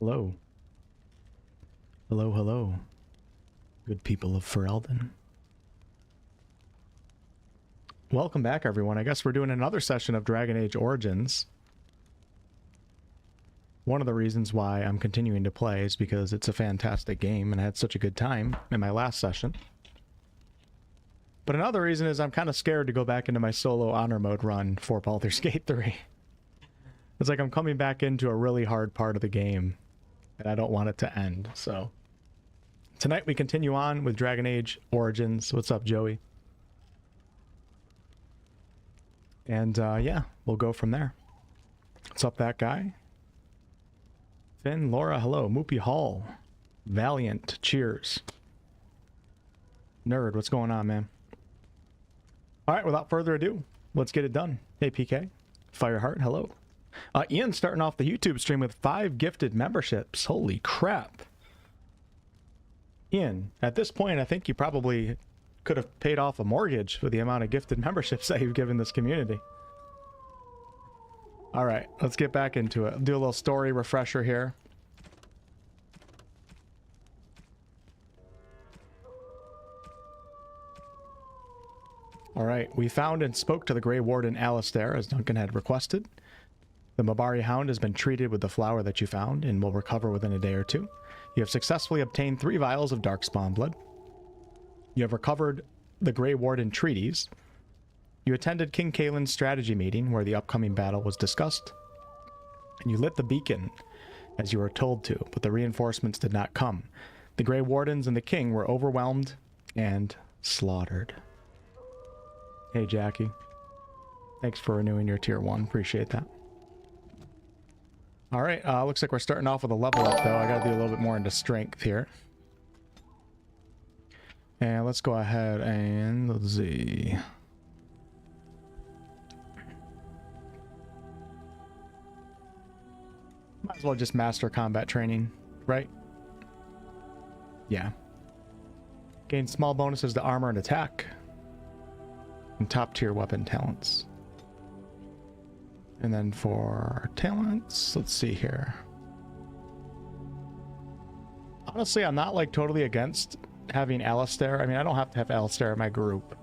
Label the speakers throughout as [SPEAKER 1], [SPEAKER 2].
[SPEAKER 1] Hello. Hello, hello. Good people of Ferelden. Welcome back, everyone. I guess we're doing another session of Dragon Age Origins. One of the reasons why I'm continuing to play is because it's a fantastic game and I had such a good time in my last session. But another reason is I'm kind of scared to go back into my solo honor mode run for Baldur's Gate 3. It's like I'm coming back into a really hard part of the game and I don't want it to end, so... Tonight we continue on with Dragon Age Origins. What's up, Joey? And yeah, we'll go from there. What's up, that guy? Finn, Laura, hello. Moopy Hall. Valiant, cheers. Nerd, what's going on, man? Alright, without further ado, let's get it done. Hey, PK. Fireheart, hello. Ian starting off the YouTube stream with 5 gifted memberships. Holy crap. Ian, at this point, I think you probably could have paid off a mortgage with the amount of gifted memberships that you've given this community. All right, let's get back into it. Do a little story refresher here. All right, we found and spoke to the Grey Warden Alistair, as Duncan had requested. The Mabari Hound has been treated with the flower that you found and will recover within a day or two. You have successfully obtained 3 vials of Darkspawn blood. You have recovered the Grey Warden treaties. You attended King Kaelin's strategy meeting where the upcoming battle was discussed. And you lit the beacon as you were told to, but the reinforcements did not come. The Grey Wardens and the King were overwhelmed and slaughtered. Hey, Jackie. Thanks for renewing your tier 1. Appreciate that. All right, looks like we're starting off with a level up, though. I gotta do a little bit more into strength here. And let's go ahead and let's see. Might as well just master combat training, right? Yeah. Gain small bonuses to armor and attack. And top tier weapon talents. And then for talents, let's see here. Honestly, I'm not like totally against having Alistair. I mean, I don't have to have Alistair in my group.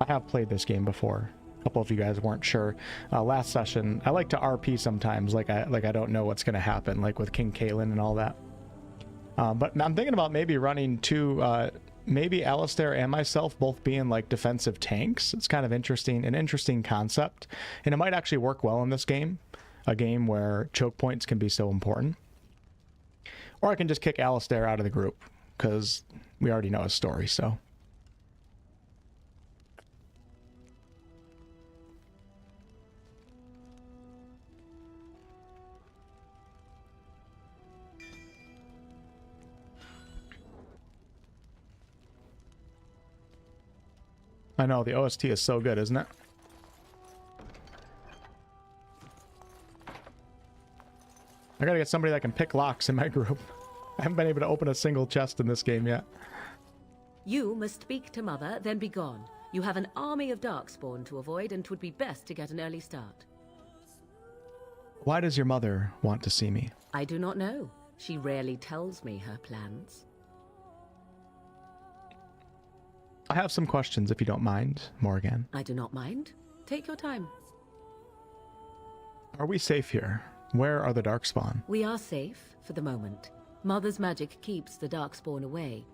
[SPEAKER 1] I have played this game before. A couple of you guys weren't sure. Last session, I like to RP sometimes, like I don't know what's going to happen, like with King Kaelin and all that. But I'm thinking about maybe running 2, maybe Alistair and myself both being like defensive tanks. It's kind of interesting, an interesting concept, and it might actually work well in this game, a game where choke points can be so important. Or I can just kick Alistair out of the group because we already know his story, so. I know, the OST is so good, isn't it? I gotta get somebody that can pick locks in my group. I haven't been able to open a single chest in this game yet.
[SPEAKER 2] You must speak to Mother, then be gone. You have an army of Darkspawn to avoid, and 'twould be best to get an early start.
[SPEAKER 1] Why does your mother want to see me?
[SPEAKER 2] I do not know. She rarely tells me her plans.
[SPEAKER 1] I have some questions, if you don't mind, Morrigan.
[SPEAKER 2] I do not mind. Take your time.
[SPEAKER 1] Are we safe here? Where are the Darkspawn?
[SPEAKER 2] We are safe, for the moment. Mother's magic keeps the Darkspawn away.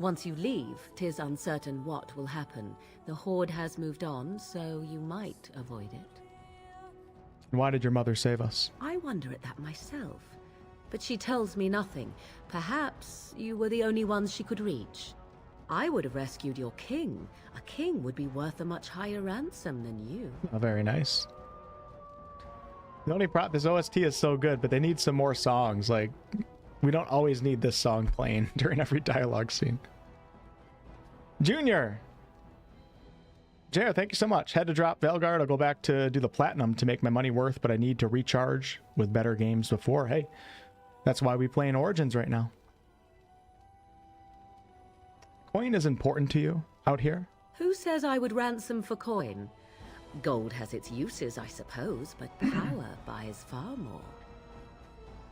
[SPEAKER 2] Once you leave, 'tis uncertain what will happen. The Horde has moved on, so you might avoid it.
[SPEAKER 1] Why did your mother save us?
[SPEAKER 2] I wonder at that myself. But she tells me nothing. Perhaps you were the only ones she could reach. I would have rescued your king. A king would be worth a much higher ransom than you.
[SPEAKER 1] Oh, very nice. The only problem, this OST is so good, but they need some more songs. Like, we don't always need this song playing during every dialogue scene. Junior! JR, thank you so much. Had to drop Veilgaurd. I'll go back to do the platinum to make my money worth, but I need to recharge with better games before. Hey, that's why we play in Origins right now. Coin is important to you out here?
[SPEAKER 2] Who says I would ransom for coin? Gold has its uses, I suppose, but power buys far more.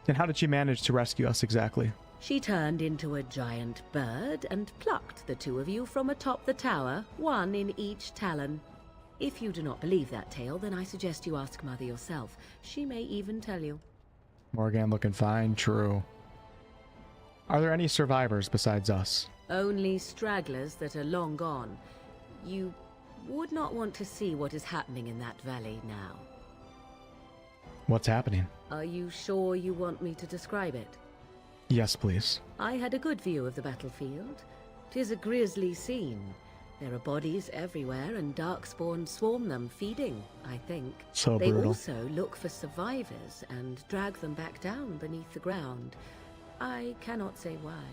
[SPEAKER 1] And how did she manage to rescue us exactly?
[SPEAKER 2] She turned into a giant bird and plucked the two of you from atop the tower, one in each talon. If you do not believe that tale, then I suggest you ask Mother yourself. She may even tell you.
[SPEAKER 1] Morrigan looking fine, true. Are there any survivors besides us?
[SPEAKER 2] Only stragglers that are long gone. You would not want to see what is happening in that valley now.
[SPEAKER 1] What's happening?
[SPEAKER 2] Are you sure you want me to describe it?
[SPEAKER 1] Yes, please.
[SPEAKER 2] I had a good view of the battlefield. 'Tis a grisly scene. There are bodies everywhere, and darkspawn swarm them, feeding, I think.
[SPEAKER 1] So
[SPEAKER 2] They
[SPEAKER 1] brutal.
[SPEAKER 2] also look for survivors and drag them back down beneath the ground. I cannot say why.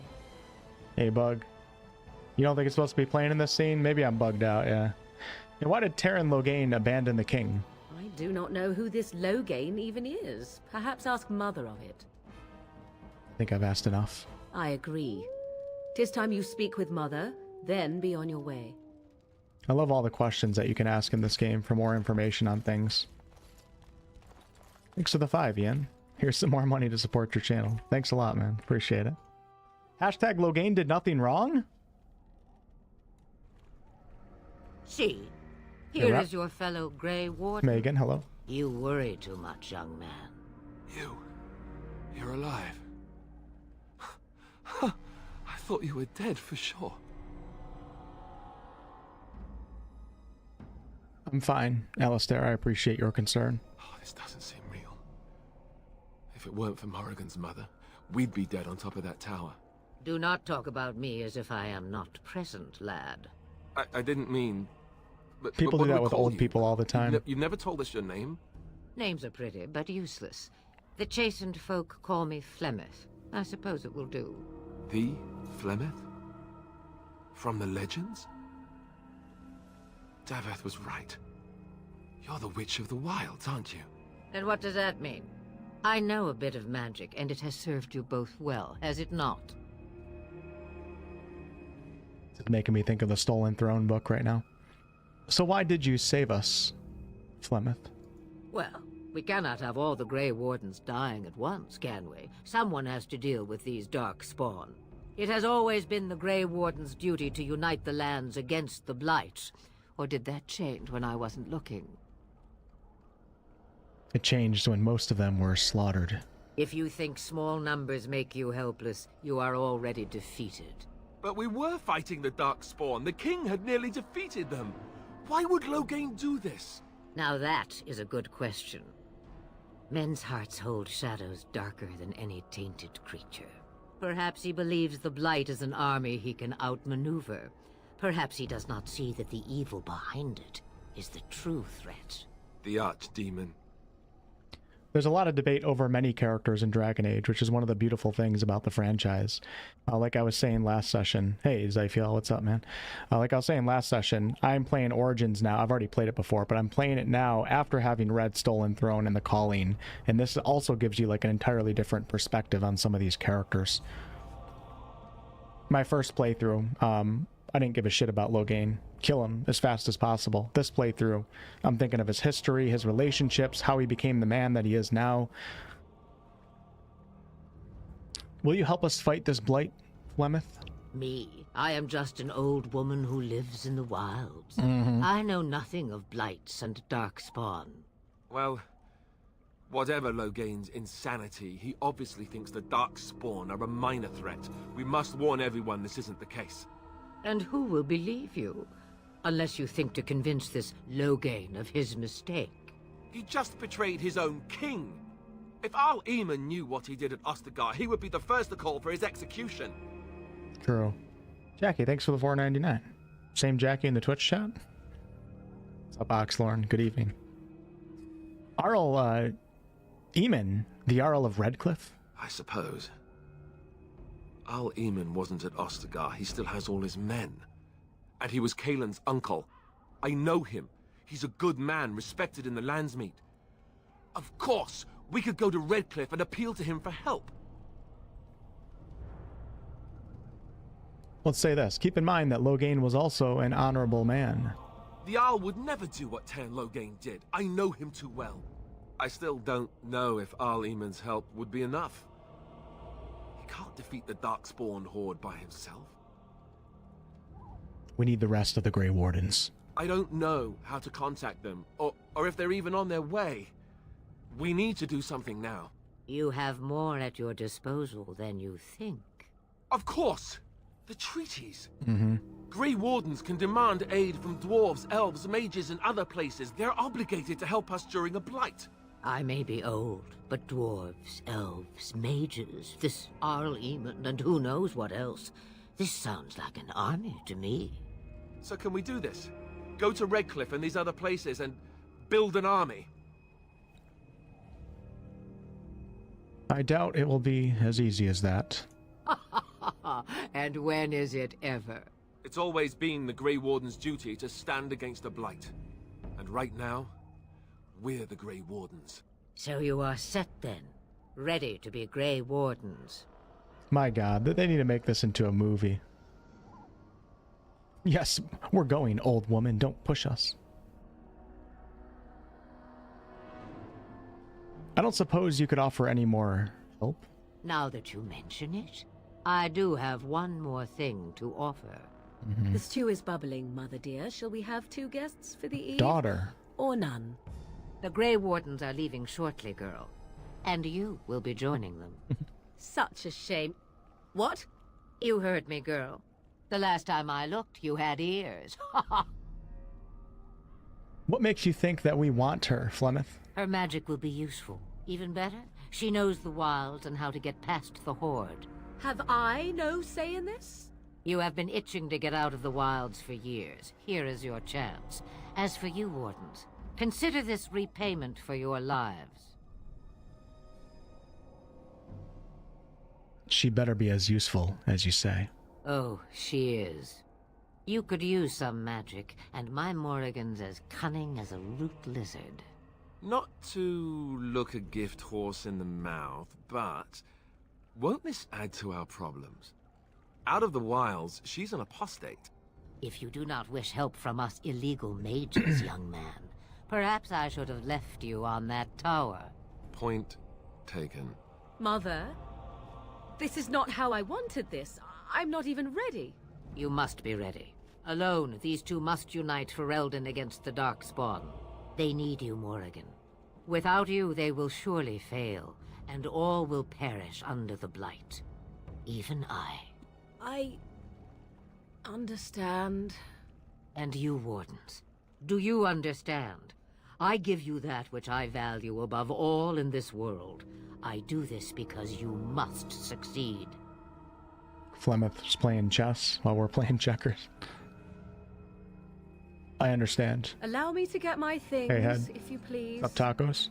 [SPEAKER 1] Hey, Bug. You don't think it's supposed to be playing in this scene? Maybe I'm bugged out, yeah. And why did Terran Logain abandon the king?
[SPEAKER 2] I do not know who this Logain even is. Perhaps ask Mother of it.
[SPEAKER 1] I think I've asked enough.
[SPEAKER 2] I agree. 'Tis time you speak with Mother, then be on your way.
[SPEAKER 1] I love all the questions that you can ask in this game for more information on things. Thanks for the 5, Ian. Here's some more money to support your channel. Thanks a lot, man. Appreciate it. Hashtag Logain did nothing wrong?
[SPEAKER 3] See,
[SPEAKER 1] You're
[SPEAKER 3] here
[SPEAKER 1] right.
[SPEAKER 3] is your fellow Grey Warden.
[SPEAKER 1] Megan, hello.
[SPEAKER 3] You worry too much, young man.
[SPEAKER 4] You're alive. I thought you were dead for sure.
[SPEAKER 1] I'm fine, Alistair. I appreciate your concern.
[SPEAKER 4] Oh, this doesn't seem real. If it weren't for Morrigan's mother, we'd be dead on top of that tower.
[SPEAKER 3] Do not talk about me as if I am not present, lad.
[SPEAKER 4] I didn't mean... But,
[SPEAKER 1] People
[SPEAKER 4] what
[SPEAKER 1] do that
[SPEAKER 4] we
[SPEAKER 1] with
[SPEAKER 4] call
[SPEAKER 1] old
[SPEAKER 4] you?
[SPEAKER 1] people all the time.
[SPEAKER 4] You've never told us your name?
[SPEAKER 3] Names are pretty, but useless. The chastened folk call me Flemeth. I suppose it will do.
[SPEAKER 4] The Flemeth? From the legends? Daveth was right. You're the Witch of the Wilds, aren't you?
[SPEAKER 3] And what does that mean? I know a bit of magic, and it has served you both well, has it not?
[SPEAKER 1] It's making me think of the Stolen Throne book right now. So why did you save us, Flemeth?
[SPEAKER 3] Well, we cannot have all the Grey Wardens dying at once, can we? Someone has to deal with these dark spawn. It has always been the Grey Warden's duty to unite the lands against the Blight. Or did that change when I wasn't looking?
[SPEAKER 1] It changed when most of them were slaughtered.
[SPEAKER 3] If you think small numbers make you helpless, you are already defeated.
[SPEAKER 4] But we were fighting the Darkspawn. The king had nearly defeated them. Why would Logain do this?
[SPEAKER 3] Now that is a good question. Men's hearts hold shadows darker than any tainted creature. Perhaps he believes the Blight is an army he can outmaneuver. Perhaps he does not see that the evil behind it is the true threat.
[SPEAKER 4] The Archdemon.
[SPEAKER 1] There's a lot of debate over many characters in Dragon Age, which is one of the beautiful things about the franchise. Like I was saying last session, hey, Zyfiel, what's up, man? Like I was saying last session, I'm playing Origins now. I've already played it before, but I'm playing it now after having read Stolen Throne and The Calling, and this also gives you like an entirely different perspective on some of these characters. My first playthrough, I didn't give a shit about Logain. Kill him as fast as possible. This playthrough, I'm thinking of his history, his relationships, how he became the man that he is now. Will you help us fight this blight, Flemeth?
[SPEAKER 3] Me? I am just an old woman who lives in the wilds. I know nothing of blights and darkspawn.
[SPEAKER 4] Well, whatever Logain's insanity, he obviously thinks the Darkspawn are a minor threat. We must warn everyone this isn't the case.
[SPEAKER 3] And who will believe you? Unless you think to convince this Logain of his mistake.
[SPEAKER 4] He just betrayed his own king. If Al Eamon knew what he did at Ostagar, he would be the first to call for his execution.
[SPEAKER 1] True. Jackie, thanks for the $4.99. Same Jackie in the Twitch chat? What's up, Oxlorn? Good evening. Arl, Eamon, the Arl of Redcliffe?
[SPEAKER 4] I suppose. Al Eamon wasn't at Ostagar. He still has all his men. And he was Kaelin's uncle. I know him. He's a good man, respected in the Landsmeet. Of course, we could go to Redcliffe and appeal to him for help.
[SPEAKER 1] Let's say this. Keep in mind that Logain was also an honorable man.
[SPEAKER 4] The Arl would never do what Tan Logain did. I know him too well. I still don't know if Arl Eamon's help would be enough. He can't defeat the Darkspawn horde by himself.
[SPEAKER 1] We need the rest of the Grey Wardens.
[SPEAKER 4] I don't know how to contact them, or if they're even on their way. We need to do something now.
[SPEAKER 3] You have more at your disposal than you think.
[SPEAKER 4] Of course! The treaties!
[SPEAKER 1] Mm-hmm.
[SPEAKER 4] Grey Wardens can demand aid from dwarves, elves, mages, and other places. They're obligated to help us during a blight.
[SPEAKER 3] I may be old, but dwarves, elves, mages, this Arl Eamon, and who knows what else. This sounds like an army to me.
[SPEAKER 4] So can we do this? Go to Redcliffe and these other places and build an army?
[SPEAKER 1] I doubt it will be as easy as that.
[SPEAKER 3] And when is it ever?
[SPEAKER 4] It's always been the Grey Warden's duty to stand against the blight. And right now, we're the Grey Wardens.
[SPEAKER 3] So you are set then, ready to be Grey Wardens.
[SPEAKER 1] My god, they need to make this into a movie. Yes, we're going, old woman. Don't push us. I don't suppose you could offer any more help?
[SPEAKER 3] Now that you mention it, I do have one more thing to offer.
[SPEAKER 1] Mm-hmm.
[SPEAKER 2] The stew is bubbling, Mother dear. Shall we have 2 guests for the eve?
[SPEAKER 1] Daughter.
[SPEAKER 2] Or none?
[SPEAKER 3] The Grey Wardens are leaving shortly, girl. And you will be joining them.
[SPEAKER 2] Such a shame. What?
[SPEAKER 3] You heard me, girl. The last time I looked, you had ears.
[SPEAKER 1] What makes you think that we want her, Flemeth?
[SPEAKER 3] Her magic will be useful. Even better, she knows the wilds and how to get past the horde.
[SPEAKER 2] Have I no say in this?
[SPEAKER 3] You have been itching to get out of the wilds for years. Here is your chance. As for you, Wardens, consider this repayment for your lives.
[SPEAKER 1] She better be as useful as you say.
[SPEAKER 3] Oh, she is. You could use some magic, and my Morrigan's as cunning as a root lizard.
[SPEAKER 4] Not to look a gift horse in the mouth, but won't this add to our problems? Out of the wilds, she's an apostate.
[SPEAKER 3] If you do not wish help from us illegal mages, young man, perhaps I should have left you on that tower.
[SPEAKER 4] Point taken.
[SPEAKER 2] Mother, this is not how I wanted this. I'm not even ready.
[SPEAKER 3] You must be ready. Alone, these two must unite for Eldon against the Darkspawn. They need you, Morrigan. Without you, they will surely fail, and all will perish under the blight. Even I.
[SPEAKER 2] I understand.
[SPEAKER 3] And you, Wardens. Do you understand? I give you that which I value above all in this world. I do this because you must succeed.
[SPEAKER 1] Flemeth's playing chess while we're playing checkers. I understand.
[SPEAKER 2] Allow me to get my things,
[SPEAKER 1] Hey, Head.
[SPEAKER 2] if you please.
[SPEAKER 1] Up tacos?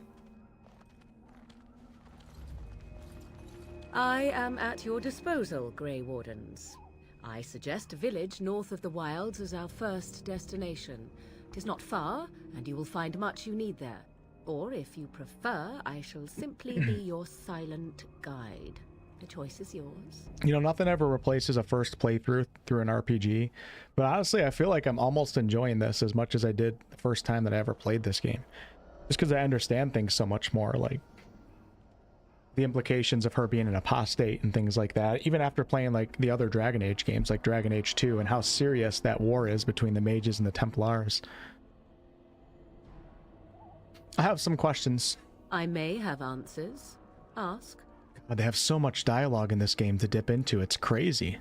[SPEAKER 2] I am at your disposal, Grey Wardens. I suggest a village north of the wilds as our first destination. 'Tis not far, and you will find much you need there. Or, if you prefer, I shall simply be your silent guide. The choice is yours.
[SPEAKER 1] You know, nothing ever replaces a first playthrough through an RPG. But honestly, I feel like I'm almost enjoying this as much as I did the first time that I ever played this game. Just because I understand things so much more, like the implications of her being an apostate and things like that. Even after playing like the other Dragon Age games, like Dragon Age 2, and how serious that war is between the mages and the Templars. I have some questions.
[SPEAKER 2] I may have answers. Ask.
[SPEAKER 1] They have so much dialogue in this game to dip into. It's crazy.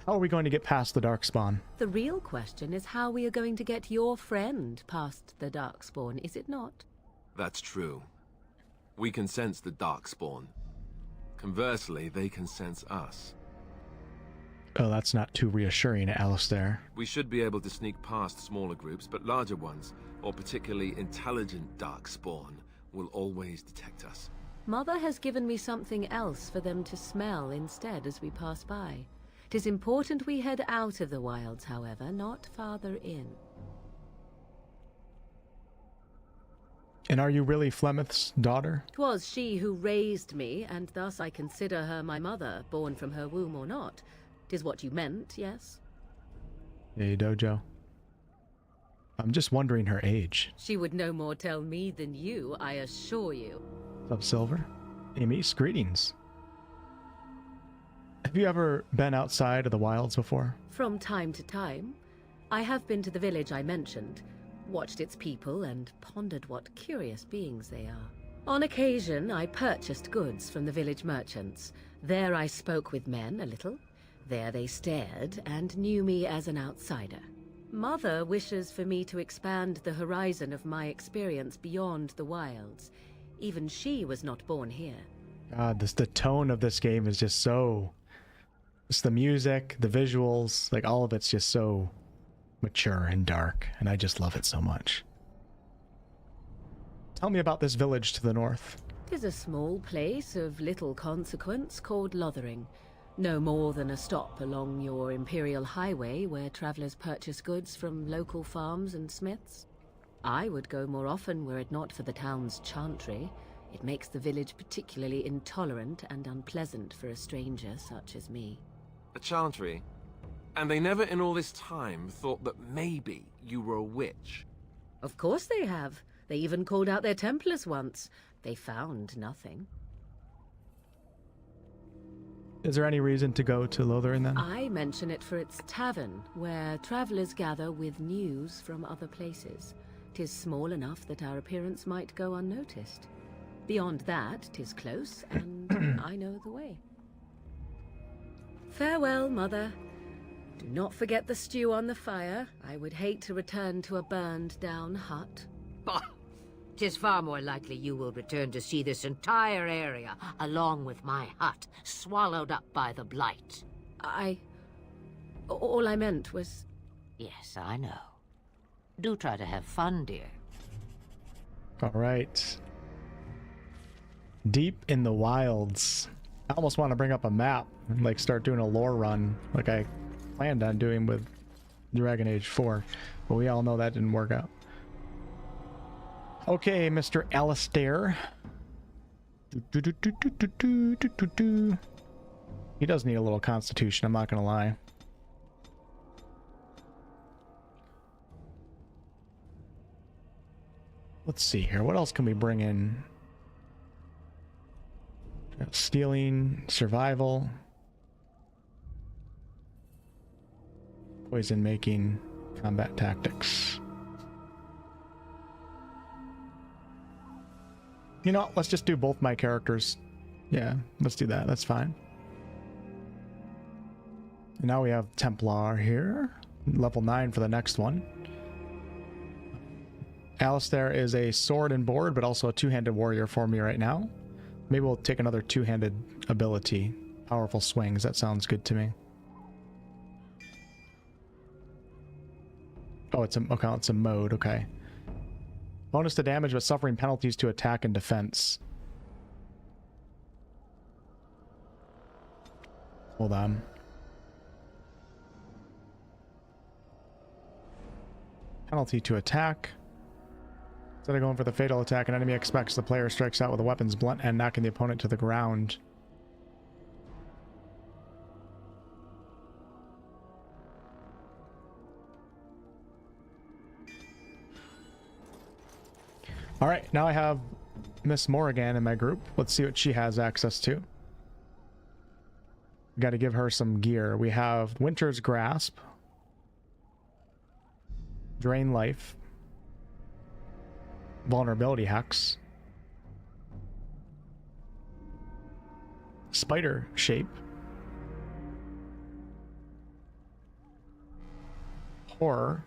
[SPEAKER 1] How are we going to get past the Darkspawn?
[SPEAKER 2] The real question is how we are going to get your friend past the Darkspawn, is it not?
[SPEAKER 4] That's true. We can sense the Darkspawn. Conversely, they can sense us.
[SPEAKER 1] Oh, that's not too reassuring, Alistair.
[SPEAKER 4] We should be able to sneak past smaller groups, but larger ones, or particularly intelligent Darkspawn, will always detect us.
[SPEAKER 2] Mother has given me something else for them to smell instead as we pass by. 'Tis important we head out of the wilds, however, not farther in.
[SPEAKER 1] And are you really Flemeth's daughter?
[SPEAKER 2] 'Twas she who raised me, and thus I consider her my mother, born from her womb or not. 'Tis what you meant, yes?
[SPEAKER 1] Hey, Dojo. I'm just wondering her age.
[SPEAKER 2] She would no more tell me than you, I assure you.
[SPEAKER 1] What's up, Silver? Amos, greetings. Have you ever been outside of the wilds before?
[SPEAKER 2] From time to time, I have been to the village I mentioned, watched its people, and pondered what curious beings they are. On occasion, I purchased goods from the village merchants. There I spoke with men a little. There they stared and knew me as an outsider. Mother wishes for me to expand the horizon of my experience beyond the wilds. Even she was not born here.
[SPEAKER 1] God, the tone of this game is just so... It's the music, the visuals, like all of it's just so mature and dark, and I just love it so much. Tell me about this village to the north.
[SPEAKER 2] 'Tis a small place of little consequence called Lothering. No more than a stop along your imperial highway where travelers purchase goods from local farms and smiths. I would go more often were it not for the town's Chantry. It makes the village particularly intolerant and unpleasant for a stranger such as me.
[SPEAKER 4] A Chantry? And they never in all this time thought that maybe you were a witch?
[SPEAKER 2] Of course they have. They even called out their Templars once. They found nothing.
[SPEAKER 1] Is there any reason to go to Lothering then?
[SPEAKER 2] I mention it for its tavern, where travelers gather with news from other places. 'Tis small enough that our appearance might go unnoticed. Beyond that, 'tis close, and I know the way. Farewell, Mother. Do not forget the stew on the fire. I would hate to return to a burned-down hut.
[SPEAKER 3] Bah! 'Tis far more likely you will return to see this entire area, along with my hut, swallowed up by the blight.
[SPEAKER 2] All I meant was...
[SPEAKER 3] Yes, I know. Do try to have fun, dear.
[SPEAKER 1] All right. Deep in the wilds. I almost want to bring up a map and like start doing a lore run like I planned on doing with Dragon Age 4, but we all know that didn't work out. Okay, Mr. Alistair. He does need a little constitution, I'm not gonna lie. Let's see here, what else can we bring in? Stealing, survival, poison making, combat tactics. You know what? Let's just do both my characters. Yeah, let's do that. That's fine. And now we have Templar here. Level 9 for the next one. Alistair is a sword and board, but also a two-handed warrior for me right now. Maybe we'll take another two-handed ability. Powerful swings. That sounds good to me. Oh, it's a mode. Okay. Bonus to damage, but suffering penalties to attack and defense. Hold on. Penalty to attack. Instead of going for the fatal attack, an enemy expects the player strikes out with a weapon's blunt end, knocking the opponent to the ground. Alright, now I have Miss Morrigan in my group. Let's see what she has access to. Got to give her some gear. We have Winter's Grasp, Drain Life, Vulnerability Hex, Spider Shape, Horror,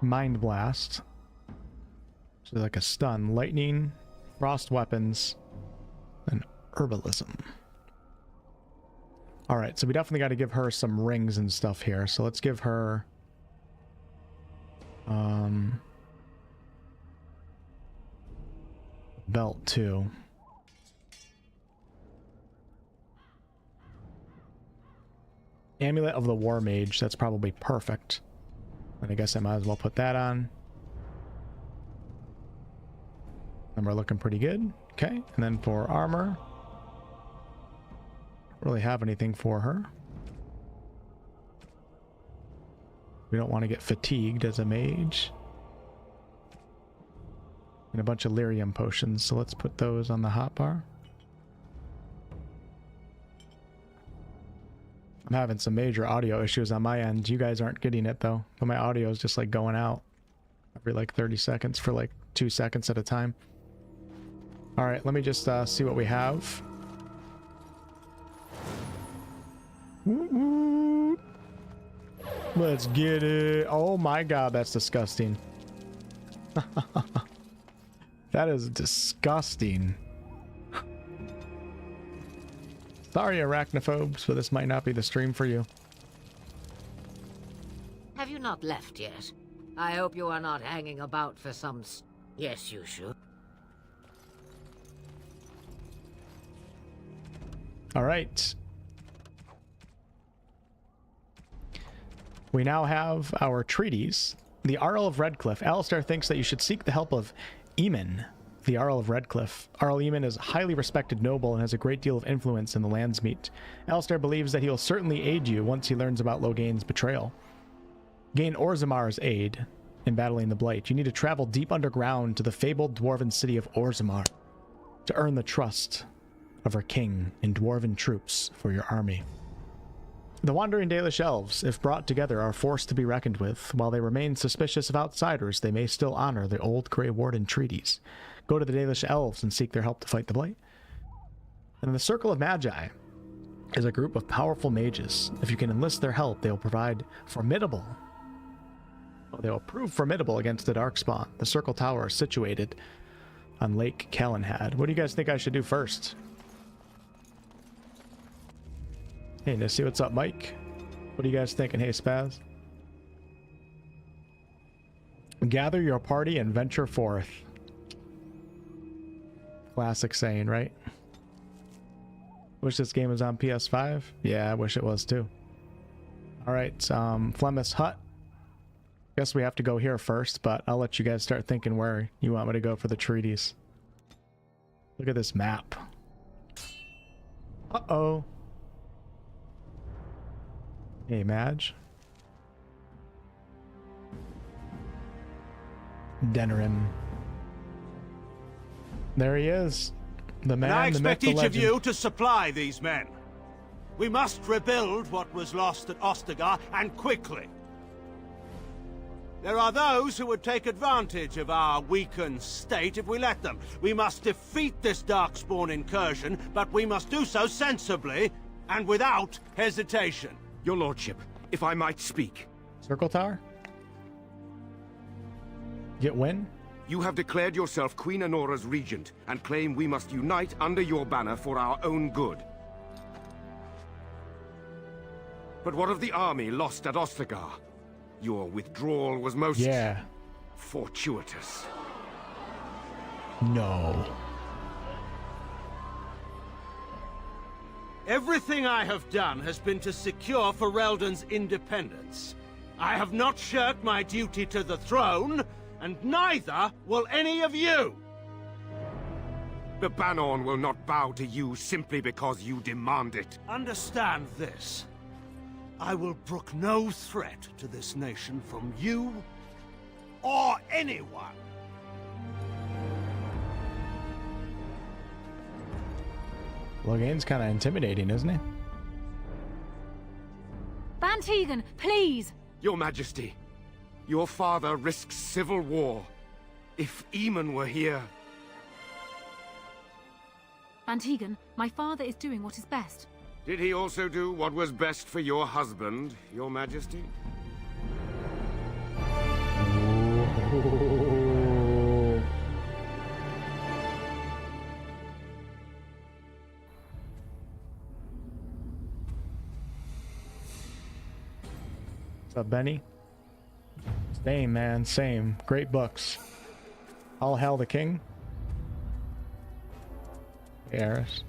[SPEAKER 1] Mind Blast, so like a stun, Lightning, Frost Weapons, and Herbalism. Alright, so we definitely got to give her some rings and stuff here. So let's give her belt too. Amulet of the War Mage, that's probably perfect. And I guess I might as well put that on. And we're looking pretty good. Okay, and then for armor, don't really have anything for her. We We don't want to get fatigued as a mage. And a bunch of lyrium potions, so let's put those on the hotbar. I'm having some major audio issues on my end. You guys aren't getting it though. But my audio is just like going out every like 30 seconds for like 2 seconds at a time. All right, let me just see what we have. Let's get it. Oh my god, that's disgusting. That is disgusting. Sorry, arachnophobes, but this might not be the stream for you.
[SPEAKER 3] Have you not left yet? I hope you are not hanging about for some... Yes, you should.
[SPEAKER 1] All right. We now have our treaties. The Arl of Redcliffe. Alistair thinks that you should seek the help of Eamon, the Arl of Redcliffe. Arl Eamon is a highly respected noble and has a great deal of influence in the Landsmeet. Alistair believes that he will certainly aid you once he learns about Logain's betrayal. Gain Orzamar's aid in battling the Blight. You need to travel deep underground to the fabled dwarven city of Orzammar to earn the trust of her king and dwarven troops for your army. The wandering Dalish elves, if brought together, are forced to be reckoned with. While they remain suspicious of outsiders, they may still honor the old Grey Warden treaties. Go to the Dalish elves and seek their help to fight the Blight. And the Circle of Magi is a group of powerful mages. If you can enlist their help, they will prove formidable against the Darkspawn. The Circle Tower is situated on Lake Calenhad. What do you guys think I should do first? Hey, Nissy, what's up, Mike? What are you guys thinking? Hey, Spaz? Gather your party and venture forth. Classic saying, right? Wish this game was on PS5? Yeah, I wish it was too. Alright, Flemeth's Hut. Guess we have to go here first, but I'll let you guys start thinking where you want me to go for the treaties. Look at this map. Uh-oh. Hey, Madge. Denerim. There he is. The man,
[SPEAKER 5] and I
[SPEAKER 1] the myth,
[SPEAKER 5] expect
[SPEAKER 1] the
[SPEAKER 5] each of
[SPEAKER 1] legend.
[SPEAKER 5] you to supply these men. We must rebuild what was lost at Ostagar, and quickly. There are those who would take advantage of our weakened state if we let them. We must defeat this Darkspawn incursion, but we must do so sensibly and without hesitation.
[SPEAKER 6] Your lordship, if I might speak.
[SPEAKER 1] Circle Tower? Get win?
[SPEAKER 6] You have declared yourself Queen Honora's regent, and claim we must unite under your banner for our own good. But what of the army lost at Ostagar? Your withdrawal was most... fortuitous.
[SPEAKER 1] No.
[SPEAKER 5] Everything I have done has been to secure Ferelden's independence. I have not shirked my duty to the throne, and neither will any of you!
[SPEAKER 6] The Bannerlord will not bow to you simply because you demand it.
[SPEAKER 5] Understand this. I will brook no threat to this nation from you or anyone.
[SPEAKER 1] Logain's kind of intimidating, isn't he?
[SPEAKER 7] Bantegan, please!
[SPEAKER 6] Your Majesty, your father risks civil war. If Eamon were here...
[SPEAKER 7] Bantegan, my father is doing what is best.
[SPEAKER 6] Did he also do what was best for your husband, your Majesty?
[SPEAKER 1] What's up, Benny? Same, man, same. Great books. All Hail the King. Eris.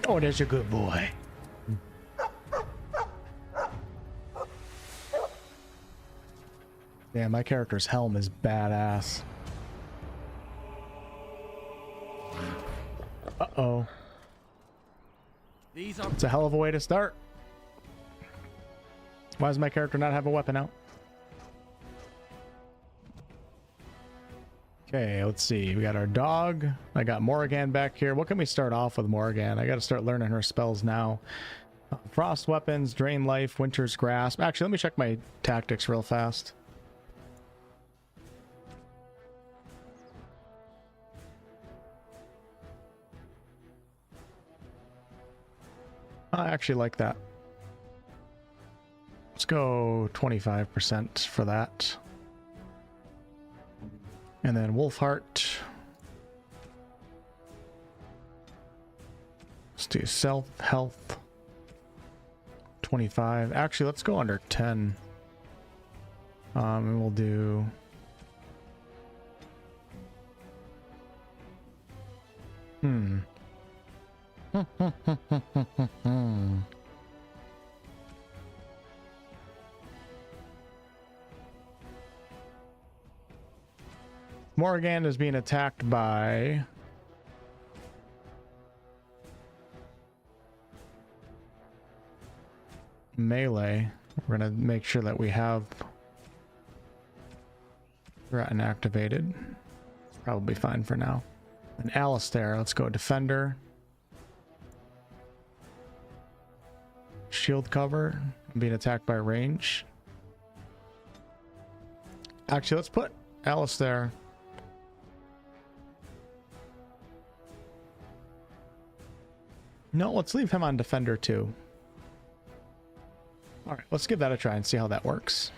[SPEAKER 1] Oh, there's a good boy. Yeah, my character's helm is badass. Uh-oh. It's a hell of a way to start. Why does my character not have a weapon out? Okay, let's see. We got our dog. I got Morrigan back here. What can we start off with Morrigan? I got to start learning her spells now. Frost weapons, drain life, winter's grasp. Actually, let me check my tactics real fast. I actually like that. Let's go 25% for that. And then Wolfheart. Let's do self health 25. Actually, let's go under 10. And we'll do Morrigan is being attacked by melee. We're gonna make sure that we have threaten activated. It's probably fine for now. And Alistair, let's go defender. Shield cover. I'm being attacked by range. Actually, let's put Alistair. No, let's leave him on defender too. All right, let's give that a try and see how that works.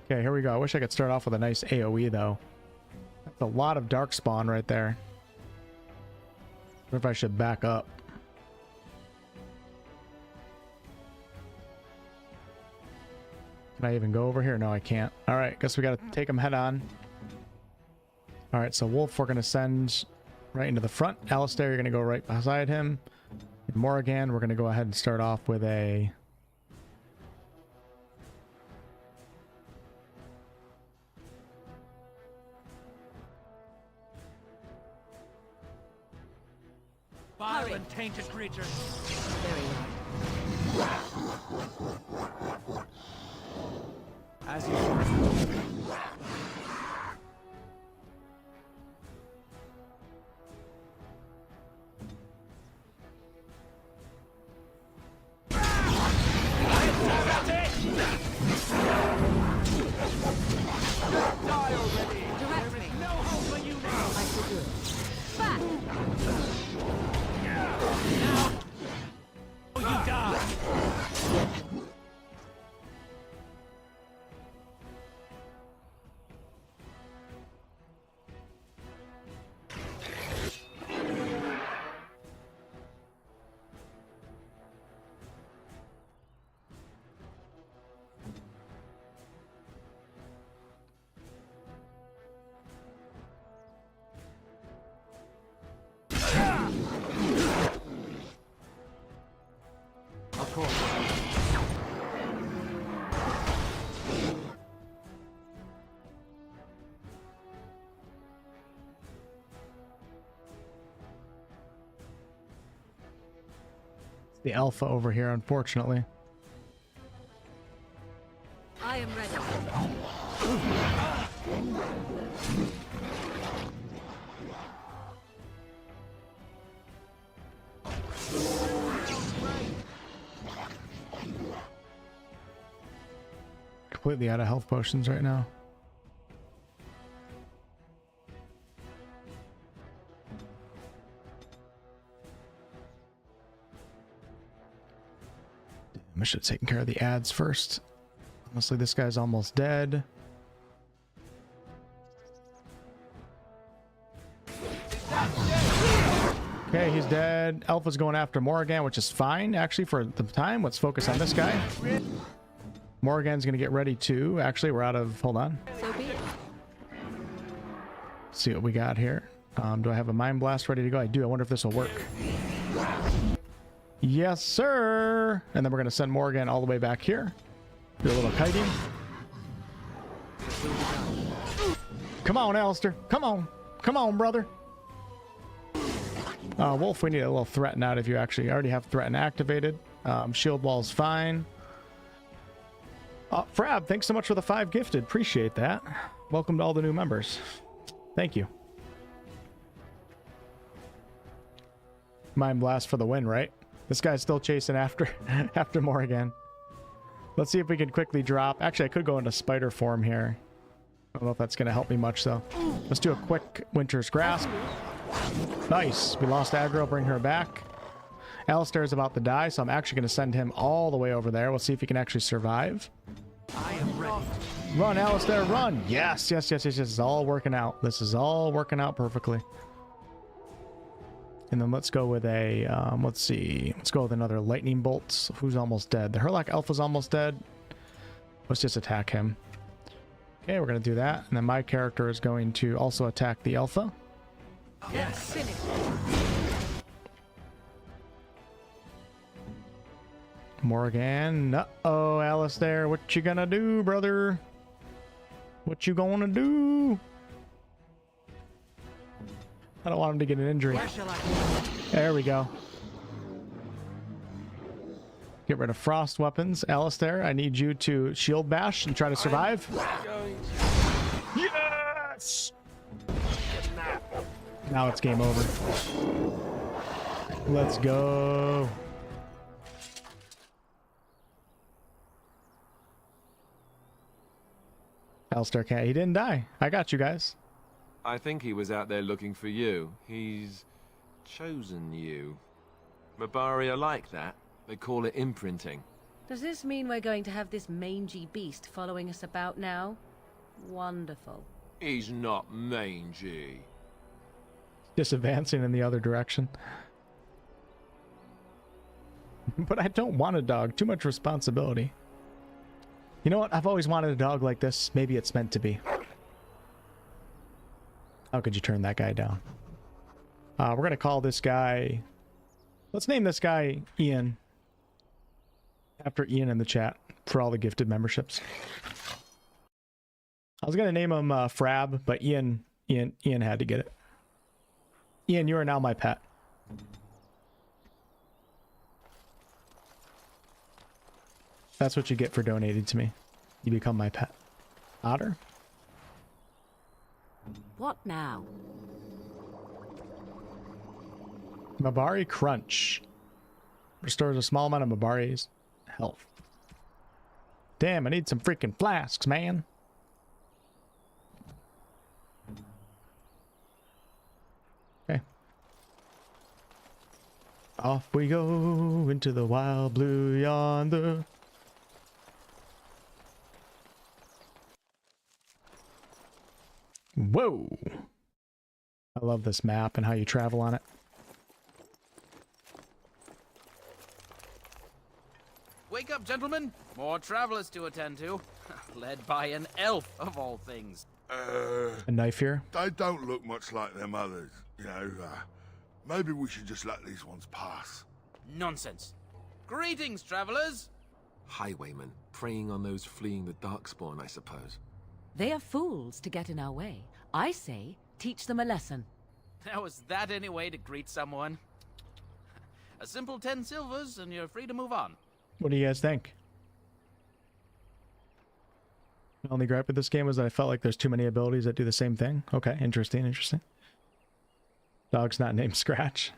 [SPEAKER 1] Okay, here we go. I wish I could start off with a nice AoE though. That's a lot of darkspawn right there. I wonder if I should back up. Can I even go over here? No, I can't. All right, guess we got to take him head on. All right, so Wolf, we're going to send right into the front. Alistair, you're going to go right beside him. And Morrigan, we're going to go ahead and start off with a...
[SPEAKER 8] Vile and tainted creatures.
[SPEAKER 2] Very well.
[SPEAKER 8] As you should.
[SPEAKER 1] The alpha over here, unfortunately.
[SPEAKER 2] I am ready.
[SPEAKER 1] Completely out of health potions right now. I should have taken care of the ads first. Honestly, this guy's almost dead. Okay, he's dead. Alpha's going after Morrigan, which is fine, actually, for the time. Let's focus on this guy. Morrigan's going to get ready too. Actually, we're out of... Hold on.
[SPEAKER 2] So be it.
[SPEAKER 1] See what we got here. Do I have a Mind Blast ready to go? I do. I wonder if this will work. Yes, sir. And then we're going to send Morrigan all the way back here. Do a little kiting. Come on, Alistair. Come on. Come on, brother. Wolf, we need a little threaten out if you actually already have threaten activated. Shield wall's fine. Frab, thanks so much for the 5 gifted. Appreciate that. Welcome to all the new members. Thank you. Mind Blast for the win, right? This guy's still chasing after after Morrigan. Let's see if we can quickly drop. Actually, I could go into spider form here. I don't know if that's going to help me much, though. Let's do a quick Winter's Grasp. Nice. We lost aggro. Bring her back. Alistair is about to die, so I'm actually going to send him all the way over there. We'll see if he can actually survive.
[SPEAKER 8] I am ready.
[SPEAKER 1] Run, Alistair, run! Yes, yes, yes, yes, yes. It's all working out. This is all working out perfectly. And then let's go with a, let's see. Let's go with another lightning bolt. Who's almost dead? The Herlock Alpha's almost dead. Let's just attack him. Okay, we're going to do that. And then my character is going to also attack the Alpha.
[SPEAKER 8] Yes.
[SPEAKER 1] Morrigan. Uh-oh, Alistair. What you gonna do, brother? What you gonna do? I don't want him to get an injury.
[SPEAKER 8] Where shall I?
[SPEAKER 1] There we go. Get rid of frost weapons. Alistair, I need you to shield bash and try to survive. Yes! Now it's game over. Let's go. Alistair can't. He didn't die. I got you guys.
[SPEAKER 4] I think he was out there looking for you. He's chosen you. Mabari are like that. They call it imprinting.
[SPEAKER 2] Does this mean we're going to have this mangy beast following us about now? Wonderful.
[SPEAKER 4] He's not mangy.
[SPEAKER 1] Just advancing in the other direction. But I don't want a dog. Too much responsibility. You know what? I've always wanted a dog like this. Maybe it's meant to be. How could you turn that guy down? We're going to call this guy... Let's name this guy Ian. After Ian in the chat for all the gifted memberships. I was going to name him Frab, but Ian had to get it. Ian, you are now my pet. That's what you get for donating to me. You become my pet. Otter?
[SPEAKER 2] What now?
[SPEAKER 1] Mabari Crunch. Restores a small amount of Mabari's health. Damn, I need some freaking flasks, man. Okay. Off we go into the wild blue yonder. Whoa. I love this map and how you travel on it.
[SPEAKER 9] Wake up, gentlemen. More travelers to attend to. Led by an elf, of all things.
[SPEAKER 1] A knife here?
[SPEAKER 10] They don't look much like them others. You know, maybe we should just let these ones pass.
[SPEAKER 9] Nonsense. Greetings, travelers.
[SPEAKER 4] Highwaymen, preying on those fleeing the Darkspawn, I suppose.
[SPEAKER 2] They are fools to get in our way. I say, teach them a lesson.
[SPEAKER 9] Now, is that any way to greet someone? A simple 10 silvers and you're free to move on.
[SPEAKER 1] What do you guys think? The only gripe with this game is that I felt like there's too many abilities that do the same thing. Okay, interesting, interesting. Dog's not named Scratch.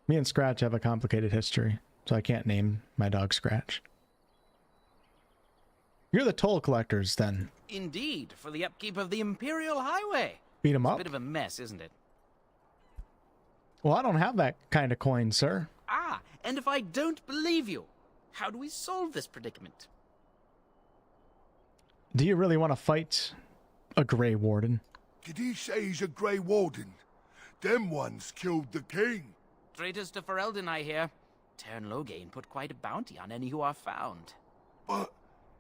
[SPEAKER 1] Me and Scratch have a complicated history, so I can't name my dog Scratch. You're the toll collectors, then.
[SPEAKER 9] Indeed, for the upkeep of the Imperial Highway.
[SPEAKER 1] Beat 'em up?
[SPEAKER 9] It's a bit of a mess, isn't it?
[SPEAKER 1] Well, I don't have that kind of coin, sir.
[SPEAKER 9] Ah, and if I don't believe you, how do we solve this predicament?
[SPEAKER 1] Do you really want to fight a Grey Warden?
[SPEAKER 10] Did he say he's a Grey Warden? Them ones killed the king.
[SPEAKER 9] Traitors to Ferelden, I hear. Tern Loghain put quite a bounty on any who are found.
[SPEAKER 10] But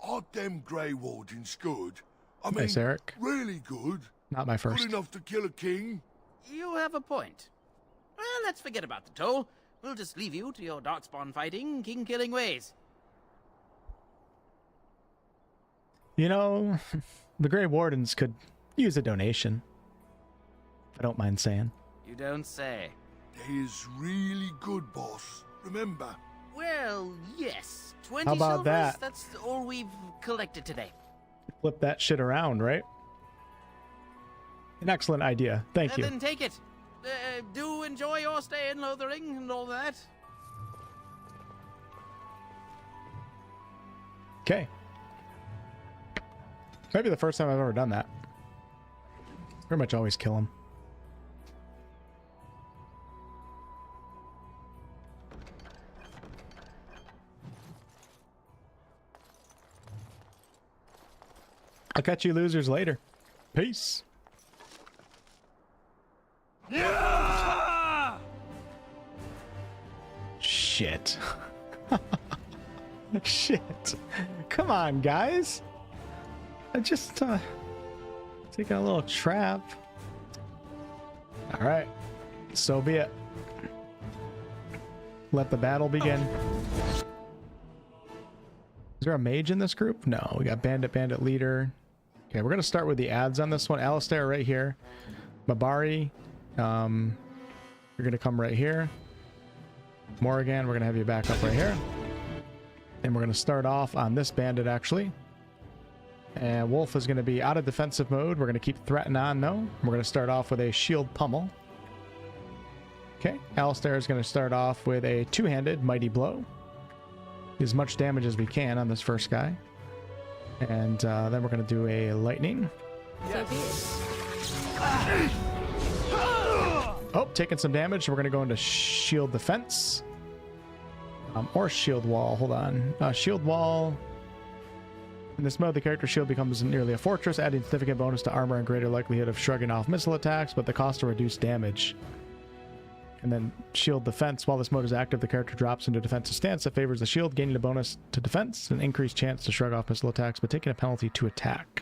[SPEAKER 10] are them Grey Wardens good? I mean,
[SPEAKER 1] Nice, Eric.
[SPEAKER 10] really good?
[SPEAKER 1] Not my first.
[SPEAKER 10] Good enough to kill a king?
[SPEAKER 9] You have a point. Well, let's forget about the toll. We'll just leave you to your darkspawn fighting, king-killing ways.
[SPEAKER 1] You know, the Grey Wardens could use a donation. I don't mind saying.
[SPEAKER 9] You You don't say.
[SPEAKER 10] They is really good, boss. Remember?
[SPEAKER 9] Well, yes. 20
[SPEAKER 1] How about
[SPEAKER 9] silvers,
[SPEAKER 1] that?
[SPEAKER 9] That's all we've collected today.
[SPEAKER 1] Flip that shit around, right? An excellent idea. Thank you.
[SPEAKER 9] Then take it. Do enjoy your stay in Lothering and all that.
[SPEAKER 1] Okay. Maybe the first time I've ever done that. Pretty much always kill him. I'll catch you losers later. Peace.
[SPEAKER 8] Yeah!
[SPEAKER 1] Shit. Shit. Come on, guys. I just taking a little trap. All right. So be it. Let the battle begin. Is there a mage in this group? No, we got bandit leader. Okay, we're gonna start with the ads on this one. Alistair right here. Mabari, you're gonna come right here. Morrigan, we're gonna have you back up right here. And we're gonna start off on this bandit actually. And Wolf is gonna be out of defensive mode. We're gonna keep threatening on though. We're gonna start off with a shield pummel. Okay, Alistair is gonna start off with a two-handed mighty blow. As much damage as we can on this first guy. And then we're going to do a lightning.
[SPEAKER 2] So be it.
[SPEAKER 1] Oh, taking some damage. We're going to go into shield defense. Or shield wall. Hold on. Shield wall. In this mode, the character shield becomes nearly a fortress, adding significant bonus to armor and greater likelihood of shrugging off missile attacks, but the cost to reduce damage. And then shield defense. While this mode is active, the character drops into defensive stance that favors the shield, gaining a bonus to defense, an increased chance to shrug off missile attacks, but taking a penalty to attack.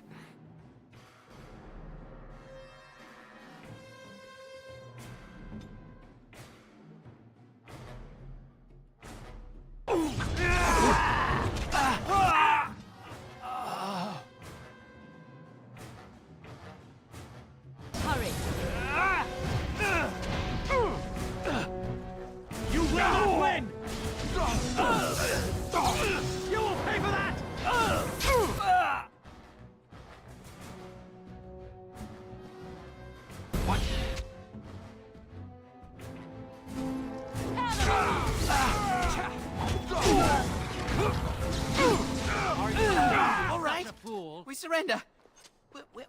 [SPEAKER 9] Surrender.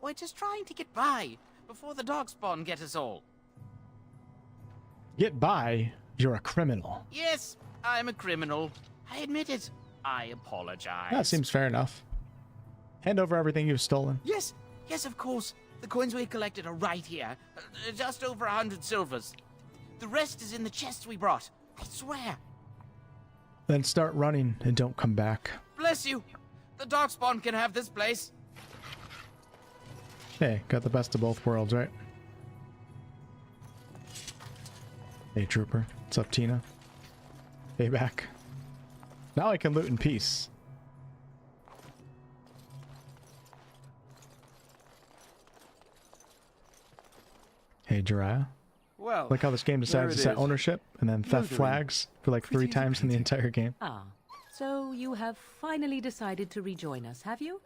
[SPEAKER 9] We're just trying to get by before the darkspawn get us all.
[SPEAKER 1] Get by? You're a criminal.
[SPEAKER 9] Yes, I'm a criminal. I admit it. I apologize.
[SPEAKER 1] That seems fair enough. Hand over everything you've stolen.
[SPEAKER 9] Yes, of course. The coins we collected are right here. Just over 100 silvers. The rest is in the chests we brought. I swear.
[SPEAKER 1] Then start running and don't come back.
[SPEAKER 9] Bless you. The darkspawn can have this place.
[SPEAKER 1] Hey, got the best of both worlds, right? Hey, Trooper. What's up, Tina? Hey, back. Now I can loot in peace. Hey, Jiraiya.
[SPEAKER 8] Well,
[SPEAKER 1] like how this game decides to set ownership and then theft flags for like 3 times in the entire game.
[SPEAKER 2] Ah, so you have finally decided to rejoin us, have you?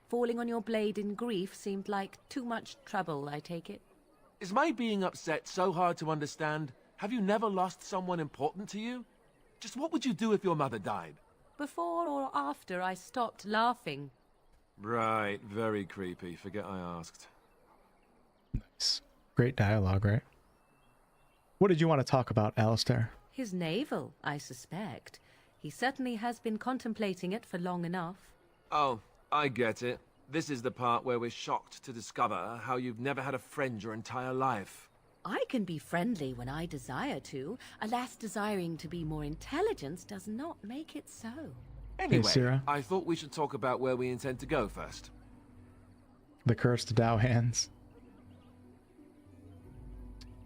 [SPEAKER 2] Falling on your blade in grief seemed like too much trouble, I take it.
[SPEAKER 4] Is my being upset so hard to understand? Have you never lost someone important to you? Just what would you do if your mother died?
[SPEAKER 2] Before or after I stopped laughing.
[SPEAKER 4] Right, very creepy. Forget I asked.
[SPEAKER 1] Nice. Great dialogue, right? What did you want to talk about, Alistair?
[SPEAKER 2] His navel, I suspect. He certainly has been contemplating it for long enough.
[SPEAKER 4] Oh, I get it. This is the part where we're shocked to discover how you've never had a friend your entire life.
[SPEAKER 2] I can be friendly when I desire to. Alas, desiring to be more intelligent does not make it so.
[SPEAKER 4] Anyway,
[SPEAKER 1] Sira.
[SPEAKER 4] I thought we should talk about where we intend to go first.
[SPEAKER 1] The cursed Dow hands.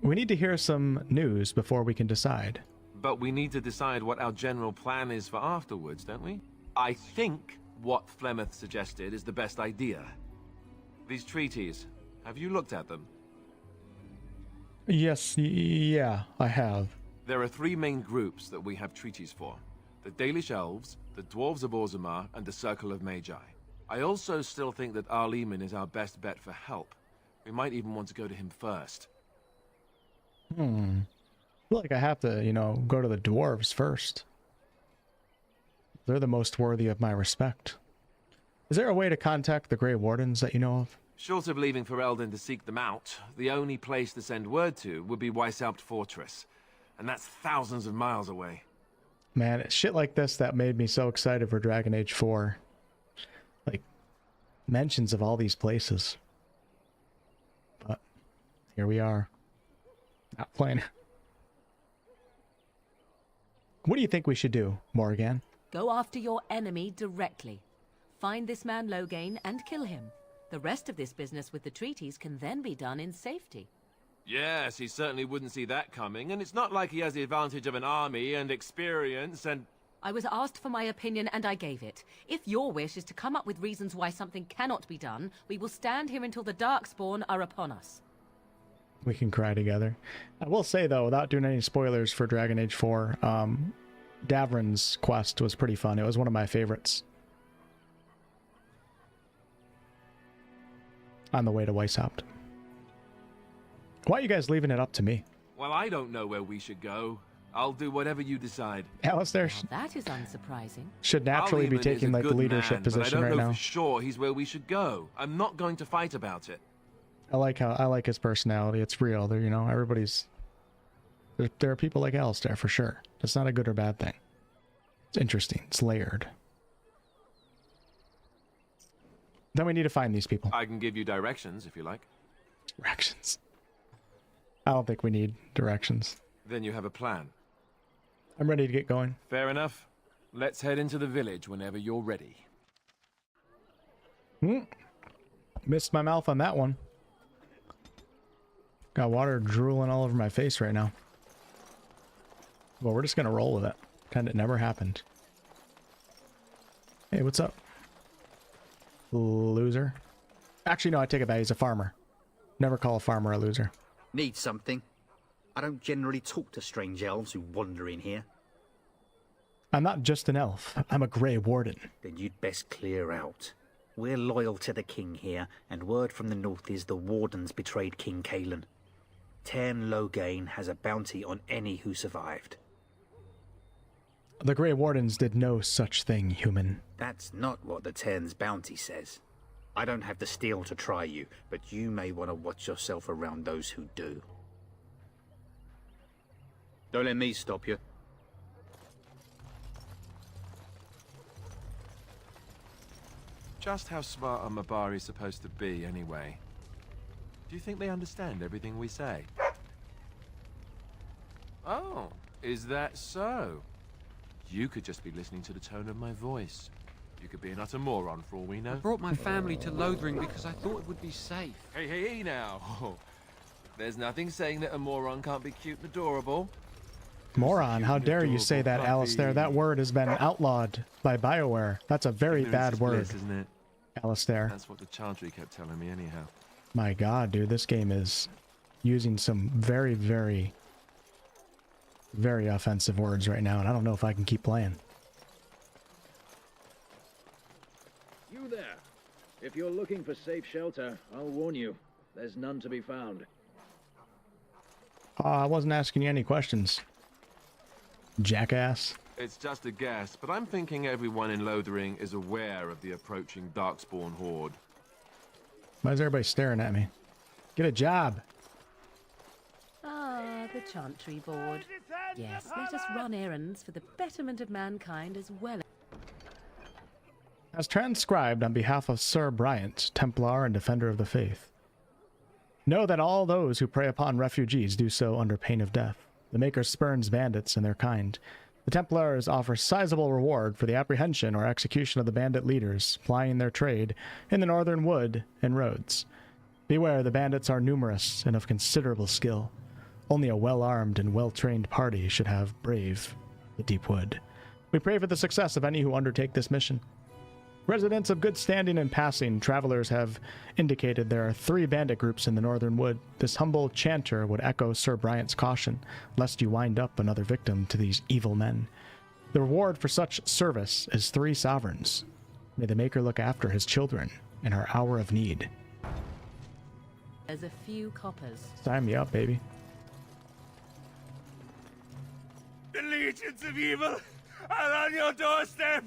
[SPEAKER 1] We need to hear some news before we can decide.
[SPEAKER 4] But we need to decide what our general plan is for afterwards, don't we? I think what Flemeth suggested is the best idea. These treaties, have you looked at them?
[SPEAKER 1] Yes, yeah, I have.
[SPEAKER 4] There are 3 main groups that we have treaties for. The Dalish Elves, the Dwarves of Orzammar, and the Circle of Magi. I also still think that Highwaymen is our best bet for help. We might even want to go to him first.
[SPEAKER 1] I feel like I have to, you know, go to the dwarves first. They're the most worthy of my respect. Is there a way to contact the Grey Wardens that you know of?
[SPEAKER 4] Short of leaving for Eldon to seek them out, the only place to send word to would be Weishaupt Fortress. And that's thousands of miles away.
[SPEAKER 1] Man, it's shit like this that made me so excited for Dragon Age 4. Like, mentions of all these places. But, here we are. Not playing. What do you think we should do, Morrigan?
[SPEAKER 2] Go after your enemy directly. Find this man Loghain and kill him. The rest of this business with the treaties can then be done in safety.
[SPEAKER 4] Yes, he certainly wouldn't see that coming, and it's not like he has the advantage of an army and experience and...
[SPEAKER 2] I was asked for my opinion and I gave it. If your wish is to come up with reasons why something cannot be done, we will stand here until the Darkspawn are upon us.
[SPEAKER 1] We can cry together. I will say, though, without doing any spoilers for Dragon Age 4, Davrin's quest was pretty fun. It was one of my favorites. On the way to Weishaupt. Why are you guys leaving it up to me?
[SPEAKER 4] Well, I don't know where we should go. I'll do whatever you decide.
[SPEAKER 1] Alistair
[SPEAKER 2] that is unsurprising.
[SPEAKER 1] should naturally be taking like the leadership position right now.
[SPEAKER 4] I don't know for sure he's where we should go. I'm not going to fight about it.
[SPEAKER 1] I like his personality. It's real. There, you know, everybody's... There are people like Alistair, for sure. It's not a good or bad thing. It's interesting. It's layered. Then we need to find these people.
[SPEAKER 4] I can give you directions, if you like.
[SPEAKER 1] Directions? I don't think we need directions.
[SPEAKER 4] Then you have a plan.
[SPEAKER 1] I'm ready to get going.
[SPEAKER 4] Fair enough. Let's head into the village whenever you're ready.
[SPEAKER 1] Missed my mouth on that one. Got water drooling all over my face right now. Well, we're just gonna roll with it. Pretend it never happened. Hey, what's up? Loser. Actually, no, I take it back. He's a farmer. Never call a farmer a loser.
[SPEAKER 11] Need something? I don't generally talk to strange elves who wander in here.
[SPEAKER 1] I'm not just an elf. I'm a Grey Warden.
[SPEAKER 11] Then you'd best clear out. We're loyal to the king here, and word from the north is the Wardens betrayed King Cailan. Tern Loghain has a bounty on any who survived.
[SPEAKER 1] The Grey Wardens did no such thing, human.
[SPEAKER 11] That's not what the Tern's bounty says. I don't have the steel to try you, but you may want to watch yourself around those who do. Don't let me stop you.
[SPEAKER 4] Just how smart are Mabari supposed to be, anyway? Do you think they understand everything we say? Oh, is that so? You could just be listening to the tone of my voice. You could be an utter moron for all we know.
[SPEAKER 8] I brought my family to Lothering because I thought it would be safe.
[SPEAKER 4] Hey, now. There's nothing saying that a moron can't be cute and adorable.
[SPEAKER 1] Moron? How dare you say that, Alistair? That word has been outlawed by BioWare. That's a very bad word,
[SPEAKER 4] isn't it?
[SPEAKER 1] Alistair.
[SPEAKER 4] That's what the Chantry kept telling me anyhow.
[SPEAKER 1] My god, dude, this game is using some very, very, very offensive words right now, and I don't know if I can keep playing.
[SPEAKER 12] You there. If you're looking for safe shelter, I'll warn you, there's none to be found.
[SPEAKER 1] I wasn't asking you any questions, jackass.
[SPEAKER 4] It's just a guess, but I'm thinking everyone in Lothering is aware of the approaching Darkspawn horde.
[SPEAKER 1] Why is everybody staring at me? Get a job.
[SPEAKER 2] Ah, the Chantry board. Yes, let us run errands for the betterment of mankind as well.
[SPEAKER 1] As transcribed on behalf of Ser Bryant, Templar and Defender of the Faith. Know that all those who prey upon refugees do so under pain of death. The Maker spurns bandits and their kind. The Templars offer sizable reward for the apprehension or execution of the bandit leaders plying their trade in the northern wood and roads. Beware, the bandits are numerous and of considerable skill. Only a well-armed and well-trained party should have brave the deep wood. We pray for the success of any who undertake this mission. Residents of good standing and passing, travelers have indicated there are 3 bandit groups in the northern wood. This humble chanter would echo Sir Bryant's caution, lest you wind up another victim to these evil men. The reward for such service is 3 sovereigns. May the Maker look after his children in our hour of need.
[SPEAKER 2] There's a few coppers.
[SPEAKER 1] Sign me up, baby.
[SPEAKER 5] The legions of evil are on your doorstep.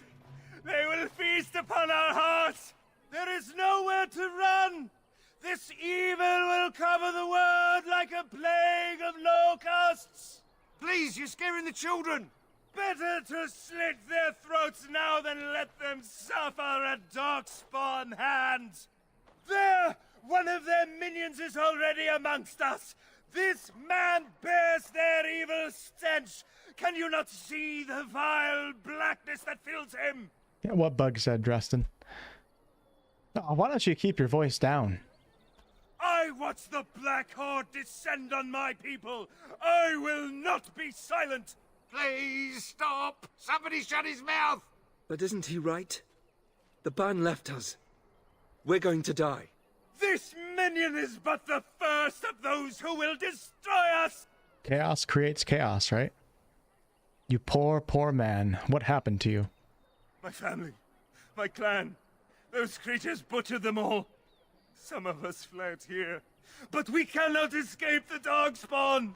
[SPEAKER 5] They will feast upon our hearts. There is nowhere to run. This evil will cover the world like a plague of locusts.
[SPEAKER 6] Please, you're scaring the children.
[SPEAKER 5] Better to slit their throats now than let them suffer at Darkspawn hands. There, one of their minions is already amongst us. This man bears their evil stench. Can you not see the vile blackness that fills him?
[SPEAKER 1] Yeah, what bug said, Dresden? Oh, why don't you keep your voice down?
[SPEAKER 5] I watch the Black Horde descend on my people. I will not be silent.
[SPEAKER 6] Please stop! Somebody shut his mouth!
[SPEAKER 13] But isn't he right? The ban left us. We're going to die.
[SPEAKER 5] This minion is but the first of those who will destroy us!
[SPEAKER 1] Chaos creates chaos, right? You poor, poor man. What happened to you?
[SPEAKER 5] My family, my clan, those creatures butchered them all. Some of us fled here, but we cannot escape the Darkspawn!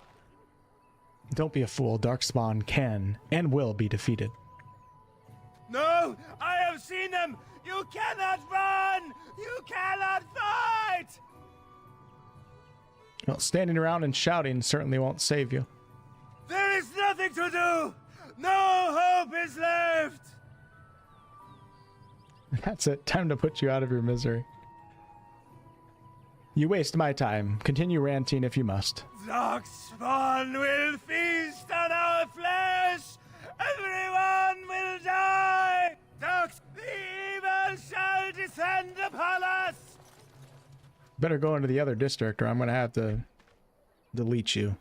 [SPEAKER 1] Don't be a fool. Darkspawn can and will be defeated.
[SPEAKER 5] No! I have seen them! You cannot run! You cannot fight!
[SPEAKER 1] Well, standing around and shouting certainly won't save you.
[SPEAKER 5] There is nothing to do! No hope is left!
[SPEAKER 1] That's it. Time to put you out of your misery. You waste my time. Continue ranting if you must.
[SPEAKER 5] Darkspawn will feast on our flesh! Everyone will die! The evil shall descend upon us!
[SPEAKER 1] Better go into the other district or I'm going to have to delete you.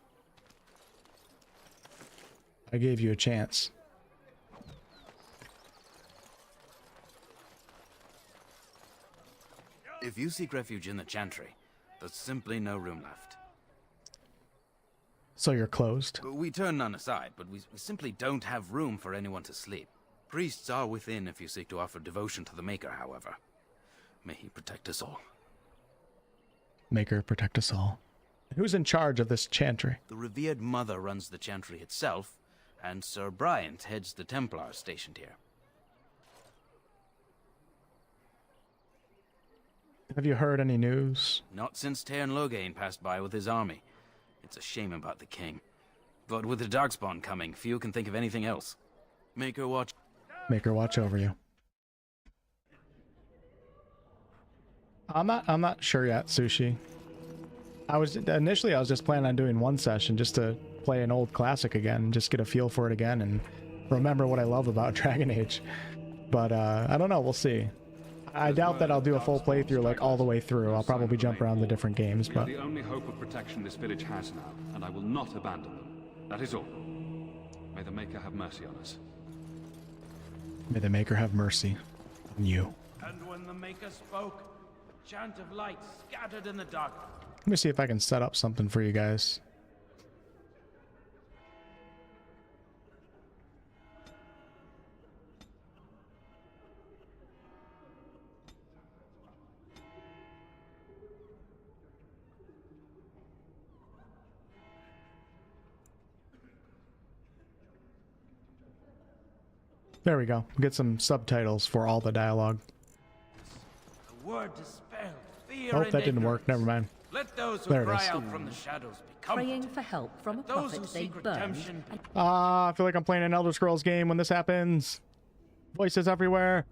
[SPEAKER 1] I gave you a chance.
[SPEAKER 14] If you seek refuge in the Chantry, there's simply no room left.
[SPEAKER 1] So you're closed?
[SPEAKER 14] We turn none aside, but we simply don't have room for anyone to sleep. Priests are within if you seek to offer devotion to the Maker, however. May he protect us all.
[SPEAKER 1] Maker, protect us all. Who's in charge of this Chantry?
[SPEAKER 14] The revered mother runs the Chantry itself, and Sir Bryant heads the Templars stationed here.
[SPEAKER 1] Have you heard any news?
[SPEAKER 14] Not since Tern Loghain passed by with his army. It's a shame about the king. But with the Darkspawn coming, few can think of anything else. Maker watch.
[SPEAKER 1] Maker watch over you. I'm not sure yet, Sushi. I was just planning on doing one session just to play an old classic again, just get a feel for it again and remember what I love about Dragon Age. But I don't know, we'll see. I doubt that I'll do a full playthrough like all the way through. I'll probably jump around the different games, but
[SPEAKER 15] the only hope of protection this village has now, and I will not abandon them. That is all. May the Maker have mercy on us.
[SPEAKER 1] May the Maker have mercy on you.
[SPEAKER 5] And when the Maker spoke, a chant of light scattered in the dark.
[SPEAKER 1] Let me see if I can set up something for you guys. There we go. Get some subtitles for all the dialogue.
[SPEAKER 5] The word dispelled fear
[SPEAKER 1] Oh,
[SPEAKER 5] and
[SPEAKER 1] that didn't work.
[SPEAKER 5] ignorance.
[SPEAKER 1] Never mind.
[SPEAKER 5] Let those who
[SPEAKER 1] There it
[SPEAKER 5] cry
[SPEAKER 1] is.
[SPEAKER 5] out from the shadows be comforted.
[SPEAKER 2] Praying for help from a
[SPEAKER 5] Those who
[SPEAKER 2] prophet they
[SPEAKER 5] seek
[SPEAKER 2] burned.
[SPEAKER 5] redemption.
[SPEAKER 1] I feel like I'm playing an Elder Scrolls game when this happens. Voices everywhere.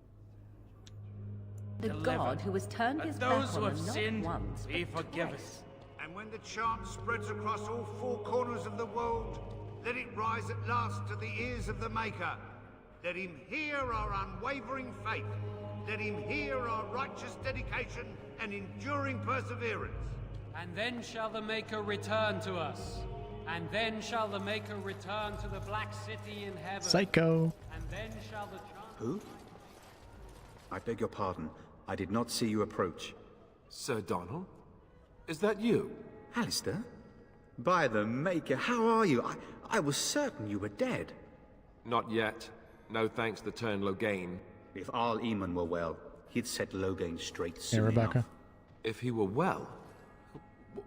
[SPEAKER 2] The God who has turned his back
[SPEAKER 5] Those who
[SPEAKER 2] on
[SPEAKER 5] have
[SPEAKER 2] them not
[SPEAKER 5] sinned,
[SPEAKER 2] once,
[SPEAKER 5] be
[SPEAKER 2] but
[SPEAKER 5] forgiven.
[SPEAKER 2] twice.
[SPEAKER 16] And when the chant spreads across all 4 corners of the world, let it rise at last to the ears of the Maker. Let him hear our unwavering faith. Let him hear our righteous dedication and enduring perseverance.
[SPEAKER 17] And then shall the Maker return to us. And then shall the Maker return to the Black City in heaven.
[SPEAKER 1] Psycho.
[SPEAKER 17] And then shall the chant...
[SPEAKER 11] Who? I beg your pardon. I did not see you approach.
[SPEAKER 4] Ser Donall? Is that you?
[SPEAKER 11] Alistair? By the Maker, how are you? I was certain you were dead.
[SPEAKER 4] Not yet. No thanks to turn Logain.
[SPEAKER 11] If Arl Eamon were well, he'd set Logain straight soon
[SPEAKER 1] Rebecca.
[SPEAKER 11] enough.
[SPEAKER 4] If he were well?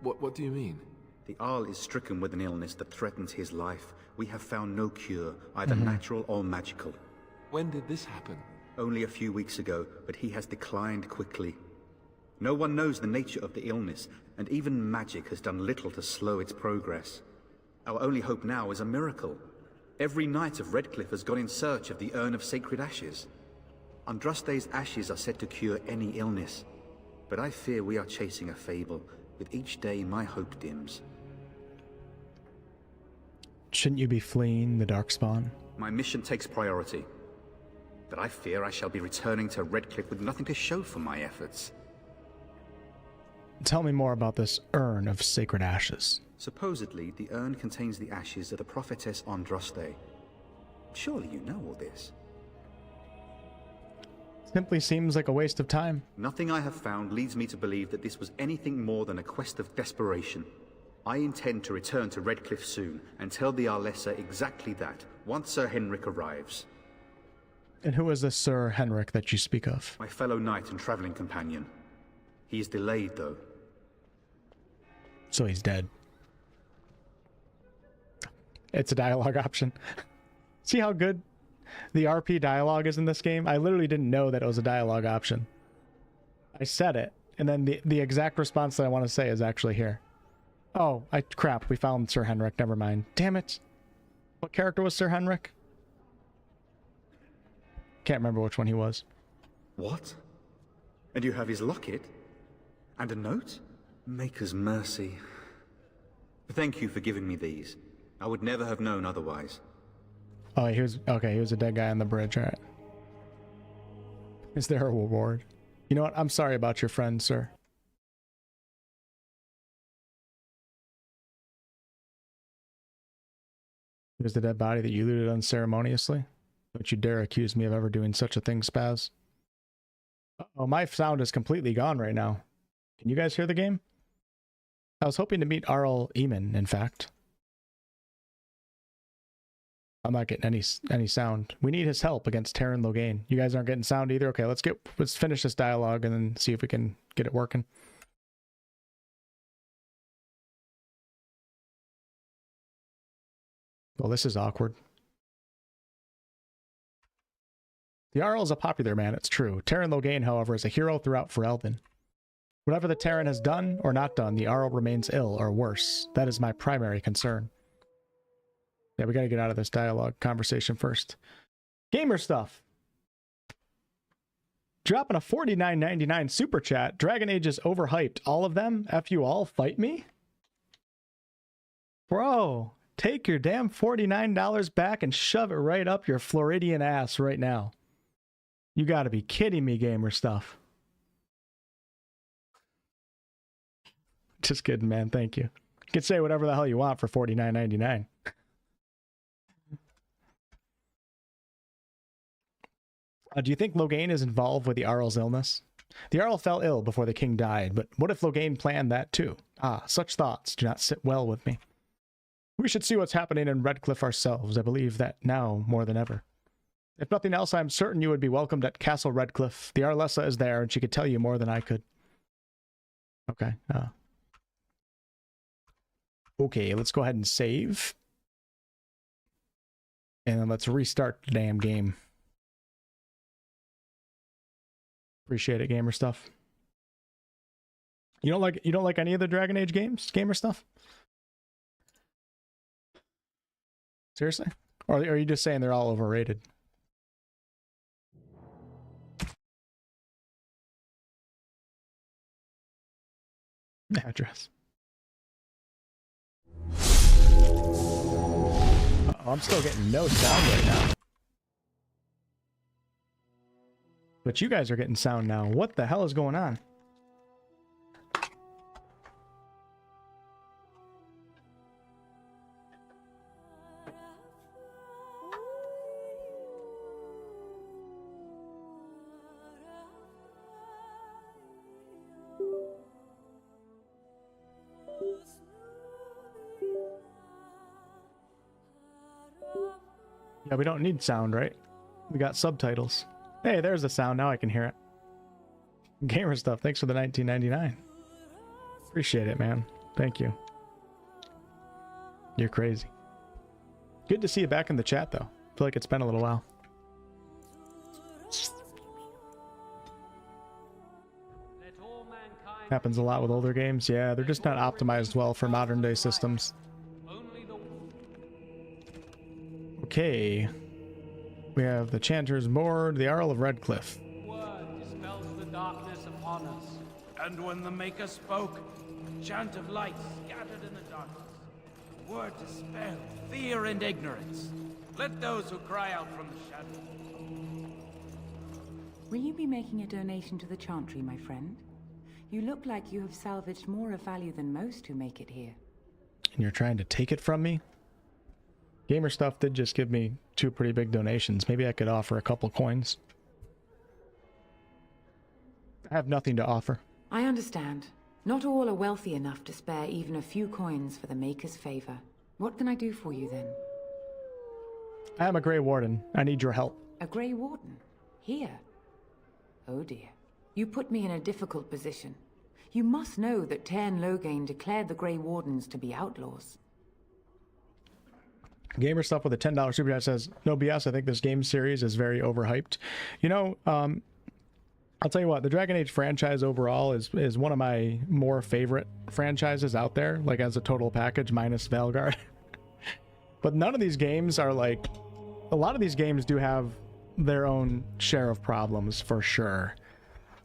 [SPEAKER 4] What do you mean?
[SPEAKER 11] The Arl is stricken with an illness that threatens his life. We have found no cure, either natural or magical.
[SPEAKER 4] When did this happen?
[SPEAKER 11] Only a few weeks ago, but he has declined quickly. No one knows the nature of the illness, and even magic has done little to slow its progress. Our only hope now is a miracle. Every knight of Redcliffe has gone in search of the Urn of Sacred Ashes. Andraste's ashes are said to cure any illness, but I fear we are chasing a fable. With each day, my hope dims.
[SPEAKER 1] Shouldn't you be fleeing the Darkspawn?
[SPEAKER 11] My mission takes priority, but I fear I shall be returning to Redcliffe with nothing to show for my efforts.
[SPEAKER 1] Tell me more about this Urn of Sacred Ashes.
[SPEAKER 11] Supposedly, the urn contains the ashes of the prophetess Andraste. Surely you know all this.
[SPEAKER 1] Simply seems like a waste of time.
[SPEAKER 11] Nothing I have found leads me to believe that this was anything more than a quest of desperation. I intend to return to Redcliffe soon and tell the Arlessa exactly that, once Sir Henrik arrives.
[SPEAKER 1] And who is this Sir Henrik that you speak of?
[SPEAKER 11] My fellow knight and traveling companion. He is delayed, though.
[SPEAKER 1] So he's dead. It's a dialogue option. See how good the RP dialogue is in this game? I literally didn't know that it was a dialogue option. I said it, and then the exact response that I want to say is actually here. Oh, crap, we found Sir Henrik, never mind. Damn it. What character was Sir Henrik? Can't remember which one he was.
[SPEAKER 11] What? And you have his locket? And a note? Maker's mercy. Thank you for giving me these. I would never have known otherwise.
[SPEAKER 1] Oh, he was a dead guy on the bridge, alright. Is there a reward? You know what? I'm sorry about your friend, sir. Here's the dead body that you looted unceremoniously. Don't you dare accuse me of ever doing such a thing, Spaz. Oh, my sound is completely gone right now. Can you guys hear the game? I was hoping to meet Arl Eamon, in fact. I'm not getting any sound. We need his help against Terran Logain. You guys aren't getting sound either? Okay, let's finish this dialogue and then see if we can get it working. Well, this is awkward. The Arl is a popular man, it's true. Terran Logain, however, is a hero throughout Ferelden. Whatever the Terran has done or not done, the Arl remains ill or worse. That is my primary concern. Yeah, we gotta get out of this dialogue conversation first. Gamer stuff. Dropping a $49.99 super chat. Dragon Age is overhyped. All of them? F you all? Fight me? Bro, take your damn $49 back and shove it right up your Floridian ass right now. You gotta be kidding me, gamer stuff. Just kidding, man. Thank you. You can say whatever the hell you want for $49.99. Do you think Logain is involved with the Arl's illness? The Arl fell ill before the king died, but what if Logain planned that too? Ah, such thoughts do not sit well with me. We should see what's happening in Redcliffe ourselves. I believe that now more than ever. If nothing else, I am certain you would be welcomed at Castle Redcliffe. The Arlessa is there, and she could tell you more than I could. Okay. Okay, let's go ahead and save. And then let's restart the damn game. Appreciate it, gamer stuff. You don't like any of the Dragon Age games, gamer stuff? Seriously? Or are you just saying they're all overrated? Address. I'm still getting no sound right now. But you guys are getting sound now. What the hell is going on? Yeah, we don't need sound, right? We got subtitles. Hey, there's the sound. Now I can hear it. Gamer stuff. Thanks for the 19.99. Appreciate it, man. Thank you. You're crazy. Good to see you back in the chat, though. Feel like it's been a little while. Happens a lot with older games. Yeah, they're just not optimized well for modern day systems. Okay. We have the Chanter's Board, the Arl of Redcliffe.
[SPEAKER 17] Word dispels the darkness upon us.
[SPEAKER 9] And when the Maker spoke, a chant of light scattered in the darkness. Word dispelled fear and ignorance. Let those who cry out from the shadows.
[SPEAKER 18] Will you be making a donation to the Chantry, my friend? You look like you have salvaged more of value than most who make it here.
[SPEAKER 1] And you're trying to take it from me? Gamer Stuff did just give me 2 pretty big donations. Maybe I could offer a couple coins. I have nothing to offer.
[SPEAKER 18] I understand. Not all are wealthy enough to spare even a few coins for the Maker's favor. What can I do for you then?
[SPEAKER 1] I am a Grey Warden. I need your help.
[SPEAKER 18] A Grey Warden? Here? Oh dear. You put me in a difficult position. You must know that Tern Logain declared the Grey Wardens to be outlaws.
[SPEAKER 1] Gamer Stuff with a $10 super chat says, no BS, I think this game series is very overhyped. You know, I'll tell you what, the Dragon Age franchise overall is one of my more favorite franchises out there, like as a total package, minus Veilgaurd. But none of these games are like... A lot of these games do have their own share of problems, for sure.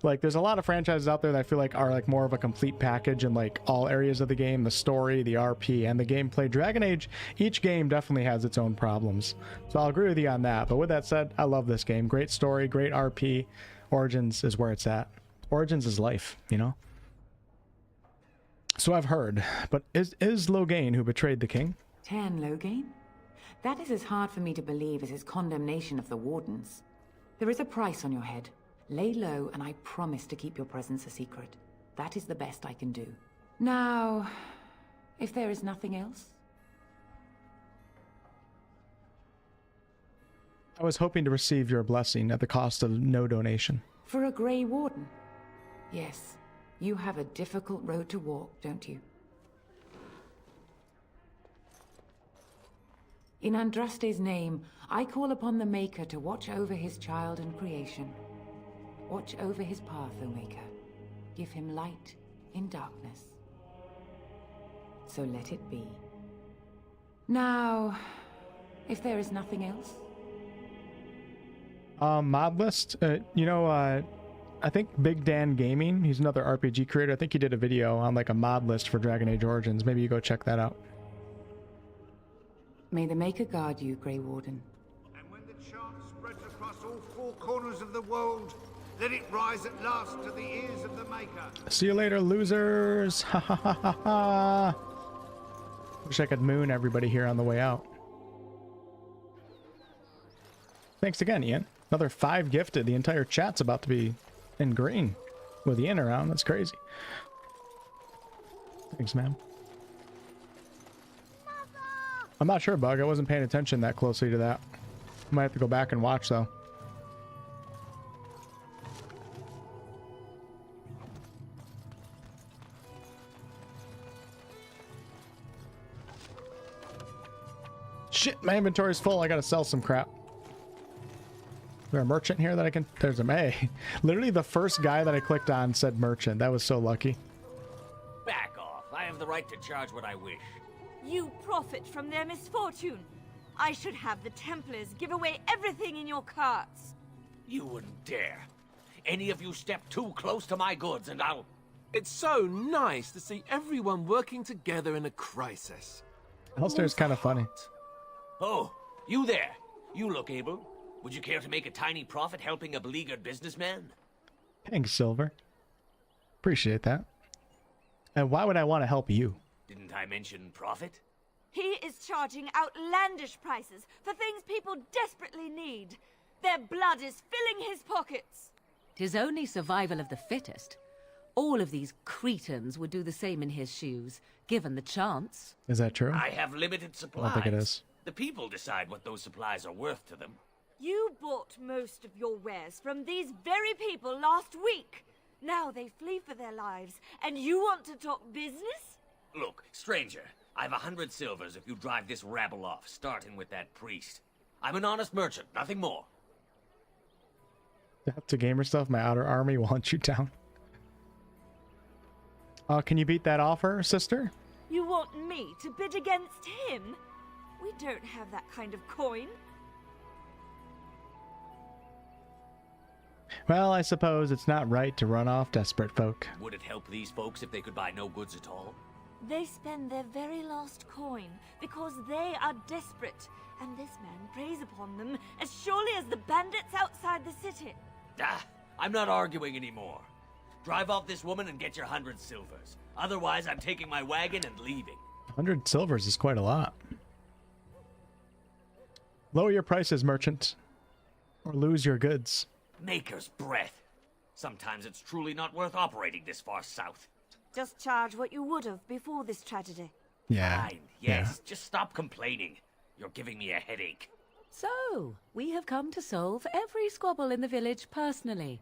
[SPEAKER 1] Like, there's a lot of franchises out there that I feel like are like more of a complete package in like all areas of the game, the story, the RP, and the gameplay. Dragon Age, each game definitely has its own problems. So I'll agree with you on that. But with that said, I love this game. Great story, great RP. Origins is where it's at. Origins is life, you know? So I've heard. But is Logain who betrayed the king?
[SPEAKER 18] Tern Logain? That is as hard for me to believe as his condemnation of the Wardens. There is a price on your head. Lay low, and I promise to keep your presence a secret. That is the best I can do. Now, if there is nothing else...
[SPEAKER 1] I was hoping to receive your blessing at the cost of no donation.
[SPEAKER 18] For a Grey Warden? Yes. You have a difficult road to walk, don't you? In Andraste's name, I call upon the Maker to watch over his child and creation. Watch over his path, O Maker. Give him light in darkness. So let it be. Now, if there is nothing else...
[SPEAKER 1] Mod list? I think Big Dan Gaming, he's another RPG creator. I think he did a video on like a mod list for Dragon Age Origins. Maybe you go check that out.
[SPEAKER 18] May the Maker guard you, Grey Warden.
[SPEAKER 16] And when the chant spreads across all 4 corners of the world, let it rise at last to the ears of the Maker.
[SPEAKER 1] See you later, losers. Ha ha ha ha ha. Wish I could moon everybody here on the way out. Thanks again, Ian. Another 5 gifted. The entire chat's about to be in green with Ian around. That's crazy. Thanks, man. I'm not sure, Bug. I wasn't paying attention that closely to that. Might have to go back and watch, though. Shit, my inventory's full. I gotta sell some crap. Is there a merchant here that I can... There's a... Hey, literally the first guy that I clicked on said merchant. That was so lucky.
[SPEAKER 19] Back off. I have the right to charge what I wish.
[SPEAKER 20] You profit from their misfortune. I should have the Templars give away everything in your carts.
[SPEAKER 19] You wouldn't dare. Any of you step too close to my goods and I'll...
[SPEAKER 4] It's so nice to see everyone working together in a crisis.
[SPEAKER 1] Alistair's kind of funny.
[SPEAKER 19] Oh, you there. You look able. Would you care to make a tiny profit helping a beleaguered businessman?
[SPEAKER 1] Thanks, Silver. Appreciate that. And why would I want to help you?
[SPEAKER 19] Didn't I mention profit?
[SPEAKER 20] He is charging outlandish prices for things people desperately need. Their blood is filling his pockets.
[SPEAKER 2] 'Tis only survival of the fittest. All of these cretins would do the same in his shoes, given the chance.
[SPEAKER 1] Is that true?
[SPEAKER 19] I have limited supplies.
[SPEAKER 1] I don't think it is.
[SPEAKER 19] The people decide what those supplies are worth to them.
[SPEAKER 20] You bought most of your wares from these very people last week. Now they flee for their lives, and you want to talk business?
[SPEAKER 19] Look, stranger, I've 100 silvers if you drive this rabble off, starting with that priest. I'm an honest merchant, nothing more.
[SPEAKER 1] To gamer stuff, my outer army will hunt you down. Can you beat that offer, sister?
[SPEAKER 20] You want me to bid against him? We don't have that kind of coin.
[SPEAKER 1] Well, I suppose it's not right to run off desperate folk.
[SPEAKER 19] Would it help these folks if they could buy no goods at all?
[SPEAKER 20] They spend their very last coin because they are desperate, and this man preys upon them as surely as the bandits outside the city.
[SPEAKER 19] Ah, I'm not arguing anymore. Drive off this woman and get your 100 silvers. Otherwise, I'm taking my wagon and leaving.
[SPEAKER 1] 100 silvers is quite a lot. Lower your prices, merchant, or lose your goods.
[SPEAKER 19] Maker's breath. Sometimes it's truly not worth operating this far south.
[SPEAKER 20] Just charge what you would have before this tragedy.
[SPEAKER 1] Yeah.
[SPEAKER 19] Fine, yes, just stop complaining. You're giving me a headache.
[SPEAKER 2] So, we have come to solve every squabble in the village personally.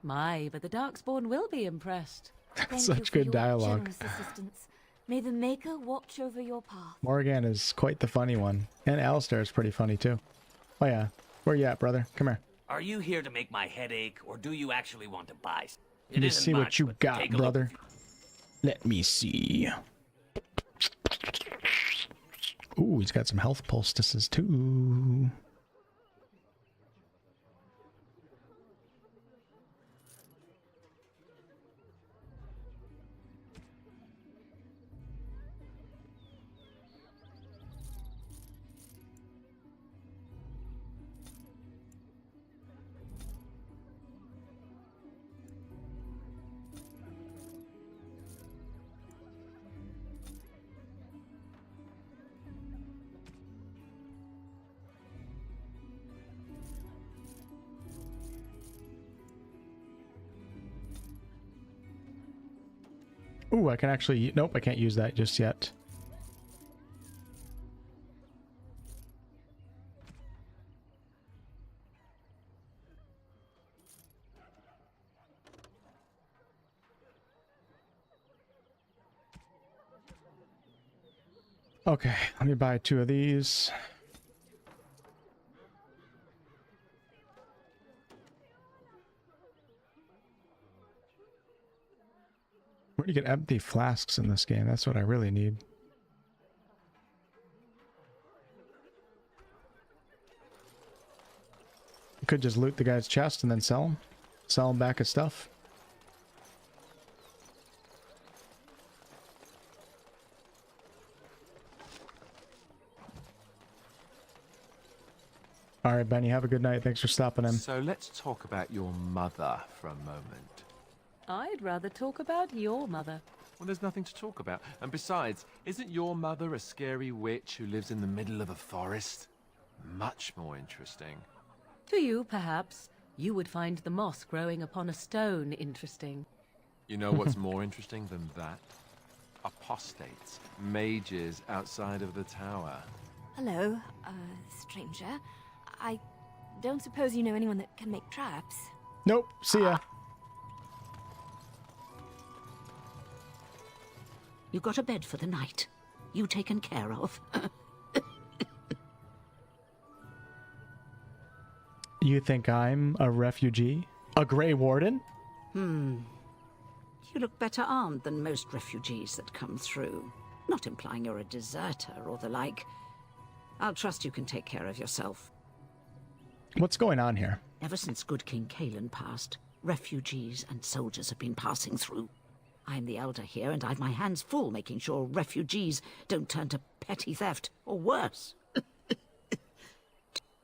[SPEAKER 2] My, but the Darkspawn will be impressed.
[SPEAKER 1] Such good dialogue.
[SPEAKER 20] Assistance. May the Maker watch over your path.
[SPEAKER 1] Morrigan is quite the funny one. And Alistair is pretty funny too. Oh yeah. Where you at, brother? Come here.
[SPEAKER 19] Are you here to make my head ache, or do you actually want to buy?
[SPEAKER 1] Let me see what you got, brother. Let me see. Ooh, he's got some health poultices too. Ooh, I can actually... Nope, I can't use that just yet. Okay, let me buy 2 of these. Where do you get empty flasks in this game? That's what I really need. You could just loot the guy's chest and then sell him. Sell him back his stuff. All right, Benny, have a good night. Thanks for stopping in.
[SPEAKER 4] So let's talk about your mother for a moment.
[SPEAKER 2] I'd rather talk about your mother.
[SPEAKER 4] Well, there's nothing to talk about. And besides, isn't your mother a scary witch who lives in the middle of a forest? Much more interesting.
[SPEAKER 2] To you, perhaps. You would find the moss growing upon a stone interesting.
[SPEAKER 4] You know what's more interesting than that? Apostates, mages outside of the tower.
[SPEAKER 21] Hello, stranger. I don't suppose you know anyone that can make traps?
[SPEAKER 1] Nope, see ya.
[SPEAKER 3] You got a bed for the night. You taken care of.
[SPEAKER 1] You think I'm a refugee? A Grey Warden?
[SPEAKER 3] You look better armed than most refugees that come through. Not implying you're a deserter or the like. I'll trust you can take care of yourself.
[SPEAKER 1] What's going on here?
[SPEAKER 3] Ever since good King Cailan passed, refugees and soldiers have been passing through. I'm the elder here, and I've my hands full making sure refugees don't turn to petty theft, or worse.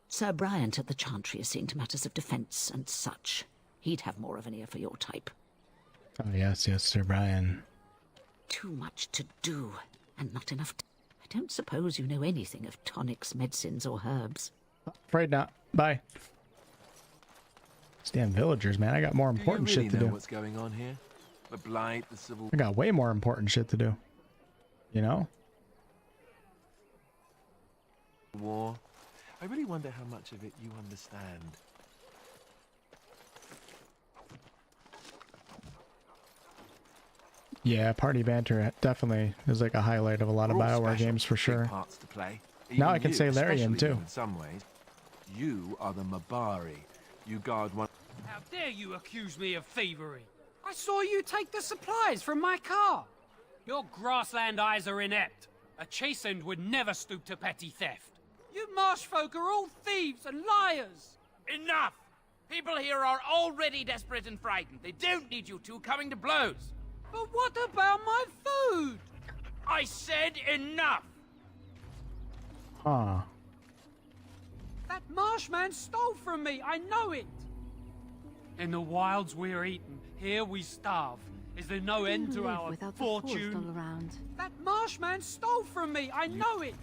[SPEAKER 3] Sir Bryant at the Chantry is seeing to matters of defence and such. He'd have more of an ear for your type.
[SPEAKER 1] Oh, yes, Sir Brian.
[SPEAKER 3] Too much to do, and not enough I don't suppose you know anything of tonics, medicines, or herbs.
[SPEAKER 1] Afraid not. Bye. These damn villagers, man. I got more important shit to do.
[SPEAKER 4] What's going on here? The blight, the civil...
[SPEAKER 1] I got way more important shit to do. You know?
[SPEAKER 5] war. I really wonder how much of it you understand.
[SPEAKER 1] Yeah, party banter definitely is like a highlight of a lot of BioWare games for sure.
[SPEAKER 5] Parts to play.
[SPEAKER 1] Now
[SPEAKER 5] Even
[SPEAKER 1] I can
[SPEAKER 5] you,
[SPEAKER 1] say Larian
[SPEAKER 5] especially
[SPEAKER 1] too.
[SPEAKER 5] you in some ways. You are the Mabari. You guard one.
[SPEAKER 17] How dare you accuse me of thievery? I saw you take the supplies from my car. Your grassland eyes are inept. A chastened would never stoop to petty theft. You marsh folk are all thieves and liars.
[SPEAKER 7] Enough! People here are already desperate and frightened. They don't need you two coming to blows.
[SPEAKER 17] But what about my food?
[SPEAKER 7] I said enough!
[SPEAKER 1] Huh.
[SPEAKER 17] That marshman stole from me, I know it! In the wilds we're eaten, here we starve. Is there no end to our fortune?
[SPEAKER 21] All around.
[SPEAKER 17] That marshman stole from me, I know it!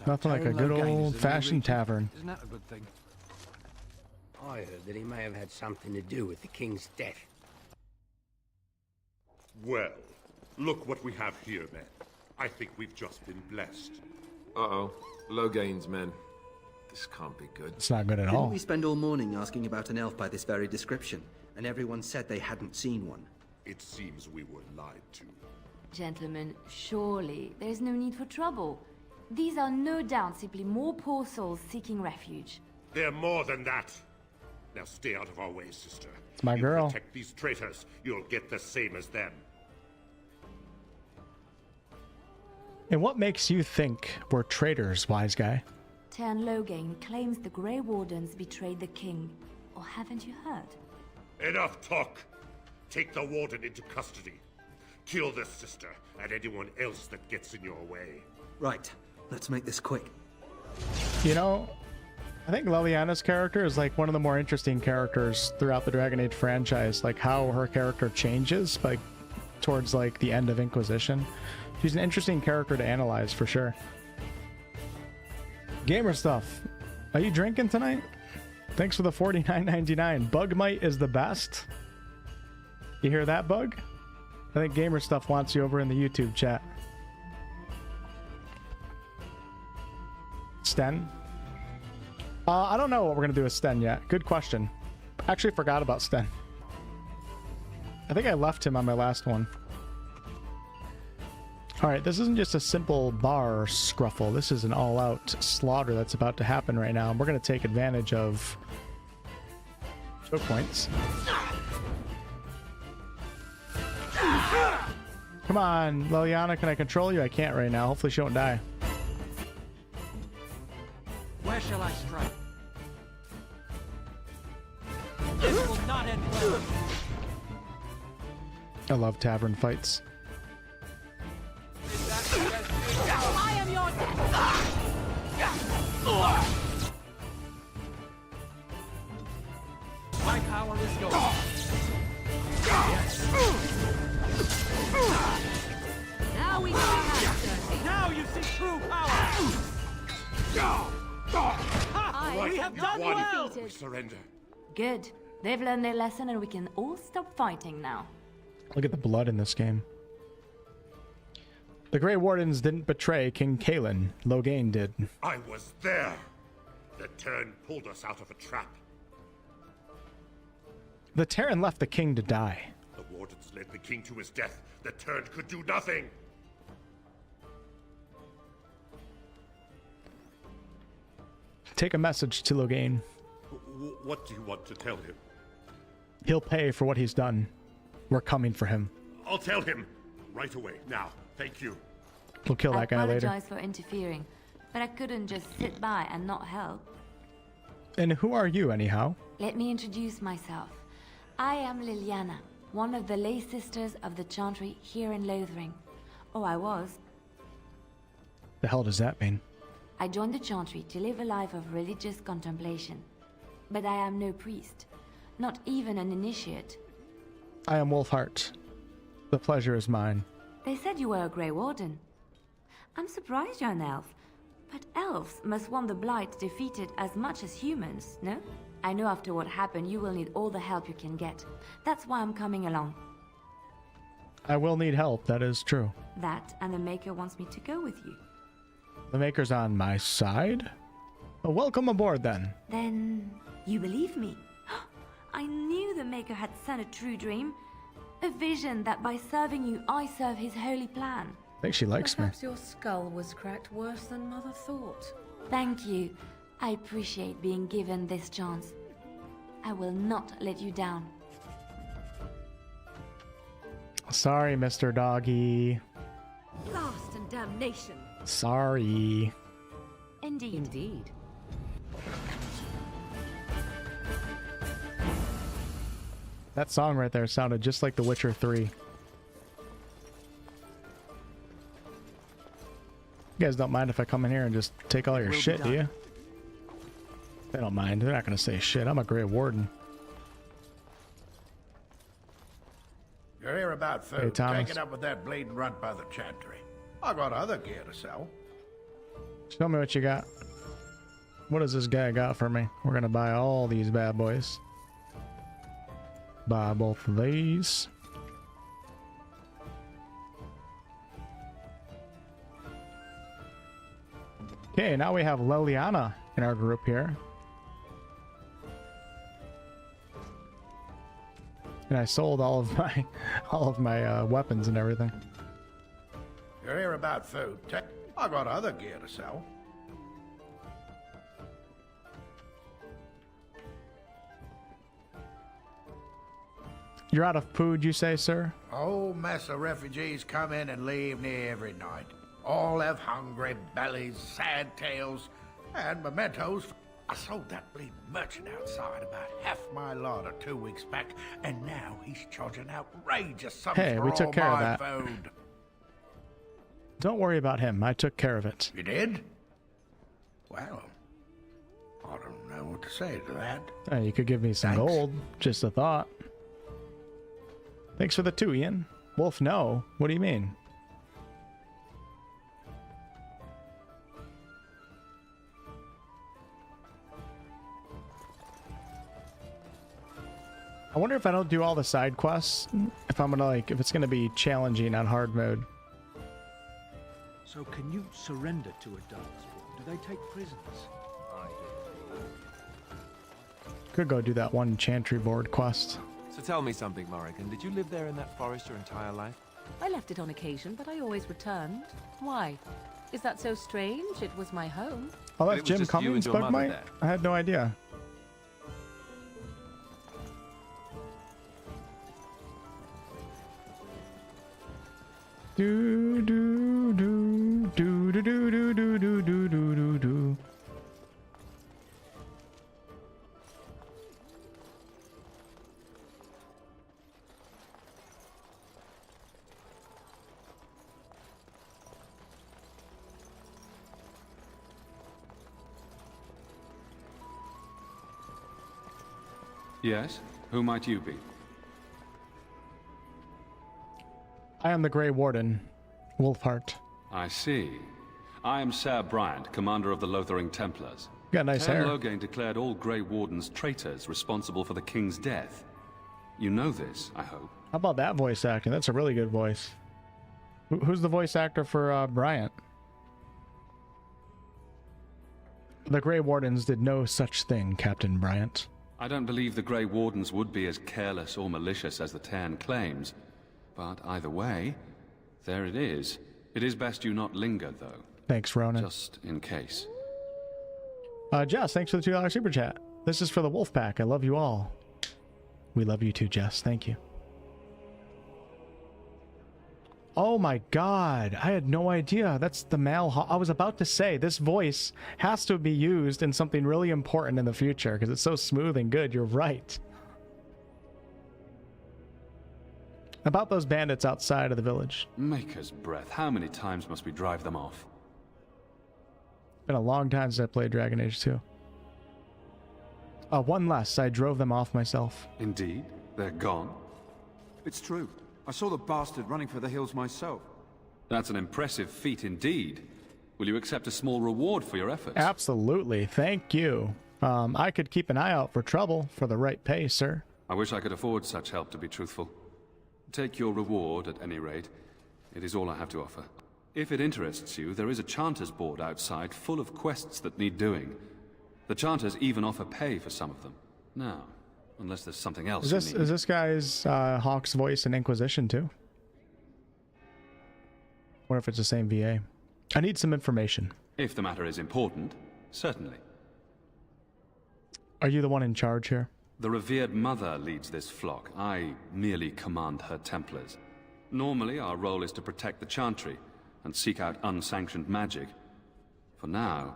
[SPEAKER 1] Nothing like a good old-fashioned tavern.
[SPEAKER 22] Isn't that a good thing? I heard that he may have had something to do with the king's death.
[SPEAKER 23] Well, look what we have here, then. I think we've just been blessed.
[SPEAKER 4] Uh-oh. Logain's men. This can't be good.
[SPEAKER 1] It's not good at
[SPEAKER 24] Didn't
[SPEAKER 1] all.
[SPEAKER 24] we spend all morning asking about an elf by this very description, and everyone said they hadn't seen one?
[SPEAKER 23] It seems we were lied to.
[SPEAKER 21] Gentlemen, surely there's no need for trouble. These are no doubt simply more poor souls seeking refuge.
[SPEAKER 23] They're more than that. Now stay out of our way, sister.
[SPEAKER 1] It's my girl.
[SPEAKER 23] Protect these traitors, you'll get the same as them.
[SPEAKER 1] And what makes you think we're traitors, wise guy?
[SPEAKER 21] Tern Logain claims the Grey Wardens betrayed the king. Or haven't you heard?
[SPEAKER 23] Enough talk! Take the warden into custody. Kill this sister and anyone else that gets in your way.
[SPEAKER 24] Right. Let's make this quick.
[SPEAKER 1] You know, I think Leliana's character is like one of the more interesting characters throughout the Dragon Age franchise. Like how her character changes, like towards like the end of Inquisition. She's an interesting character to analyze for sure. Gamer stuff. Are you drinking tonight? Thanks for the $49.99. Bugmite is the best. You hear that, Bug? I think Gamer Stuff wants you over in the YouTube chat. Sten? I don't know what we're gonna do with Sten yet. Good question. Actually forgot about Sten. I think I left him on my last one. Alright, this isn't just a simple bar scruffle. This is an all-out slaughter that's about to happen right now. And we're gonna take advantage of choke points. Come on, Leliana, can I control you? I can't right now. Hopefully she won't die.
[SPEAKER 9] Where shall I strike? This will not end well.
[SPEAKER 1] I love tavern fights.
[SPEAKER 9] I am your My power is yours.
[SPEAKER 2] Now we can
[SPEAKER 9] Now you see true power.
[SPEAKER 23] Right,
[SPEAKER 9] we have done
[SPEAKER 23] one.
[SPEAKER 9] well.
[SPEAKER 23] We surrender.
[SPEAKER 21] Good. They've learned their lesson and we can all stop fighting now.
[SPEAKER 1] Look at the blood in this game. The Grey Wardens didn't betray King Kalen. Logain did.
[SPEAKER 23] I was there. The Terran pulled us out of a trap.
[SPEAKER 1] The Terran left the king to die.
[SPEAKER 23] The Wardens led the king to his death. The Terran could do nothing.
[SPEAKER 1] Take a message to Logain.
[SPEAKER 23] What do you want to tell him?
[SPEAKER 1] He'll pay for what he's done. We're coming for him.
[SPEAKER 23] I'll tell him. Right away, now. Thank you.
[SPEAKER 1] We'll kill that guy later.
[SPEAKER 21] I apologize for interfering, but I couldn't just sit by and not help.
[SPEAKER 1] And who are you, anyhow?
[SPEAKER 21] Let me introduce myself. I am Leliana, one of the lay sisters of the Chantry here in Lothering. Oh, I was.
[SPEAKER 1] The hell does that mean?
[SPEAKER 21] I joined the Chantry to live a life of religious contemplation. But I am no priest, not even an initiate.
[SPEAKER 1] I am Wolfheart. The pleasure is mine.
[SPEAKER 21] They said you were a Grey Warden. I'm surprised you're an elf, but elves must want the Blight defeated as much as humans, no? I know after what happened, you will need all the help you can get. That's why I'm coming along.
[SPEAKER 1] I will need help, that is true.
[SPEAKER 21] That, and the Maker wants me to go with you.
[SPEAKER 1] The Maker's on my side? Well, welcome aboard, then.
[SPEAKER 21] Then, you believe me? I knew the Maker had sent a true dream. A vision that by serving you, I serve his holy plan.
[SPEAKER 1] I think she likes me.
[SPEAKER 2] Perhaps your skull was cracked worse than Mother thought.
[SPEAKER 21] Thank you. I appreciate being given this chance. I will not let you down.
[SPEAKER 1] Sorry, Mr. Doggy.
[SPEAKER 2] Blast and damnation.
[SPEAKER 1] Sorry.
[SPEAKER 21] Indeed.
[SPEAKER 2] Indeed.
[SPEAKER 1] That song right there sounded just like The Witcher 3. You guys don't mind if I come in here and just take all your shit, do you? They don't mind. They're not going to say shit. I'm a Grey Warden.
[SPEAKER 6] You're here about food.
[SPEAKER 1] Hey, Thomas.
[SPEAKER 6] Take it up with that bleeding runt by the Chantry. I got other gear to sell.
[SPEAKER 1] Show me what you got. What does this guy got for me? We're going to buy all these bad boys. Buy both of these. Okay, now we have Leliana in our group here. And I sold all of my weapons and everything.
[SPEAKER 6] You're here about food. I got other gear to sell.
[SPEAKER 1] You're out of food, you say, sir?
[SPEAKER 6] A whole mess of refugees come in and leave near every night. All have hungry bellies, sad tales, and mementos. I sold that bleeding merchant outside about half my larder 2 weeks back, and now he's charging outrageous sums for
[SPEAKER 1] we took
[SPEAKER 6] all
[SPEAKER 1] care of
[SPEAKER 6] my
[SPEAKER 1] that.
[SPEAKER 6] food.
[SPEAKER 1] Don't worry about him. I took care of it.
[SPEAKER 6] You did? Well, I don't know what to say to that.
[SPEAKER 1] You could give me some gold. Just a thought. Thanks for the 2, Ian. Wolf, no. What do you mean? I wonder if I don't do all the side quests, if I'm gonna if it's gonna be challenging on hard mode.
[SPEAKER 8] So can you surrender to a darkspawn? Do they take prisoners?
[SPEAKER 1] Could go do that one Chantry board quest.
[SPEAKER 4] So tell me something, Morrigan. Did you live there in that forest your entire life?
[SPEAKER 2] I left it on occasion, but I always returned. Why? Is that so strange? It was my home.
[SPEAKER 1] Oh, that's Jim Cummings, Bugmite? I had no idea. Do do do do do do do do do do do do.
[SPEAKER 15] Yes? Who might you be?
[SPEAKER 1] I am the Grey Warden, Wolfheart.
[SPEAKER 15] I see. I am Ser Bryant, commander of the Lothering Templars.
[SPEAKER 1] Got nice hair.
[SPEAKER 15] Logain declared all Grey Wardens traitors responsible for the king's death. You know this, I hope.
[SPEAKER 1] How about that voice acting? That's a really good voice. Who's the voice actor for Bryant? The Grey Wardens did no such thing, Captain Bryant.
[SPEAKER 15] I don't believe the Grey Wardens would be as careless or malicious as the Tarn claims. But either way, there it is. It is best you not linger, though.
[SPEAKER 1] Thanks, Ronan.
[SPEAKER 15] Just in case.
[SPEAKER 1] Jess, thanks for the $2 super chat. This is for the Wolf Pack. I love you all. We love you too, Jess. Thank you. Oh my god, I had no idea. That's the Mal. I was about to say, this voice has to be used in something really important in the future because it's so smooth and good. You're right. About those bandits outside of the village.
[SPEAKER 15] Maker's breath. How many times must we drive them off?
[SPEAKER 1] Been a long time since I played Dragon Age 2. One less. I drove them off myself.
[SPEAKER 15] Indeed? They're gone?
[SPEAKER 10] It's true. I saw the bastard running for the hills myself.
[SPEAKER 15] That's an impressive feat indeed. Will you accept a small reward for your efforts?
[SPEAKER 1] Absolutely. Thank you. I could keep an eye out for trouble for the right pay, sir.
[SPEAKER 15] I wish I could afford such help, to be truthful. Take your reward, at any rate. It is all I have to offer. If it interests you, there is a Chanter's board outside full of quests that need doing. The Chanters even offer pay for some of them. Now, unless there's something else you need.
[SPEAKER 1] Is this guy's Hawk's voice in Inquisition too? What if it's the same VA? I need some information.
[SPEAKER 15] If the matter is important, certainly.
[SPEAKER 1] Are you the one in charge here?
[SPEAKER 15] The revered mother leads this flock. I merely command her Templars. Normally, our role is to protect the Chantry and seek out unsanctioned magic. For now,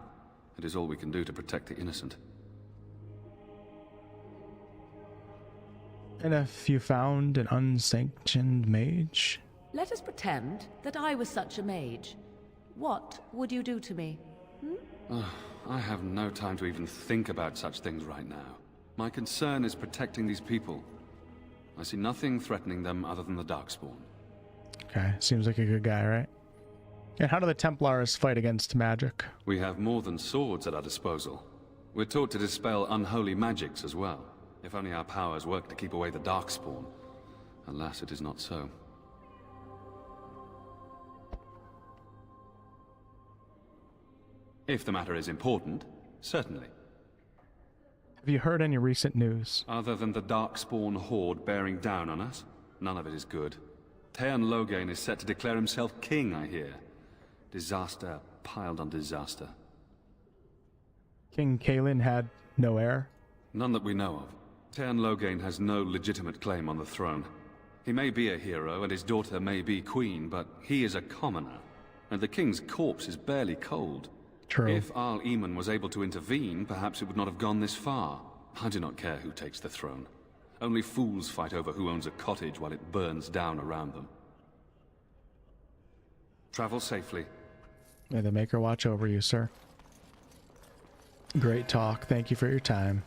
[SPEAKER 15] it is all we can do to protect the innocent.
[SPEAKER 1] And if you found an unsanctioned mage?
[SPEAKER 2] Let us pretend that I was such a mage. What would you do to me?
[SPEAKER 15] I have no time to even think about such things right now. My concern is protecting these people. I see nothing threatening them other than the Darkspawn.
[SPEAKER 1] Okay, seems like a good guy, right? And how do the Templars fight against magic?
[SPEAKER 15] We have more than swords at our disposal. We're taught to dispel unholy magics as well. If only our powers work to keep away the Darkspawn. Alas, it is not so. If the matter is important, certainly.
[SPEAKER 1] Have you heard any recent news?
[SPEAKER 15] Other than the Darkspawn horde bearing down on us, none of it is good. Teyrn Loghain is set to declare himself king, I hear. Disaster piled on disaster.
[SPEAKER 1] King Kaelin had no heir?
[SPEAKER 15] None that we know of. Teyrn Loghain has no legitimate claim on the throne. He may be a hero, and his daughter may be queen, but he is a commoner. And the king's corpse is barely cold.
[SPEAKER 1] True.
[SPEAKER 15] If Arl Eamon was able to intervene, perhaps it would not have gone this far. I do not care who takes the throne. Only fools fight over who owns a cottage while it burns down around them. Travel safely.
[SPEAKER 1] May the Maker watch over you, sir. Great talk. Thank you for your time.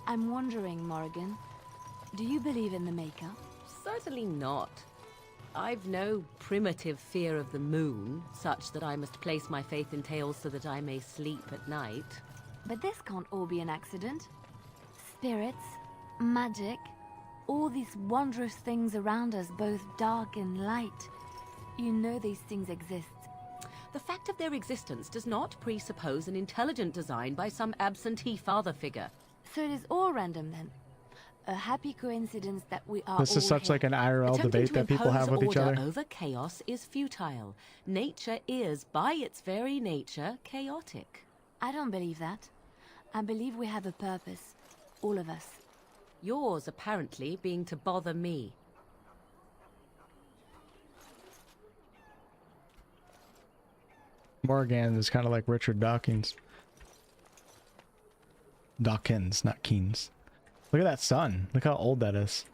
[SPEAKER 21] I'm wondering, Morrigan, do you believe in the Maker?
[SPEAKER 2] Certainly not. I've no primitive fear of the moon, such that I must place my faith in tales so that I may sleep at night.
[SPEAKER 21] But this can't all be an accident. Spirits, magic, all these wondrous things around us, both dark and light. You know these things exist.
[SPEAKER 2] The fact of their existence does not presuppose an intelligent design by some absentee father figure.
[SPEAKER 21] So it is all random then? A happy coincidence that we are
[SPEAKER 1] This is
[SPEAKER 21] all
[SPEAKER 1] such
[SPEAKER 21] here.
[SPEAKER 1] like an IRL debate that people have with each other.
[SPEAKER 2] Attempting to impose order over chaos is futile. Nature is, by its very nature, chaotic.
[SPEAKER 21] I don't believe that. I believe we have a purpose. All of us.
[SPEAKER 2] Yours, apparently, being to bother me.
[SPEAKER 1] Morrigan is kind of like Richard Dawkins. Dawkins, not Keynes. Look at that sun. Look how old that is.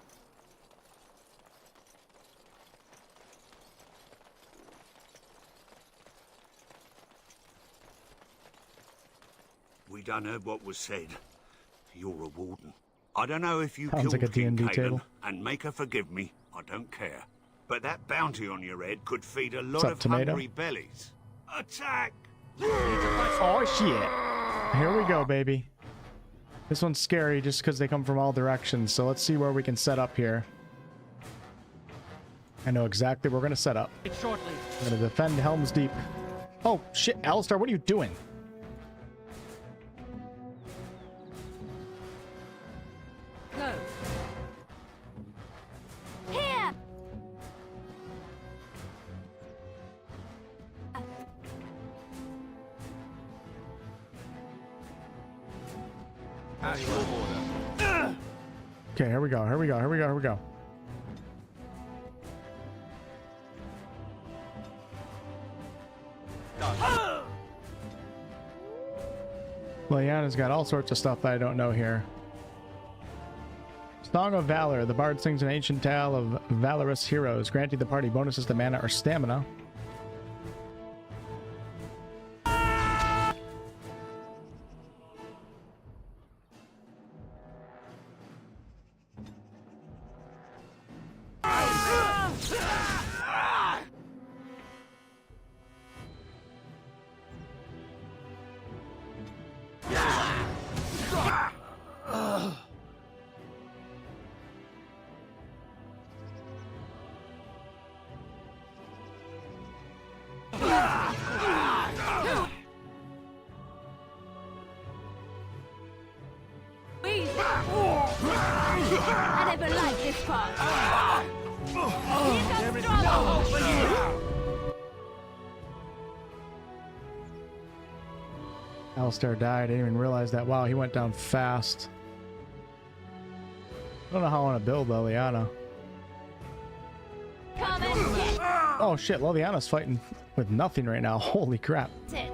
[SPEAKER 16] We done heard what was said. You're a warden. I don't know if you
[SPEAKER 1] Sounds
[SPEAKER 16] killed
[SPEAKER 1] like a
[SPEAKER 16] King
[SPEAKER 1] D&D
[SPEAKER 16] Kaelin,
[SPEAKER 1] table.
[SPEAKER 16] and make her forgive me, I don't care. But that bounty on your head could feed a lot
[SPEAKER 1] What's up,
[SPEAKER 16] of
[SPEAKER 1] tomato?
[SPEAKER 16] hungry bellies. Attack!
[SPEAKER 1] Oh shit! Here we go, baby. This one's scary just because they come from all directions, so let's see where we can set up here. I know exactly where we're going to set up.
[SPEAKER 17] Shortly.
[SPEAKER 1] I'm going to defend Helm's Deep. Oh shit, Alistair, what are you doing?
[SPEAKER 2] Go.
[SPEAKER 21] Here!
[SPEAKER 1] Okay, here we go, here we go, here we go, here we go. Leliana's got all sorts of stuff that I don't know here. Song of Valor. The bard sings an ancient tale of valorous heroes, granting the party bonuses to mana or stamina.
[SPEAKER 21] I never liked this part. Here comes trouble.
[SPEAKER 1] Alistair died. I didn't even realize that. Wow, he went down fast. I don't know how I want to build Leliana.
[SPEAKER 21] Come and get
[SPEAKER 1] Oh shit, Leliana's fighting with nothing right now. Holy crap.
[SPEAKER 21] it.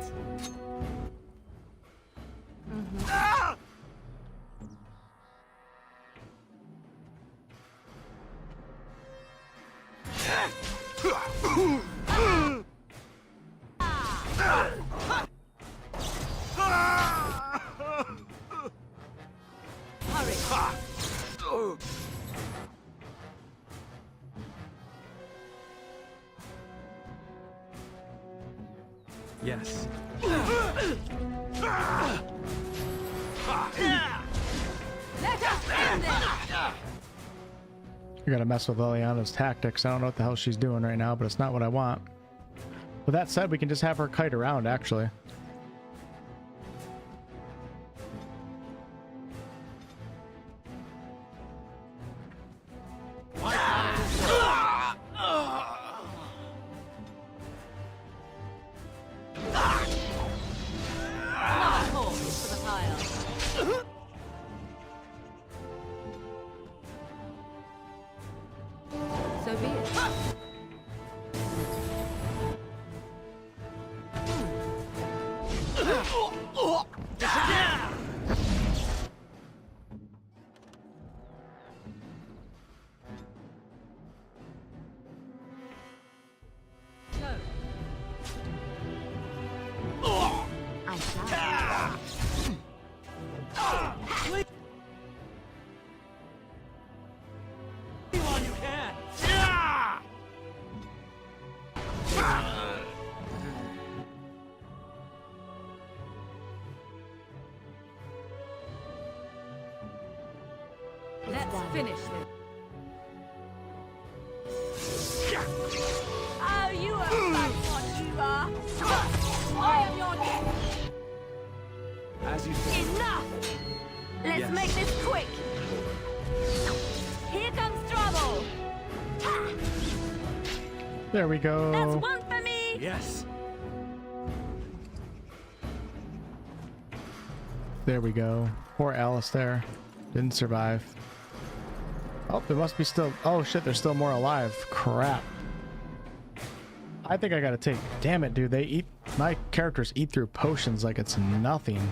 [SPEAKER 8] Yes.
[SPEAKER 21] Let us end this.
[SPEAKER 1] I gotta mess with Leliana's tactics. I don't know what the hell she's doing right now, but it's not what I want. With that said, we can just have her kite around, actually.
[SPEAKER 2] So be it.
[SPEAKER 21] I shall.
[SPEAKER 19] Anyone you can.
[SPEAKER 2] Let's finish this.
[SPEAKER 21] Oh, you are fun what you are. I am your neck.
[SPEAKER 8] As you say.
[SPEAKER 21] Enough! Let's
[SPEAKER 8] Yes.
[SPEAKER 21] make this quick. Here comes trouble. Ha!
[SPEAKER 1] There we go.
[SPEAKER 21] That's one for me.
[SPEAKER 8] Yes.
[SPEAKER 1] There we go. Poor Alistair. Didn't survive. Oh, there must be still... Oh shit, there's still more alive. Crap. I think I gotta take... Damn it, dude. They eat... My characters eat through potions like it's nothing.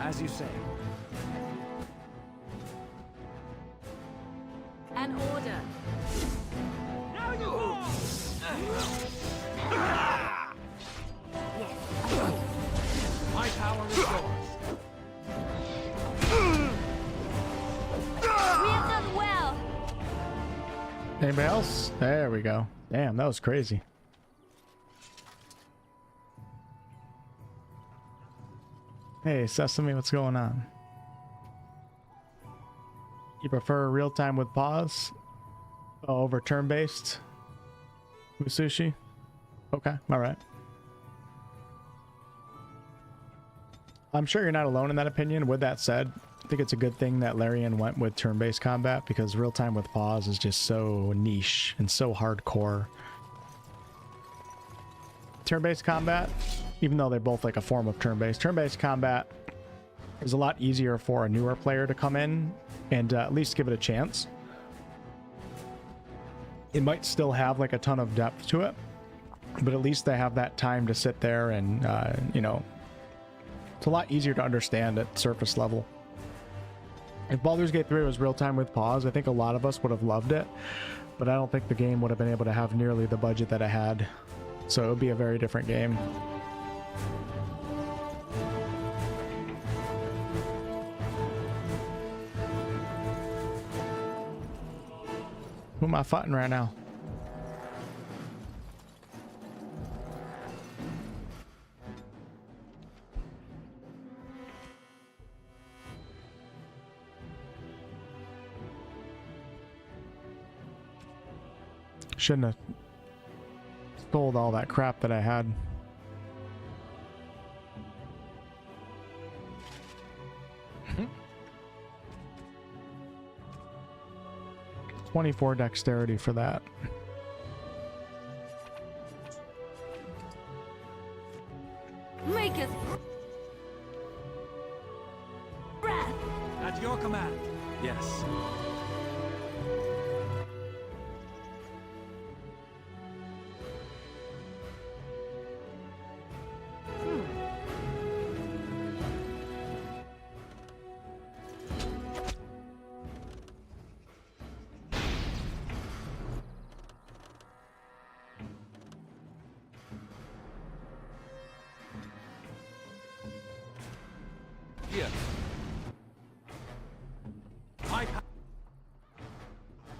[SPEAKER 8] As you say.
[SPEAKER 2] An order.
[SPEAKER 21] Now you are.
[SPEAKER 8] My power is yours.
[SPEAKER 21] We have done well.
[SPEAKER 1] Anybody else? There we go. Damn, that was crazy. Hey, Sesame, what's going on? You prefer real-time with pause? Oh, over turn-based? Musushi? Okay, alright. I'm sure you're not alone in that opinion. With that said, I think it's a good thing that Larian went with turn-based combat because real-time with pause is just so niche and so hardcore. turn-based combat, even though they're both like a form of turn-based combat is a lot easier for a newer player to come in and at least give it a chance. It might still have like a ton of depth to it, but at least they have that time to sit there and, you know, it's a lot easier to understand at surface level. If Baldur's Gate 3 was real-time with pause, I think a lot of us would have loved it, but I don't think the game would have been able to have nearly the budget that it had. So it would be a very different game. Who am I fighting right now? Shouldn't have stole all that crap that I had. Mm-hmm. 24 dexterity for that.
[SPEAKER 21] Make us breath.
[SPEAKER 8] At your command. Yes.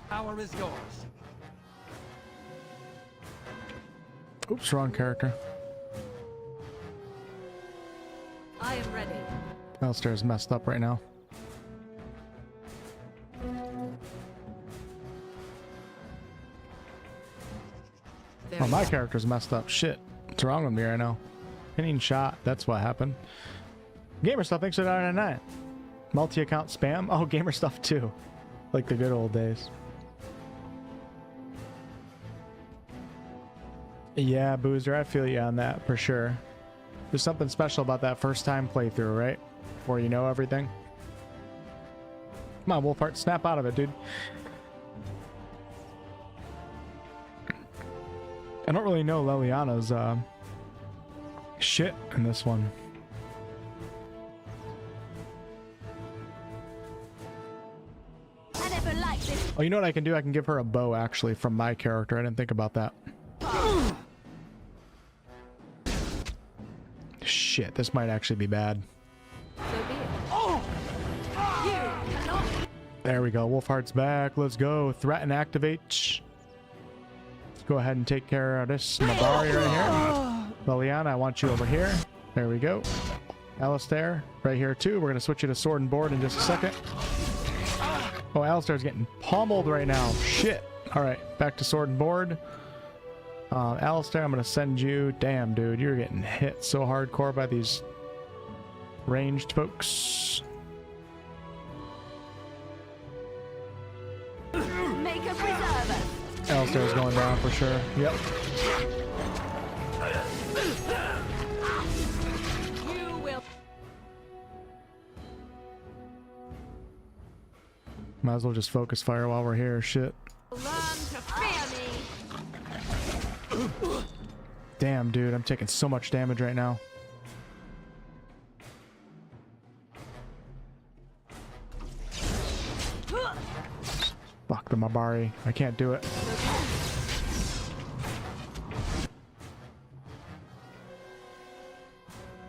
[SPEAKER 8] Power is yours.
[SPEAKER 1] Oops, wrong character.
[SPEAKER 2] I am ready.
[SPEAKER 1] Alistair's messed up right now. Oh, my character's messed up. Shit. What's wrong with me right now? Hitting shot. That's what happened. Gamer stuff, thanks for that night. Multi-account spam. Oh, gamer stuff too. Like the good old days. Yeah, Boozer, I feel you on that for sure. There's something special about that first time playthrough, right? Where you know everything. Come on, Wolfheart, snap out of it, dude. I don't really know Leliana's shit in this one. Oh, you know what I can do? I can give her a bow, actually, from my character. I didn't think about that. Shit, this might actually be bad. There we go. Wolfheart's back. Let's go. Threat and activate. Let's go ahead and take care of this Mabari right here. Leliana, I want you over here. There we go. Alistair, right here too. We're going to switch you to sword and board in just a second. Oh, Alistair's getting pummeled right now. Shit. All right, back to sword and board. Alistair, I'm going to send you. Damn, dude, you're getting hit so hardcore by these ranged folks.
[SPEAKER 21] Make a preserver.
[SPEAKER 1] Alistair's going down for sure. Yep.
[SPEAKER 2] You will.
[SPEAKER 1] Might as well just focus fire while we're here. Shit.
[SPEAKER 21] Learn to fear me.
[SPEAKER 1] Damn, dude, I'm taking so much damage right now. Fuck the Mabari. I can't do it.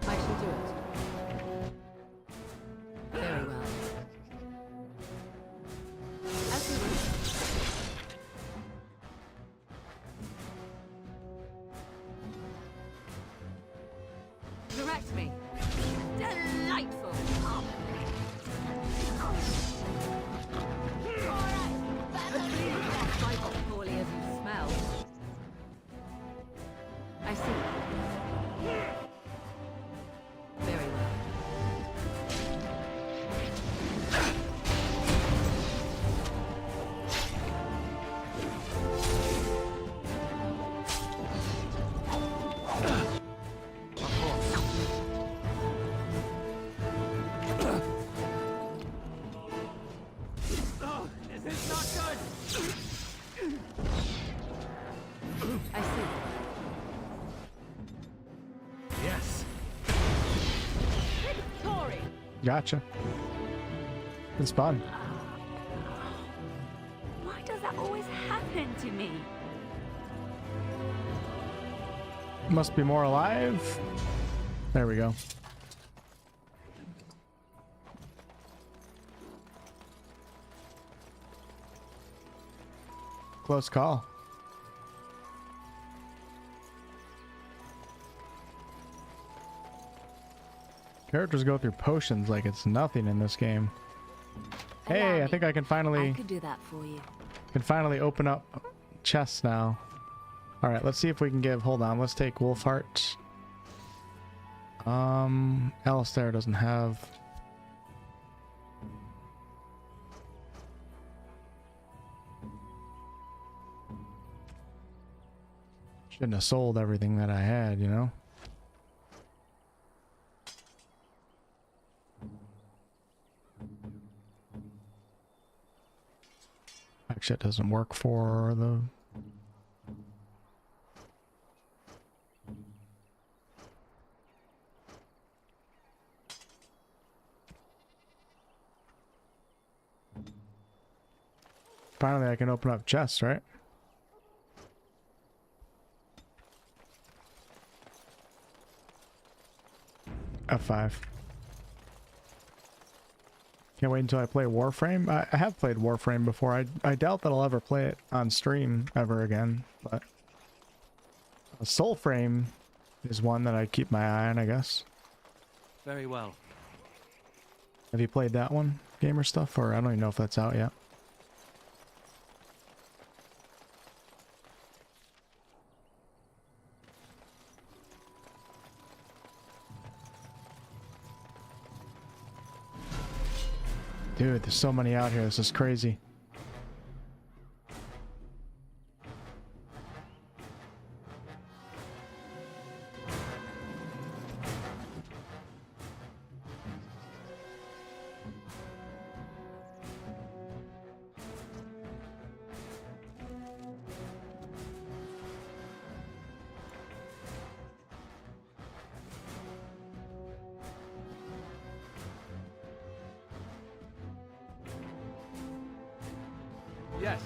[SPEAKER 2] I shall do it. Very well. As you wish. Direct me. Delightful. Quite as poorly as you smell. I see. Very well.
[SPEAKER 1] Gotcha. It's fun.
[SPEAKER 20] Why does that always happen to me?
[SPEAKER 1] Must be more alive. There we go. Close call. Characters go through potions like it's nothing in this game. Hey, I think I can finally
[SPEAKER 2] I could do that for you.
[SPEAKER 1] open up chests now. All right, let's see if we can give. Hold on, let's take Wolfheart. Alistair doesn't have. Shouldn't have sold everything that I had, you know. Actually, it doesn't work for the. Finally, I can open up chests, right? F5. Can't wait until I play Warframe. I have played Warframe before. I doubt that I'll ever play it on stream ever again, but Soulframe is one that I keep my eye on, I guess.
[SPEAKER 11] Very well.
[SPEAKER 1] Have you played that one, Gamer Stuff, or I don't even know if that's out yet. Dude, there's so many out here. This is crazy.
[SPEAKER 11] Yes.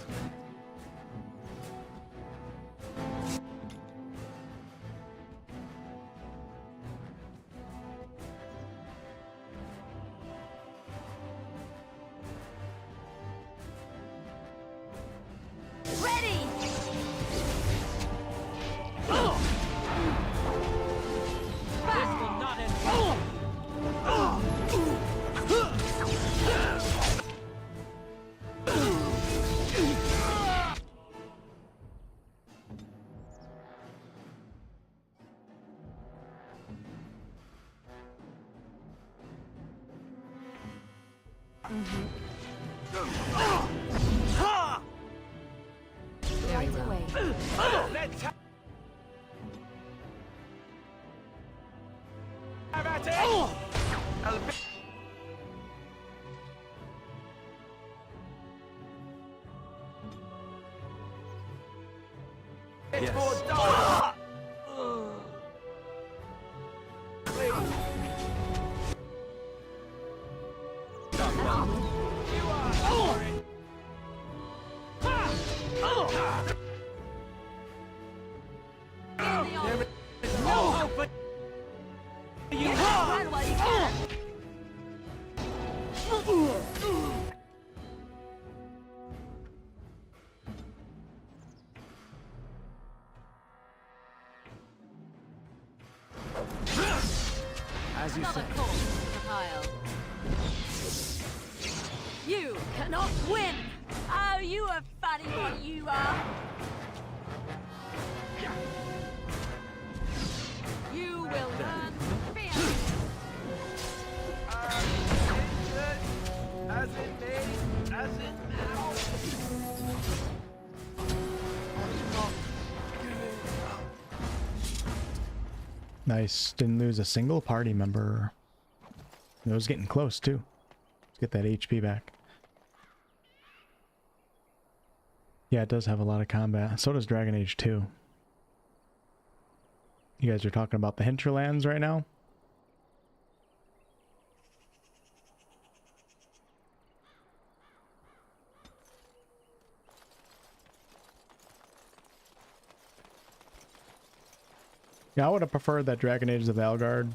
[SPEAKER 20] Ready!
[SPEAKER 17] This will not end.
[SPEAKER 20] Right away.
[SPEAKER 7] Let's have at it! It's more dark.
[SPEAKER 11] As you
[SPEAKER 20] Another
[SPEAKER 11] say.
[SPEAKER 20] corpse to the pile. You cannot win! Oh, you a funny one, you are! You will learn fear!
[SPEAKER 7] As it may, as it now.
[SPEAKER 1] Nice. Didn't lose a single party member. It was getting close too. Let's get that HP back. Yeah, it does have a lot of combat. So does Dragon Age 2. You guys are talking about the hinterlands right now? Yeah, I would have preferred that Dragon Age of the Veilgaurd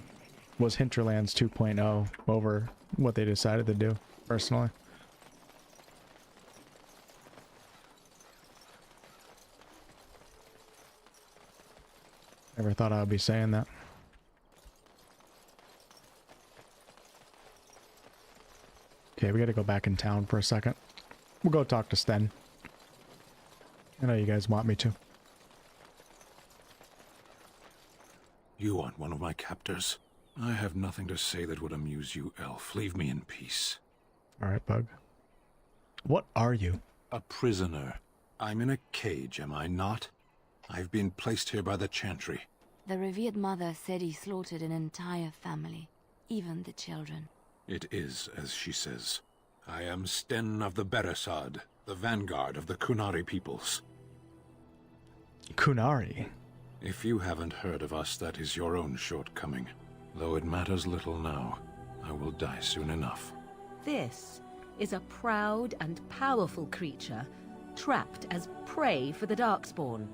[SPEAKER 1] was Hinterlands 2.0 over what they decided to do, personally. Never thought I would be saying that. Okay, we gotta go back in town for a second. We'll go talk to Sten. I know you guys want me to.
[SPEAKER 12] You want one of my captors? I have nothing to say that would amuse you, elf. Leave me in peace.
[SPEAKER 1] Alright, Bug. What are you?
[SPEAKER 12] A prisoner. I'm in a cage, am I not? I've been placed here by the Chantry.
[SPEAKER 21] The revered mother said he slaughtered an entire family, even the children.
[SPEAKER 12] It is as she says. I am Sten of the Beresad, the vanguard of the Qunari peoples.
[SPEAKER 1] Qunari?
[SPEAKER 12] If you haven't heard of us, that is your own shortcoming. Though it matters little now. I will die soon enough.
[SPEAKER 2] This is a proud and powerful creature, trapped as prey for the Darkspawn.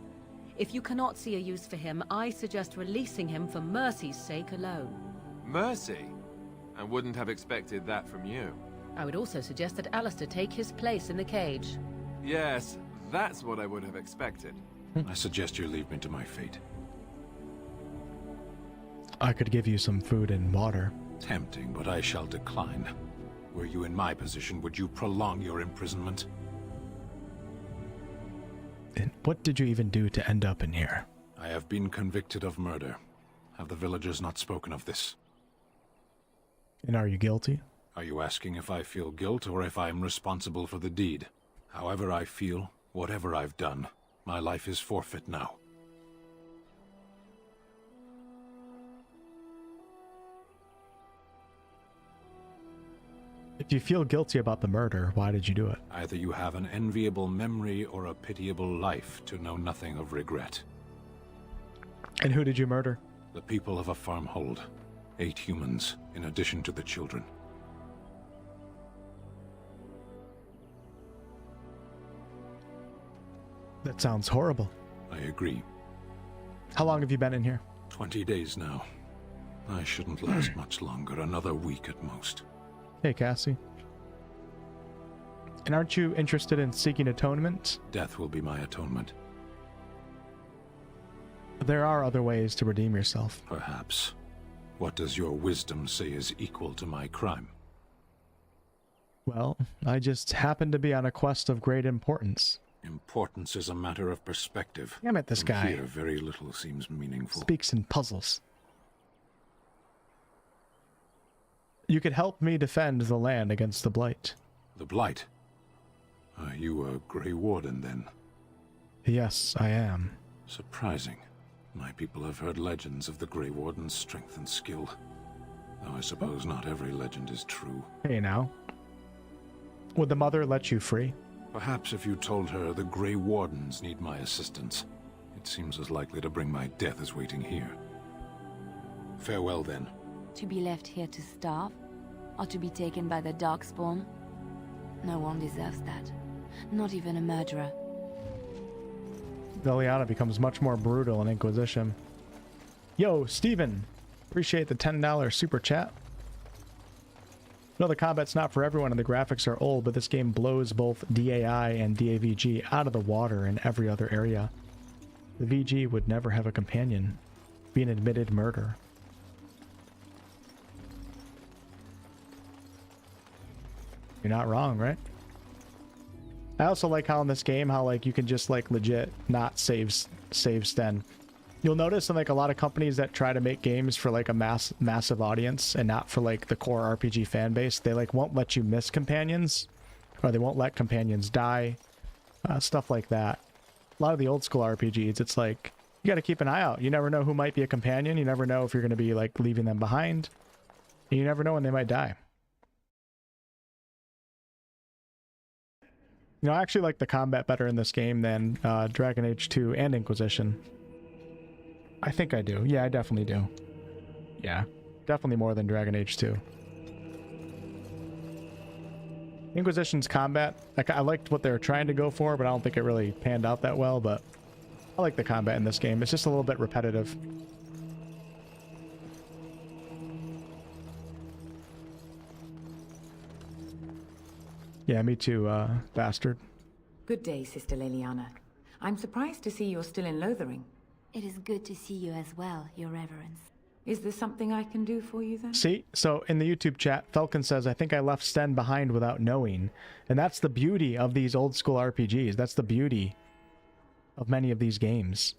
[SPEAKER 2] If you cannot see a use for him, I suggest releasing him for mercy's sake alone.
[SPEAKER 4] Mercy? I wouldn't have expected that from you.
[SPEAKER 2] I would also suggest that Alistair take his place in the cage.
[SPEAKER 4] Yes, that's what I would have expected.
[SPEAKER 12] I suggest you leave me to my fate.
[SPEAKER 1] I could give you some food and water.
[SPEAKER 12] Tempting, but I shall decline. Were you in my position, would you prolong your imprisonment?
[SPEAKER 1] And what did you even do to end up in here?
[SPEAKER 12] I have been convicted of murder. Have the villagers not spoken of this?
[SPEAKER 1] And are you guilty?
[SPEAKER 12] Are you asking if I feel guilt or if I am responsible for the deed? However I feel, whatever I've done, my life is forfeit now.
[SPEAKER 1] If you feel guilty about the murder, why did you do it?
[SPEAKER 12] Either you have an enviable memory or a pitiable life to know nothing of regret.
[SPEAKER 1] And who did you murder?
[SPEAKER 12] The people of a farmhold. 8 humans, in addition to the children.
[SPEAKER 1] That sounds horrible.
[SPEAKER 12] I agree.
[SPEAKER 1] How long have you been in here?
[SPEAKER 12] 20 days now. I shouldn't last much longer, another week at most.
[SPEAKER 1] Hey, Cassie. And aren't you interested in seeking atonement?
[SPEAKER 12] Death will be my atonement.
[SPEAKER 1] There are other ways to redeem yourself.
[SPEAKER 12] Perhaps. What does your wisdom say is equal to my crime?
[SPEAKER 1] Well, I just happen to be on a quest of great importance.
[SPEAKER 12] Importance is a matter of perspective.
[SPEAKER 1] Damn it, this
[SPEAKER 12] From
[SPEAKER 1] guy.
[SPEAKER 12] Here, very little seems meaningful.
[SPEAKER 1] Speaks in puzzles. You could help me defend the land against the Blight.
[SPEAKER 12] The Blight? Are you a Grey Warden, then?
[SPEAKER 1] Yes, I am.
[SPEAKER 12] Surprising. My people have heard legends of the Grey Warden's strength and skill. Though I suppose not every legend is true.
[SPEAKER 1] Hey now. Would the mother let you free?
[SPEAKER 12] Perhaps if you told her the Grey Wardens need my assistance. It seems as likely to bring my death as waiting here. Farewell, then.
[SPEAKER 21] To be left here to starve? Or to be taken by the Darkspawn? No one deserves that. Not even a murderer.
[SPEAKER 1] Leliana becomes much more brutal in Inquisition. Yo, Steven! Appreciate the $10 super chat. No, the combat's not for everyone and the graphics are old, but this game blows both DAI and DAVG out of the water in every other area. The VG would never have a companion. Be an admitted murder. You're not wrong, right? I also like how in this game, how like you can just like legit not save Sten. You'll notice in like a lot of companies that try to make games for like a massive audience and not for like the core RPG fan base, they like won't let you miss companions, or they won't let companions die, stuff like that. A lot of the old school RPGs, it's like you got to keep an eye out. You never know who might be a companion. You never know if you're going to be like leaving them behind. And you never know when they might die. You know, I actually like the combat better in this game than Dragon Age 2 and Inquisition. I think I do. Yeah, I definitely do. Yeah, definitely more than Dragon Age 2. Inquisition's combat, like, I liked what they were trying to go for, but I don't think it really panned out that well, but I like the combat in this game. It's just a little bit repetitive. Yeah, me too, bastard.
[SPEAKER 3] Good day, Sister Leliana. I'm surprised to see you're still in Lothering.
[SPEAKER 21] It is good to see you as well, Your Reverence.
[SPEAKER 3] Is there something I can do for you then?
[SPEAKER 1] See, so in the YouTube chat, Falcon says, I think I left Sten behind without knowing. And that's the beauty of these old school RPGs. That's the beauty of many of these games.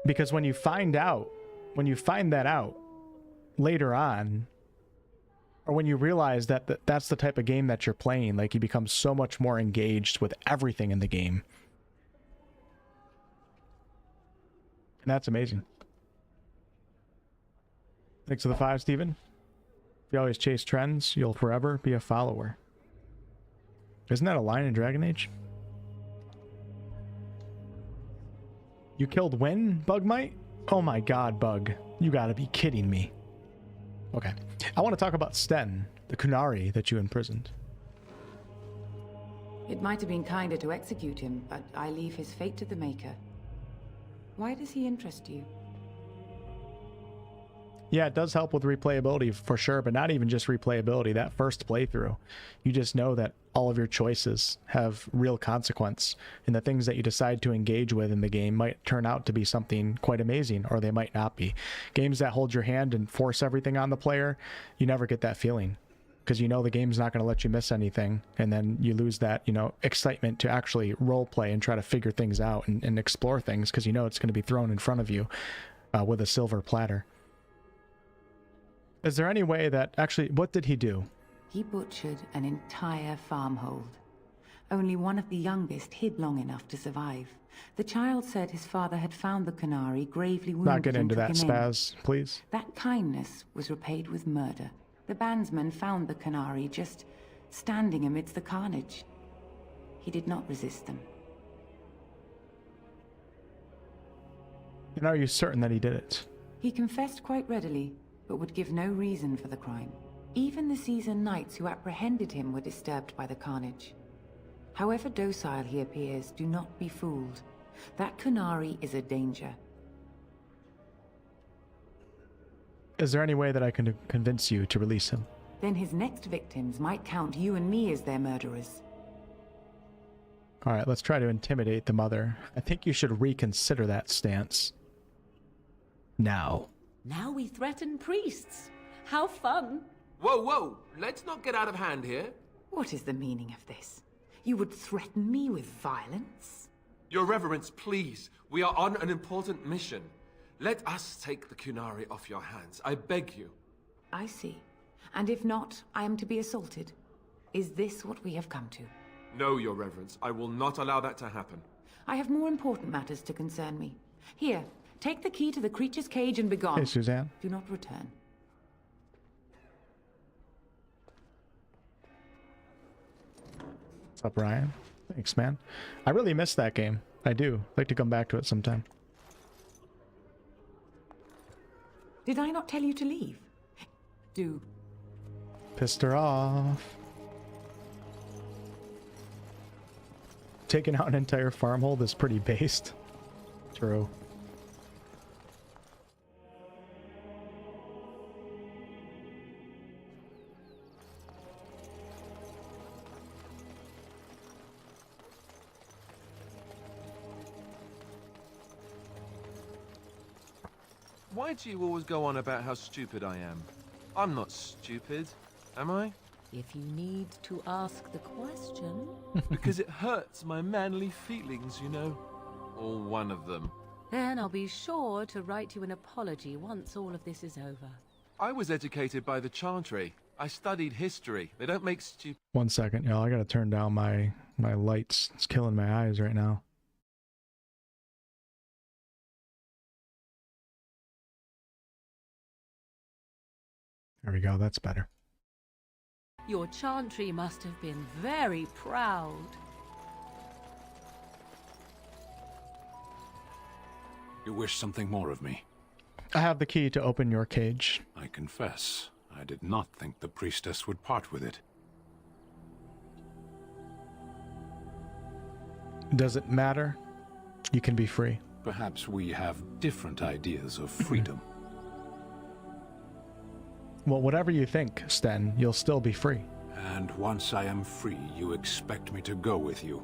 [SPEAKER 1] Because when you find that out later on, or when you realize that that's the type of game that you're playing, like you become so much more engaged with everything in the game. And that's amazing. Thanks for the 5, Steven. If you always chase trends, you'll forever be a follower. Isn't that a line in Dragon Age? You killed when, Bugmite? Oh my god, Bug. You gotta be kidding me. Okay. I want to talk about Sten, the Qunari that you imprisoned.
[SPEAKER 3] It might have been kinder to execute him, but I leave his fate to the Maker. Why does he interest you?
[SPEAKER 1] Yeah, it does help with replayability for sure, but not even just replayability. That first playthrough, you just know that all of your choices have real consequence, and the things that you decide to engage with in the game might turn out to be something quite amazing, or they might not be. Games that hold your hand and force everything on the player, you never get that feeling, because you know the game's not going to let you miss anything, and then you lose that, you know, excitement to actually role play and try to figure things out and explore things, because you know it's going to be thrown in front of you with a silver platter. Is there any way that, actually, what did he do?
[SPEAKER 3] He butchered an entire farmhold. Only one of the youngest hid long enough to survive. The child said his father had found the Qunari gravely wounded.
[SPEAKER 1] Not get into that, Spaz, please.
[SPEAKER 3] That kindness was repaid with murder. The bandsman found the Qunari just standing amidst the carnage. He did not resist them.
[SPEAKER 1] And are you certain that he did it?
[SPEAKER 3] He confessed quite readily, but would give no reason for the crime. Even the seasoned knights who apprehended him were disturbed by the carnage. However docile he appears, do not be fooled. That Qunari is a danger.
[SPEAKER 1] Is there any way that I can convince you to release him?
[SPEAKER 3] Then his next victims might count you and me as their murderers.
[SPEAKER 1] Alright, let's try to intimidate the mother. I think you should reconsider that stance. Now.
[SPEAKER 2] Now we threaten priests. How fun.
[SPEAKER 4] Whoa, whoa! Let's not get out of hand here.
[SPEAKER 3] What is the meaning of this? You would threaten me with violence?
[SPEAKER 4] Your Reverence, please. We are on an important mission. Let us take the Qunari off your hands. I beg you.
[SPEAKER 3] I see. And if not, I am to be assaulted. Is this what we have come to?
[SPEAKER 4] No, Your Reverence. I will not allow that to happen.
[SPEAKER 3] I have more important matters to concern me. Here, take the key to the creature's cage and begone.
[SPEAKER 1] Hey, Suzanne.
[SPEAKER 3] Do not return.
[SPEAKER 1] What's up, Ryan? Thanks, man. I really miss that game. I do. I'd like to come back to it sometime.
[SPEAKER 3] Did I not tell you to leave? Do.
[SPEAKER 1] Pissed her off. Taking out an entire farmhold is pretty based. True.
[SPEAKER 4] Why do you always go on about how stupid I am? I'm not stupid, am I?
[SPEAKER 2] If you need to ask the question...
[SPEAKER 4] Because it hurts my manly feelings, you know. Or one of them.
[SPEAKER 2] Then I'll be sure to write you an apology once all of this is over.
[SPEAKER 4] I was educated by the Chantry. I studied history. They don't make stupid...
[SPEAKER 1] 1 second, y'all. I gotta turn down my lights. It's killing my eyes right now. There we go, that's better.
[SPEAKER 2] Your Chantry must have been very proud.
[SPEAKER 12] You wish something more of me?
[SPEAKER 1] I have the key to open your cage.
[SPEAKER 12] I confess, I did not think the priestess would part with it.
[SPEAKER 1] Does it matter? You can be free.
[SPEAKER 12] Perhaps we have different ideas of freedom.
[SPEAKER 1] Well, whatever you think, Sten, you'll still be free.
[SPEAKER 12] And once I am free, you expect me to go with you.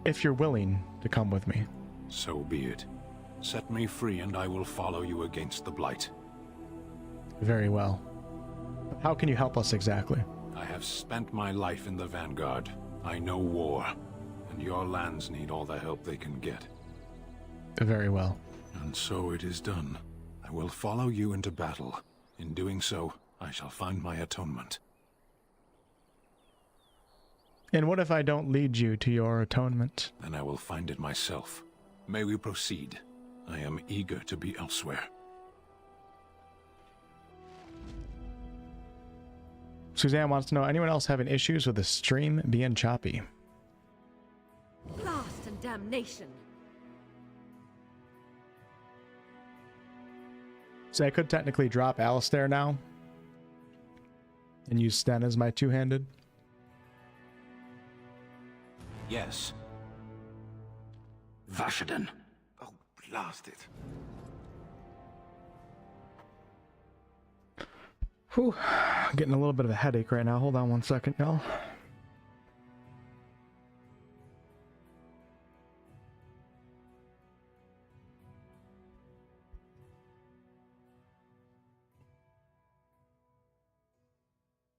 [SPEAKER 1] If you're willing to come with me.
[SPEAKER 12] So be it. Set me free and I will follow you against the Blight.
[SPEAKER 1] Very well. How can you help us exactly?
[SPEAKER 12] I have spent my life in the vanguard. I know war, and your lands need all the help they can get.
[SPEAKER 1] Very well.
[SPEAKER 12] And so it is done. I will follow you into battle. In doing so, I shall find my atonement.
[SPEAKER 1] And what if I don't lead you to your atonement?
[SPEAKER 12] Then I will find it myself. May we proceed? I am eager to be elsewhere.
[SPEAKER 1] Suzanne wants to know, anyone else having issues with the stream being choppy?
[SPEAKER 2] Blast and damnation.
[SPEAKER 1] So I could technically drop Alistair now and use Sten as my two-handed.
[SPEAKER 10] Yes. Vashaden.
[SPEAKER 4] Oh, blast it.
[SPEAKER 1] Whew. I'm getting a little bit of a headache right now. Hold on one second, y'all.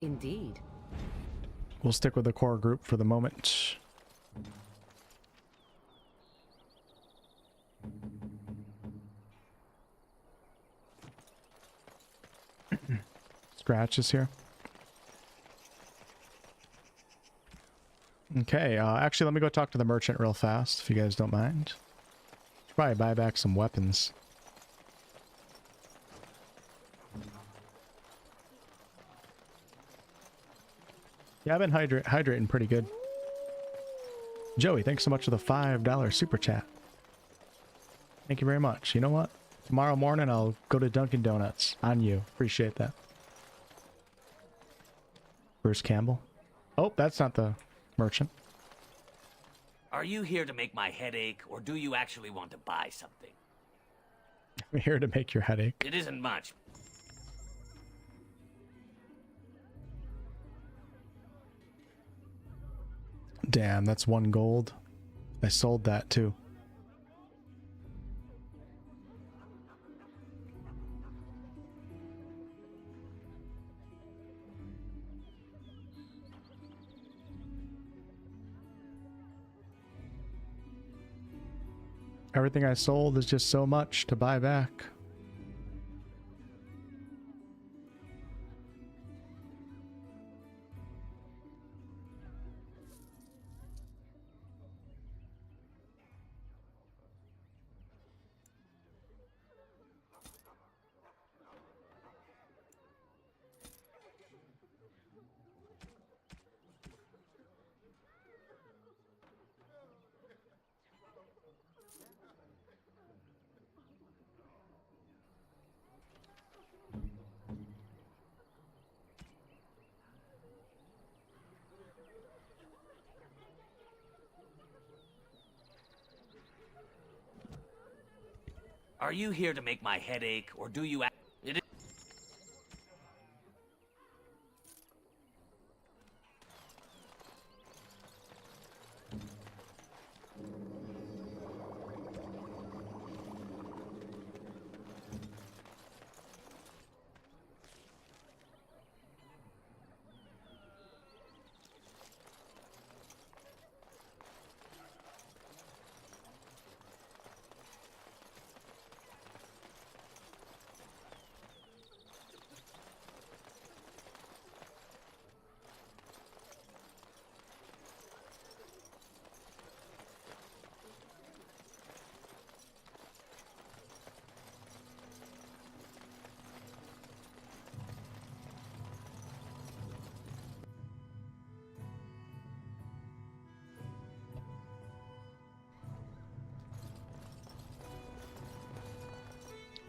[SPEAKER 2] Indeed.
[SPEAKER 1] We'll stick with the core group for the moment. Scratch is here. Okay, actually, let me go talk to the merchant real fast, if you guys don't mind. Should probably buy back some weapons. Yeah, I've been hydrating pretty good. Joey, thanks so much for the $5 super chat. Thank you very much. You know what? Tomorrow morning, I'll go to Dunkin' Donuts. On you. Appreciate that. Bruce Campbell. Oh, that's not the merchant.
[SPEAKER 19] Are you here to make my head ache, or do you actually want to buy something?
[SPEAKER 1] I'm here to make your headache.
[SPEAKER 19] It isn't much.
[SPEAKER 1] Damn, that's 1 gold. I sold that too. Everything I sold is just so much to buy back.
[SPEAKER 19] Are you here to make my head ache, or do you... It is...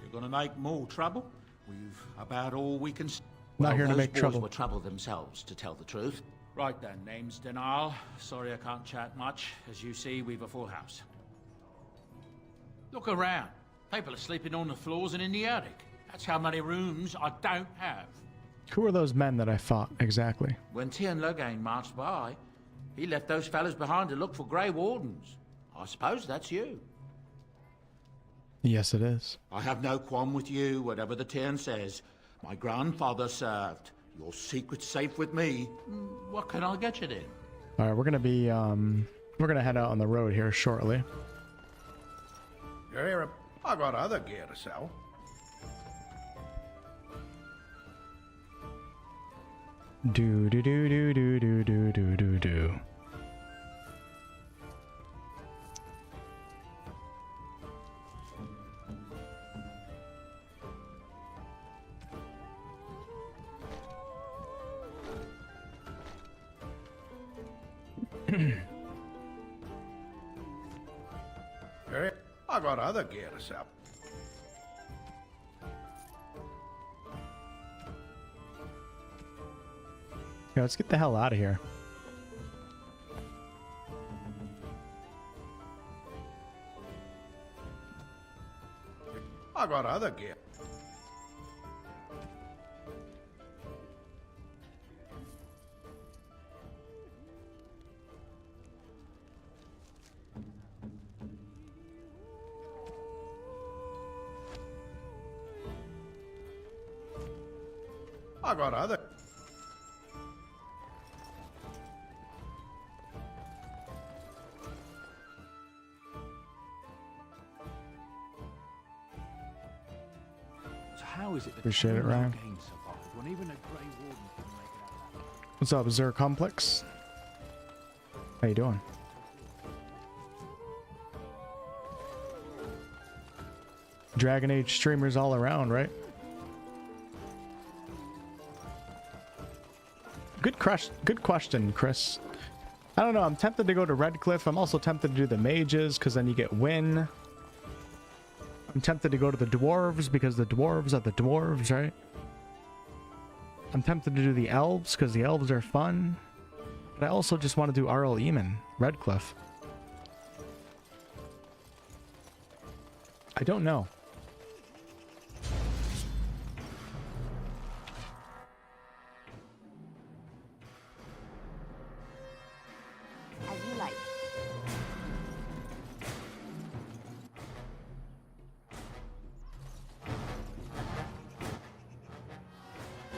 [SPEAKER 8] You're gonna make more trouble? We've about all we can...
[SPEAKER 1] Not here to make
[SPEAKER 5] Those
[SPEAKER 1] trouble.
[SPEAKER 5] boys were trouble themselves, to tell the truth.
[SPEAKER 8] Right then, name's Donall. Sorry I can't chat much. As you see, we've a full house. Look around.
[SPEAKER 5] People are sleeping on the floors and in the attic. That's how many rooms I don't have.
[SPEAKER 1] Who are those men that I fought exactly?
[SPEAKER 5] When Tien Logain marched by, he left those fellas behind to look for Grey Wardens. I suppose that's you.
[SPEAKER 1] Yes, it is.
[SPEAKER 5] I have no qualm with you, whatever the Tien says. My grandfather served. Your secret's safe with me. What can I get you then?
[SPEAKER 1] All right, we're gonna be we're gonna head out on the road here shortly.
[SPEAKER 6] You're here. I got other gear to sell.
[SPEAKER 1] Do do do do do do do do do do.
[SPEAKER 6] I got other gear to sell.
[SPEAKER 1] Yeah, let's get the hell out of here.
[SPEAKER 6] I got other gear. I got other.
[SPEAKER 8] So how is it that
[SPEAKER 1] Appreciate it, Ryan.
[SPEAKER 8] Gain survived when even a Grey Warden couldn't make it out of that?
[SPEAKER 1] What's up, Zer Complex? How you doing? Dragon Age streamers all around, right? Good question, Chris. I don't know. I'm tempted to go to Redcliffe. I'm also tempted to do the mages because then you get win. I'm tempted to go to the dwarves because the dwarves are the dwarves, right? I'm tempted to do the elves because the elves are fun. But I also just want to do R.L. Eamon, Redcliffe. I don't know.
[SPEAKER 21] As you like.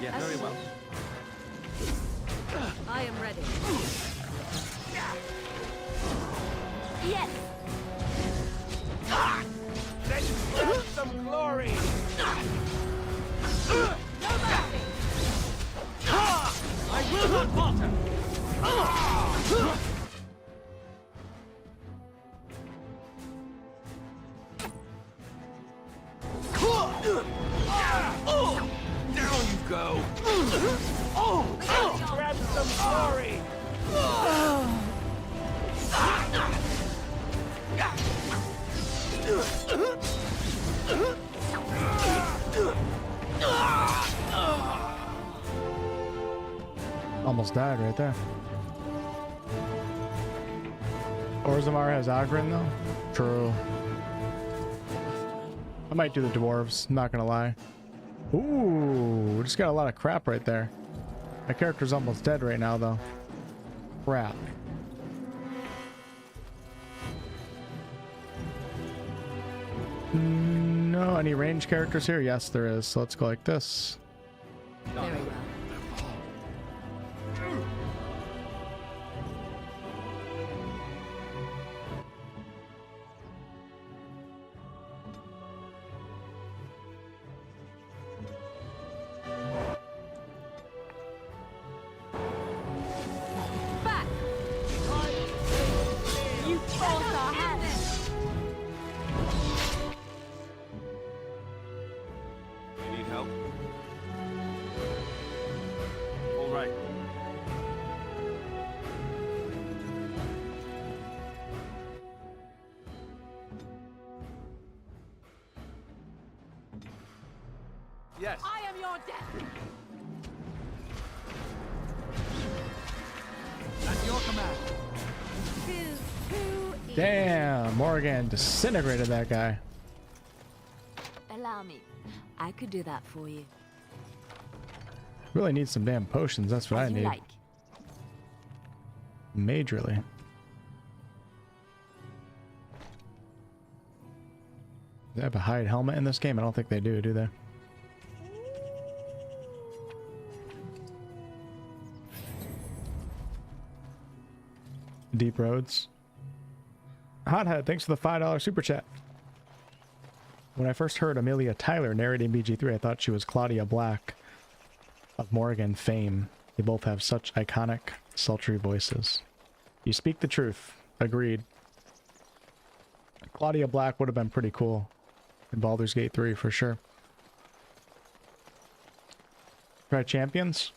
[SPEAKER 11] Yeah, very well.
[SPEAKER 2] I am ready.
[SPEAKER 21] Yes.
[SPEAKER 9] Let's grab some glory!
[SPEAKER 21] No mercy.
[SPEAKER 9] I will not falter!
[SPEAKER 4] Down you go!
[SPEAKER 9] Let's grab some glory!
[SPEAKER 1] Almost died right there. Orzammar has Oghren though? True. I might do the dwarves, not gonna lie. Ooh, we just got a lot of crap right there. My character's almost dead right now though. Crap. No, any range characters here? Yes, there is. So let's go like this.
[SPEAKER 2] Very well.
[SPEAKER 21] Back. You forced our hand.
[SPEAKER 15] You need help?
[SPEAKER 11] All right. Yes.
[SPEAKER 17] I am your death.
[SPEAKER 11] At your command.
[SPEAKER 2] Who
[SPEAKER 1] Damn, Morrigan disintegrated that guy.
[SPEAKER 21] army. I could do that for you.
[SPEAKER 1] Really need some damn potions. That's what I
[SPEAKER 21] As you
[SPEAKER 1] need.
[SPEAKER 21] like.
[SPEAKER 1] Majorly. They have a hide helmet in this game? I don't think they do they? Deep Roads. Hothead, thanks for the $5 super chat. When I first heard Amelia Tyler narrating BG3, I thought she was Claudia Black of Morrigan fame. They both have such iconic, sultry voices. You speak the truth. Agreed. Claudia Black would have been pretty cool in Baldur's Gate 3 for sure. Try champions.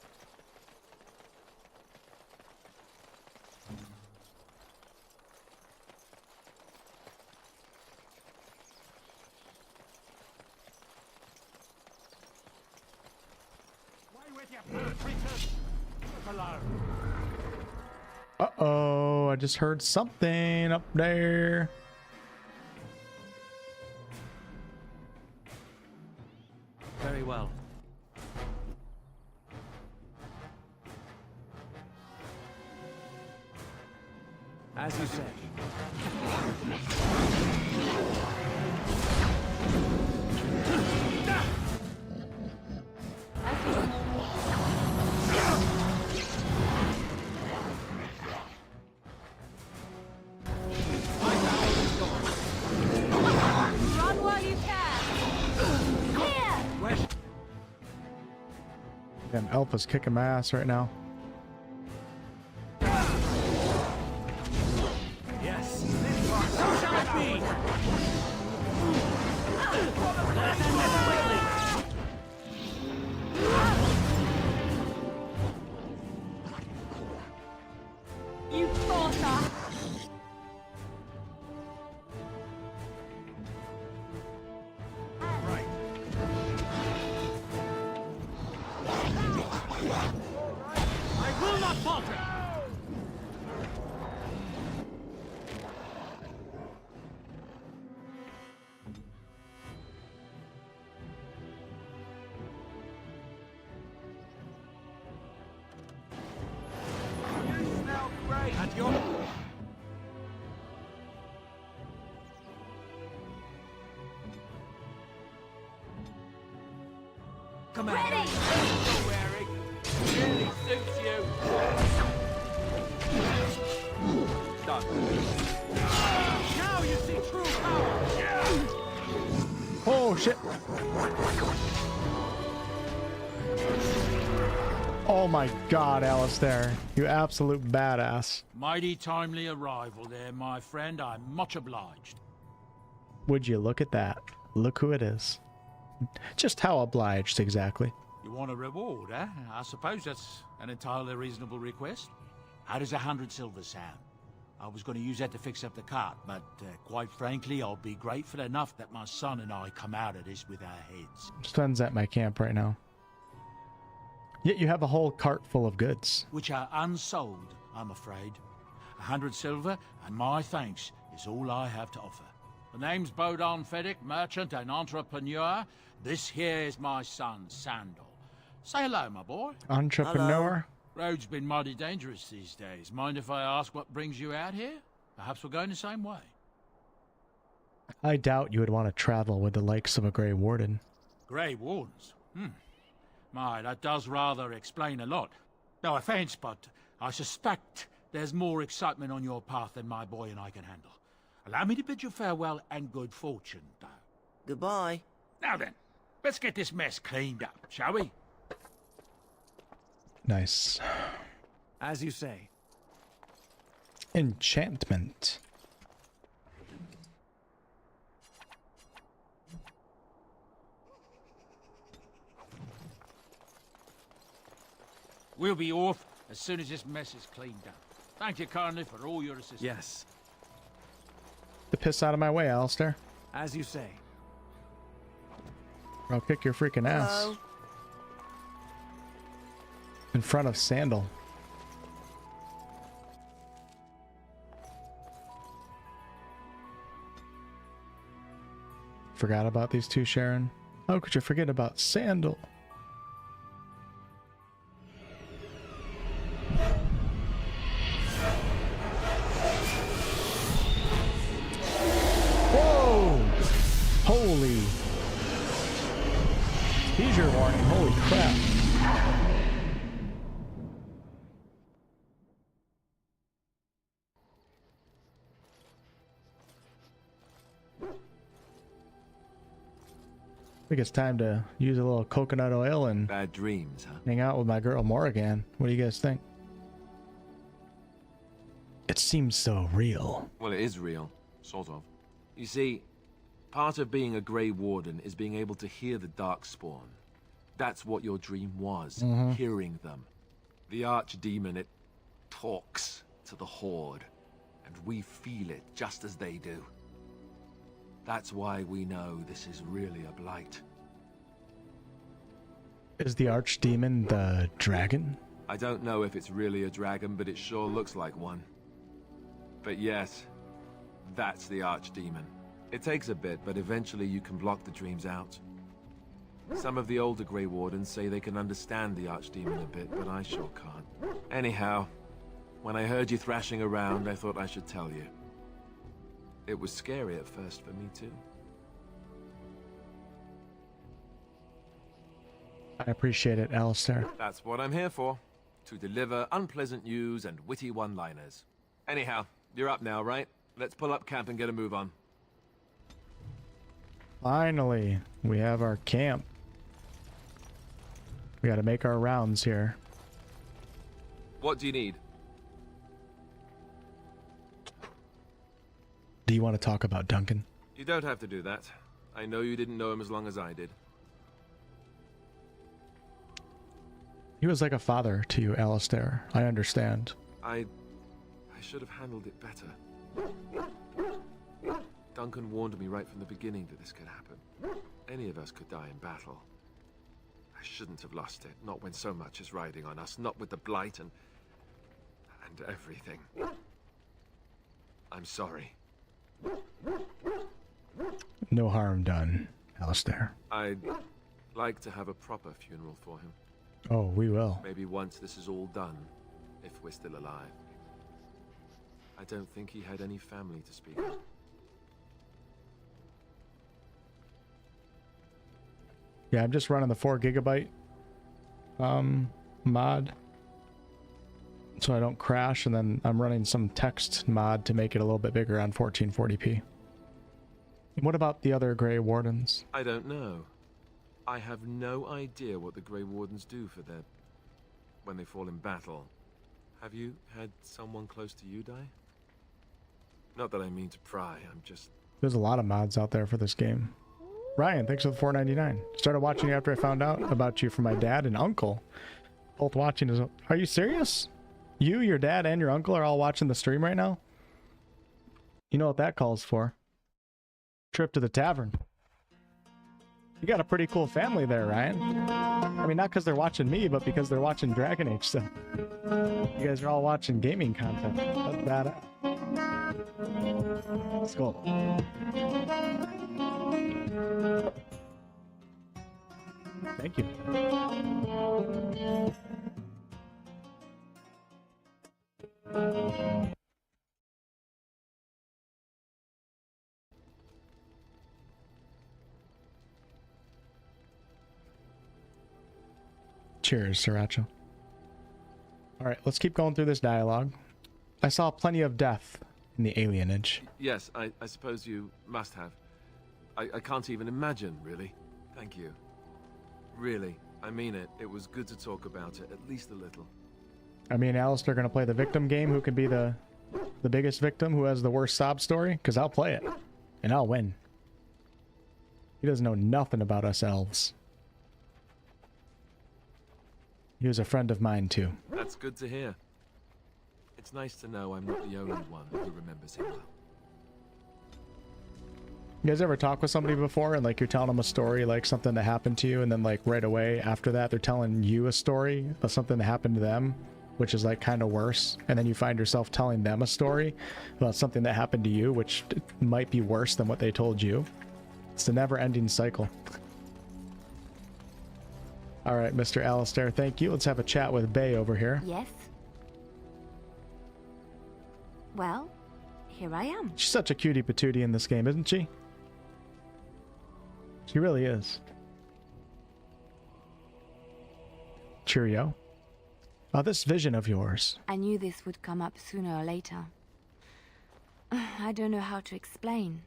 [SPEAKER 1] Uh-oh, I just heard something up there.
[SPEAKER 11] Very well. As you say.
[SPEAKER 21] Run while you can. Here.
[SPEAKER 1] Damn, Elf is kicking my ass right now.
[SPEAKER 11] Yes. So shall it be. Let them never quickly.
[SPEAKER 21] You thought that.
[SPEAKER 11] Right. I will not falter.
[SPEAKER 7] You smell great.
[SPEAKER 11] At your... Come on.
[SPEAKER 21] Ready.
[SPEAKER 7] You're wearing really suits you.
[SPEAKER 11] Done. Now you see true power.
[SPEAKER 1] Oh shit. Oh my god, Alistair. You absolute badass.
[SPEAKER 5] Mighty timely arrival there, my friend. I'm much obliged.
[SPEAKER 1] Would you look at that? Look who it is. Just how obliged exactly?
[SPEAKER 5] You want a reward, eh? I suppose that's an entirely reasonable request. How does 100 silver sound? I was going to use that to fix up the cart, but quite frankly, I'll be grateful enough that my son and I come out of this with our heads.
[SPEAKER 1] Sten's at my camp right now. Yet you have a whole cart full of goods.
[SPEAKER 5] Which are unsold, I'm afraid. 100 silver, and my thanks is all I have to offer. The name's Bodon Feddick, merchant and entrepreneur. This here is my son, Sandal. Say hello, my boy.
[SPEAKER 1] Entrepreneur?
[SPEAKER 5] Road's been mighty dangerous these days. Mind if I ask what brings you out here? Perhaps we're going the same way.
[SPEAKER 1] I doubt you would want to travel with the likes of a Grey Warden.
[SPEAKER 5] Grey Wardens? My, that does rather explain a lot. No offense, but I suspect there's more excitement on your path than my boy and I can handle. Allow me to bid you farewell and good fortune, though.
[SPEAKER 19] Goodbye.
[SPEAKER 5] Now then, let's get this mess cleaned up, shall we?
[SPEAKER 1] Nice.
[SPEAKER 11] As you say.
[SPEAKER 1] Enchantment.
[SPEAKER 5] We'll be off as soon as this mess is cleaned up. Thank you kindly for all your assistance.
[SPEAKER 11] Yes.
[SPEAKER 1] The piss out of my way, Alistair.
[SPEAKER 11] As you say.
[SPEAKER 1] Or I'll kick your freaking ass.
[SPEAKER 19] Hello.
[SPEAKER 1] In front of Sandal. Forgot about these two, Sharon. How could you forget about Sandal? Whoa! Holy. Seizure warning, holy crap. I think it's time to use a little coconut oil and
[SPEAKER 4] bad dreams, huh?
[SPEAKER 1] Hang out with my girl Morrigan. What do you guys think? It seems so real.
[SPEAKER 4] Well, it is real, sort of. You see, part of being a Grey Warden is being able to hear the Darkspawn. That's what your dream was, hearing them. The Archdemon, it talks to the Horde, and we feel it just as they do. That's why we know this is really a blight.
[SPEAKER 1] Is the Archdemon the dragon?
[SPEAKER 4] I don't know if it's really a dragon, but it sure looks like one. But yes, that's the Archdemon. It takes a bit, but eventually you can block the dreams out. Some of the older Grey Wardens say they can understand the Archdemon a bit, but I sure can't. Anyhow, when I heard you thrashing around, I thought I should tell you. It was scary at first for me too.
[SPEAKER 1] I appreciate it, Alistair.
[SPEAKER 4] That's what I'm here for. To deliver unpleasant news and witty one-liners. Anyhow, you're up now, right? Let's pull up camp and get a move on.
[SPEAKER 1] Finally, we have our camp. We gotta make our rounds here.
[SPEAKER 4] What do you need?
[SPEAKER 1] Do you want to talk about Duncan?
[SPEAKER 4] You don't have to do that. I know you didn't know him as long as I did.
[SPEAKER 1] He was like a father to you, Alistair. I understand.
[SPEAKER 4] I should have handled it better. Duncan warned me right from the beginning that this could happen. Any of us could die in battle. I shouldn't have lost it, not when so much is riding on us, not with the blight and everything. I'm sorry.
[SPEAKER 1] No harm done, Alistair.
[SPEAKER 4] I'd like to have a proper funeral for him.
[SPEAKER 1] Oh, we will.
[SPEAKER 4] Maybe once this is all done, if we're still alive. I don't think he had any family to speak of.
[SPEAKER 1] Yeah, I'm just running the 4 GB mod so I don't crash, and then I'm running some text mod to make it a little bit bigger on 1440p. What about the other Grey Wardens?
[SPEAKER 4] I don't know. I have no idea what the Grey Wardens do for their... when they fall in battle. Have you had someone close to you die? Not that I mean to pry, I'm just...
[SPEAKER 1] There's a lot of mods out there for this game. Ryan, thanks for the $4.99. Started watching you after I found out about you from my dad and uncle. Both watching as well. Are you serious? You, your dad, and your uncle are all watching the stream right now? You know what that calls for? Trip to the tavern. You got a pretty cool family there, Ryan. I mean, not because they're watching me, but because they're watching Dragon Age stuff. You guys are all watching gaming content. That's badass. Let's go. Thank you. Cheers, Sriracha. Alright, let's keep going through this dialogue. I saw plenty of death in the alienage.
[SPEAKER 4] Yes, I suppose you must have. I can't even imagine, really. Thank you. Really, I mean it. It was good to talk about it, at least a little.
[SPEAKER 1] I mean, Alistair gonna play the victim game? Who can be the biggest victim? Who has the worst sob story? Because I'll play it. And I'll win. He doesn't know nothing about us elves. He was a friend of mine, too.
[SPEAKER 4] That's good to hear. It's nice to know I'm not the only one who remembers him well.
[SPEAKER 1] You guys ever talk with somebody before and like you're telling them a story, like something that happened to you, and then like right away after that they're telling you a story of something that happened to them, which is like kind of worse, and then you find yourself telling them a story about something that happened to you, which might be worse than what they told you. It's a never-ending cycle. All right, Mr. Alistair, thank you. Let's have a chat with Bay over here.
[SPEAKER 21] Yes? Well, here I am.
[SPEAKER 1] She's such a cutie patootie in this game, isn't she? She really is. Cheerio. This vision of yours.
[SPEAKER 21] I knew this would come up sooner or later. I don't know how to explain,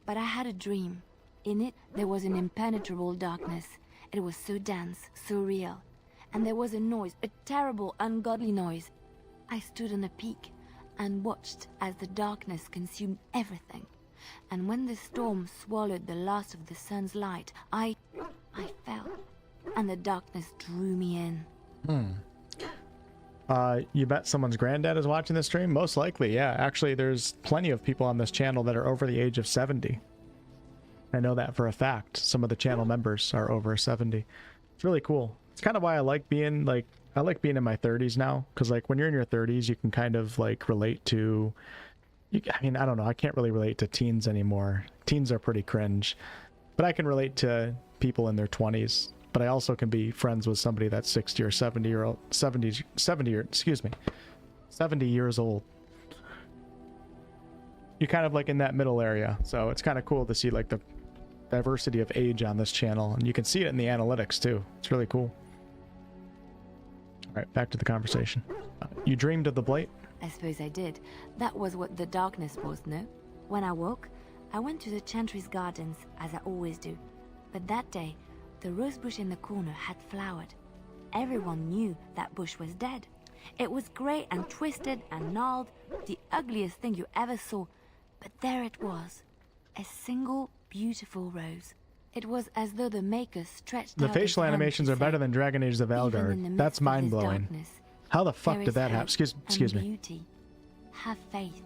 [SPEAKER 21] but I had a dream. In it, there was an impenetrable darkness. It was so dense, so real. And there was a noise, a terrible, ungodly noise. I stood on a peak and watched as the darkness consumed everything. And when the storm swallowed the last of the sun's light, I fell. And the darkness drew me in.
[SPEAKER 1] You bet someone's granddad is watching this stream? Most likely, yeah. Actually, there's plenty of people on this channel that are over the age of 70. I know that for a fact. Some of the channel members are over 70. It's really cool. It's kind of why I like being in my 30s now, because like when you're in your 30s, you can kind of like relate to. I mean, I don't know. I can't really relate to teens anymore. Teens are pretty cringe, but I can relate to people in their 20s. But I also can be friends with somebody that's 60 or 70 years old. You're kind of like in that middle area. So it's kind of cool to see like the diversity of age on this channel. And you can see it in the analytics too. It's really cool. All right, back to the conversation. You dreamed of the Blight?
[SPEAKER 21] I suppose I did. That was what the darkness was, no? When I woke, I went to the Chantry's gardens, as I always do. But that day, the rose bush in the corner had flowered. Everyone knew that bush was dead. It was grey and twisted and gnarled, the ugliest thing you ever saw. But there it was, a single beautiful rose. It was as though the maker stretched
[SPEAKER 1] The
[SPEAKER 21] out
[SPEAKER 1] facial
[SPEAKER 21] his hand
[SPEAKER 1] animations
[SPEAKER 21] to
[SPEAKER 1] are
[SPEAKER 21] say,
[SPEAKER 1] better than Dragon Age of
[SPEAKER 21] "Even in the
[SPEAKER 1] Veilgaurd.
[SPEAKER 21] midst
[SPEAKER 1] That's
[SPEAKER 21] of this
[SPEAKER 1] mind-blowing.
[SPEAKER 21] darkness,
[SPEAKER 1] How the fuck
[SPEAKER 21] there
[SPEAKER 1] did
[SPEAKER 21] is
[SPEAKER 1] that happen?
[SPEAKER 21] hope
[SPEAKER 1] Excuse
[SPEAKER 21] and
[SPEAKER 1] me.
[SPEAKER 21] beauty. Have faith."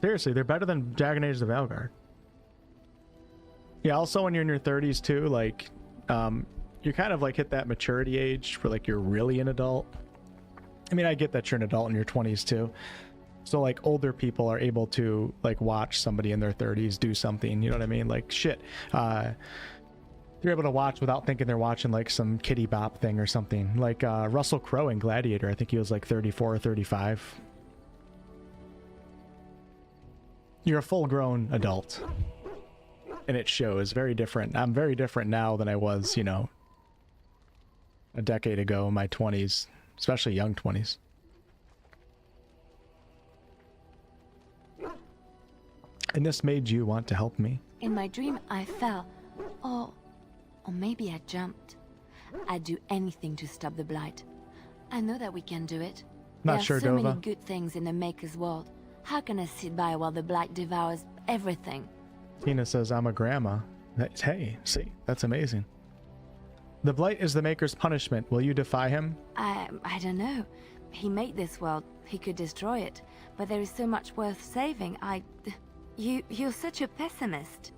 [SPEAKER 1] Seriously, they're better than Dragon Age of Veilgaurd. Yeah, also when you're in your 30s too, like, you kind of like hit that maturity age where like you're really an adult. I mean, I get that you're an adult in your 20s too. So like older people are able to like watch somebody in their 30s do something, you know what I mean? Like shit. They're able to watch without thinking they're watching like some kiddie bop thing or something. Like Russell Crowe in Gladiator, I think he was like 34 or 35. You're a full-grown adult. And it shows. Very different. I'm very different now than I was, you know, a decade ago in my 20s, especially young 20s. And this made you want to help me?
[SPEAKER 21] In my dream, I fell. Or maybe I jumped. I'd do anything to stop the Blight. I know that we can do it.
[SPEAKER 1] Not sure,
[SPEAKER 21] there are so
[SPEAKER 1] Dova.
[SPEAKER 21] many good things in the Maker's world. How can I sit by while the Blight devours everything?
[SPEAKER 1] Tina says, I'm a grandma. Hey, see, that's amazing. The Blight is the Maker's punishment. Will you defy him?
[SPEAKER 21] I don't know. He made this world. He could destroy it. But there is so much worth saving. You're such a pessimist.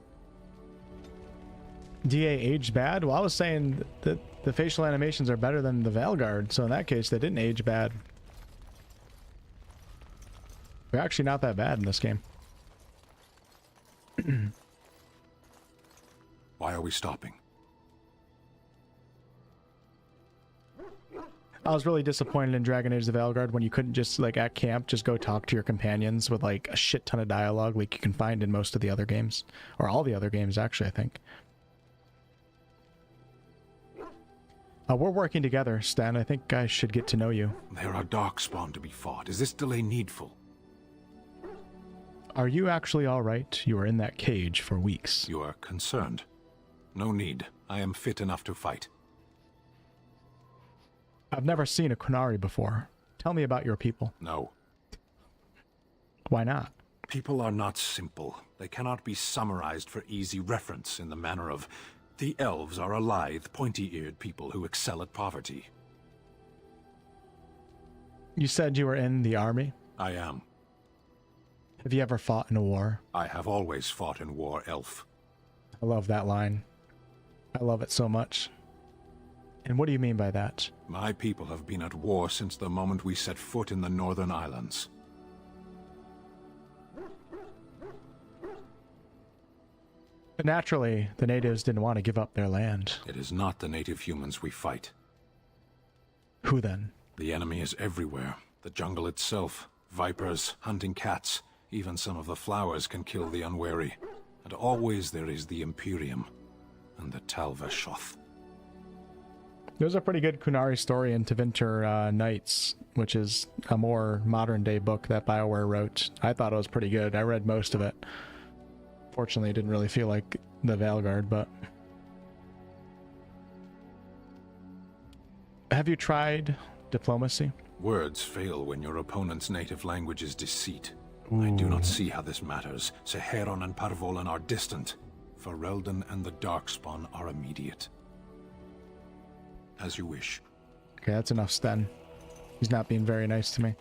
[SPEAKER 1] DA aged bad? Well, I was saying that the facial animations are better than the Veilgaurd, so in that case, they didn't age bad. They're actually not that bad in this game.
[SPEAKER 12] Why are we stopping?
[SPEAKER 1] I was really disappointed in Dragon Age of Veilgaurd when you couldn't just, like, at camp, just go talk to your companions with, like, a shit ton of dialogue like you can find in most of the other games. Or all the other games, actually, I think. We're working together, Sten. I think I should get to know you.
[SPEAKER 12] There are darkspawn to be fought. Is this delay needful?
[SPEAKER 1] Are you actually alright? You were in that cage for weeks.
[SPEAKER 12] You are concerned. No need. I am fit enough to fight.
[SPEAKER 1] I've never seen a Qunari before. Tell me about your people.
[SPEAKER 12] No.
[SPEAKER 1] Why not?
[SPEAKER 12] People are not simple. They cannot be summarized for easy reference in the manner of... The elves are a lithe, pointy-eared people who excel at poverty.
[SPEAKER 1] You said you were in the army?
[SPEAKER 12] I am.
[SPEAKER 1] Have you ever fought in a war?
[SPEAKER 12] I have always fought in war, elf.
[SPEAKER 1] I love that line. I love it so much. And what do you mean by that?
[SPEAKER 12] My people have been at war since the moment we set foot in the Northern Islands.
[SPEAKER 1] Naturally, the natives didn't want to give up their land.
[SPEAKER 12] It is not the native humans we fight.
[SPEAKER 1] Who then?
[SPEAKER 12] The enemy is everywhere. The jungle itself, vipers, hunting cats, even some of the flowers can kill the unwary. And always there is the Imperium and the Talvashoth.
[SPEAKER 1] There's a pretty good Qunari story in Tevinter Nights, which is a more modern-day book that BioWare wrote. I thought it was pretty good. I read most of it. Fortunately, it didn't really feel like the veilgaurd, but... Have you tried diplomacy?
[SPEAKER 12] Words fail when your opponent's native language is deceit. Ooh. I do not see how this matters. Seheron and Parvolan are distant. Ferelden and the Darkspawn are immediate. As you wish.
[SPEAKER 1] Okay, that's enough, Sten. He's not being very nice to me.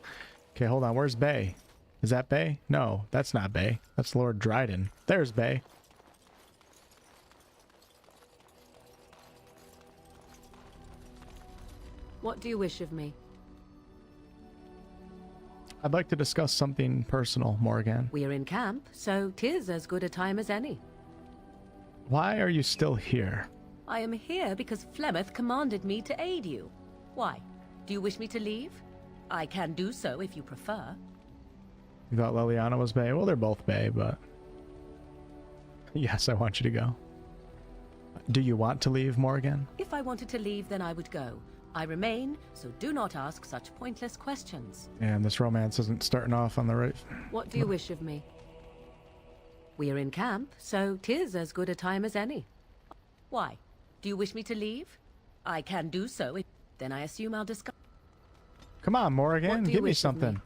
[SPEAKER 1] Okay, hold on. Where's Bay? Is that Bay? No, that's not Bay. That's Lord Dryden. There's Bay.
[SPEAKER 2] What do you wish of me?
[SPEAKER 1] I'd like to discuss something personal, Morrigan.
[SPEAKER 2] We are in camp, so 'tis as good a time as any.
[SPEAKER 1] Why are you still here?
[SPEAKER 2] I am here because Flemeth commanded me to aid you. Why? Do you wish me to leave? I can do so if you prefer.
[SPEAKER 1] You thought Leliana was Bay? Well, they're both Bay, but... Yes, I want you to go. Do you want to leave, Morrigan?
[SPEAKER 2] If I wanted to leave, then I would go. I remain, so do not ask such pointless questions.
[SPEAKER 1] And this romance isn't starting off on the right...
[SPEAKER 2] What do you wish of me? We are in camp, so 'tis as good a time as any. Why? Do you wish me to leave? I can do so. Then I assume I'll discuss...
[SPEAKER 1] Come on, Morrigan, give me something.